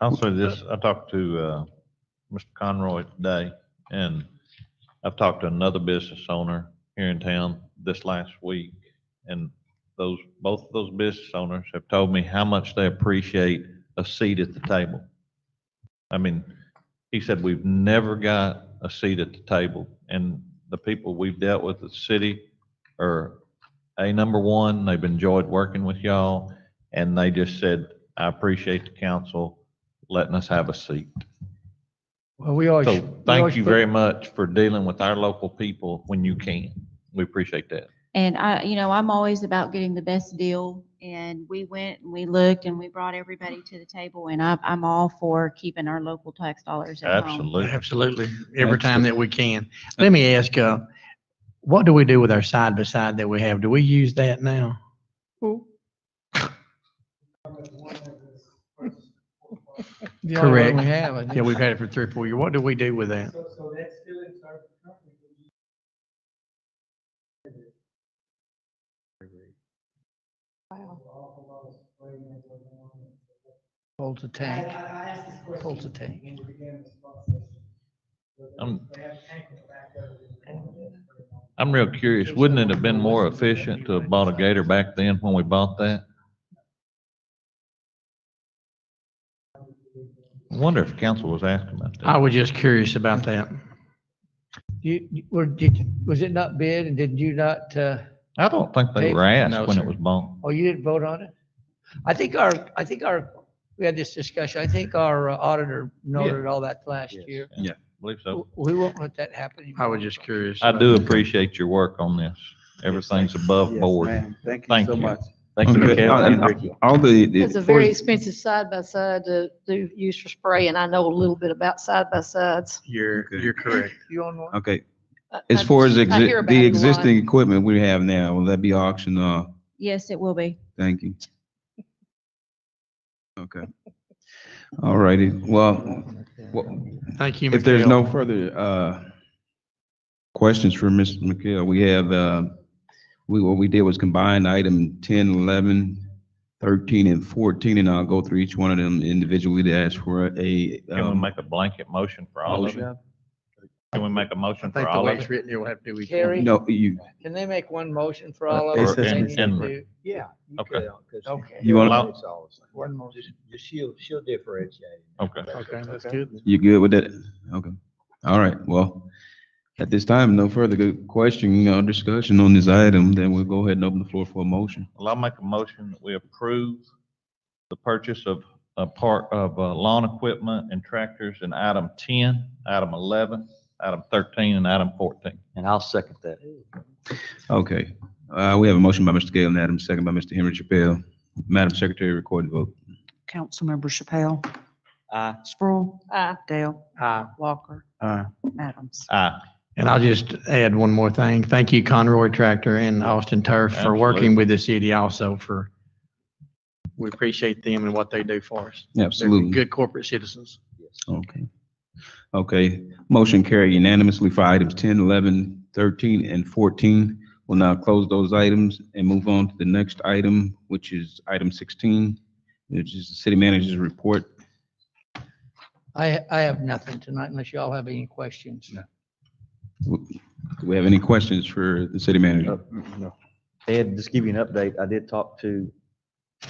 I'll say this, I talked to Mr. Conroy today, and I've talked to another business owner here in town this last week, and both of those business owners have told me how much they appreciate a seat at the table. I mean, he said, we've never got a seat at the table, and the people we've dealt with at the city are number one. They've enjoyed working with y'all, and they just said, I appreciate the council letting us have a seat. Well, we always. So thank you very much for dealing with our local people when you can. We appreciate that. And I'm always about getting the best deal, and we went and we looked and we brought everybody to the table, and I'm all for keeping our local tax dollars at home. Absolutely. Absolutely. Every time that we can. Let me ask, what do we do with our side by side that we have? Do we use that now? The only one Correct. we have, I guess. Yeah, we've had it for 3 or 4 years. What do we do with that? So that's still in service currently? Wow. Pulls the tank. Pulls the tank. I'm real curious, wouldn't it have been more efficient to have bought a gator back then when we bought that? I wonder if council was asking about I that. was just curious about that. Was it not bid and did you not, I don't think they were asked when it was bought. oh, you didn't vote on it? I think we had this discussion. I think our auditor noted all that last year. Yeah, I believe so. We won't let that happen anymore. I was just curious. I do appreciate your work on this. Everything's above Yes, board. ma'am. Thank you so much. Thank you, Okay, Mikhail and Ricky. all the. It's a very expensive side by side to do use for spray, and I know a little bit about side by sides. You're correct. You on one? Okay, as far as I hear about the it a lot. existing equipment we have now, will that be auctioned off? Yes, it will be. Thank you. Okay. All righty. Well, Thank you, if there's Mikhail. no further questions for Mr. McHale, we have, what we did was combine item 10, 11, 13, and 14, and I'll go through each one of them individually to ask for a. Can we make a blanket motion for all of motion. them? Can we make a motion I for think the all way of it's them? written, you'll have to do each Carrie? one. No, you, Can they make one motion for all of Or us? They in- need to in- do- Yeah. Okay. Okay. You want- Allow- It's all the same. One motion. Just she'll differentiate. Okay. Okay, that's good. you good with that? Okay. All right. Well, at this time, no further good question or discussion on this item, then we'll go ahead and open the floor for a motion. Well, I'll make a motion that we approve the purchase of a part of lawn equipment and tractors in item 10, item 11, item 13, and item 14. And I'll second that. Okay. We have a motion by Mr. Galen Adams, second by Mr. Henry Chappelle. Madam Secretary, record the vote. Councilmember Chappelle, Aye. Sproul, Aye. Dale, Aye. Walker, Aye. Adams. Aye. And I'll just add one more thing. Thank you, Conroy Tractor and Austin Turf, for working Absolutely. with the city also we appreciate them and what they do for us. Absolutely. They're good corporate citizens. Okay. Okay. Motion carried unanimously for items 10, 11, 13, and 14. We'll now close those items and move on to the next item, which is item 16, which is the city manager's report. I have nothing tonight unless y'all have any questions. Do we have any questions for the city manager? Ed, just give you an update. I did talk to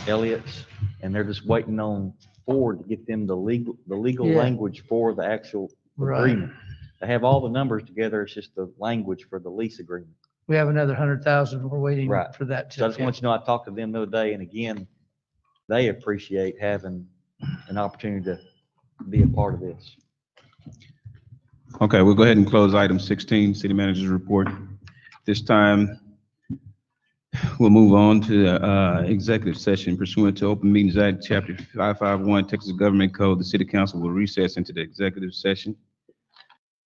Elliott's, and they're just waiting on Ford to get them the legal Yeah. language for the actual Right. agreement. They have all the numbers together. It's just the language for the lease agreement. We have another 100,000. We're waiting Right. for that. So I just want you to know, I talked to them the other day, and again, they appreciate having an opportunity to be a part of this. Okay, we'll go ahead and close item 16, city manager's report. This time, we'll move on to executive session pursuant to Open Meetings Act, Chapter 551, Texas Government Code. The city council will recess into the executive session.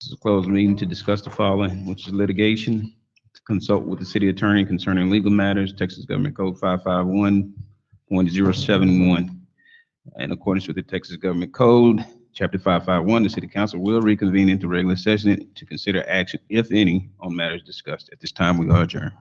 This is a closed meeting to discuss the following, which is litigation, to consult with the city attorney concerning legal matters, Texas Government Code 551.071. In accordance with the Texas Government Code, Chapter 551, the city council will reconvene into regular session to consider action, if any, on matters discussed. At this time, we are adjourned.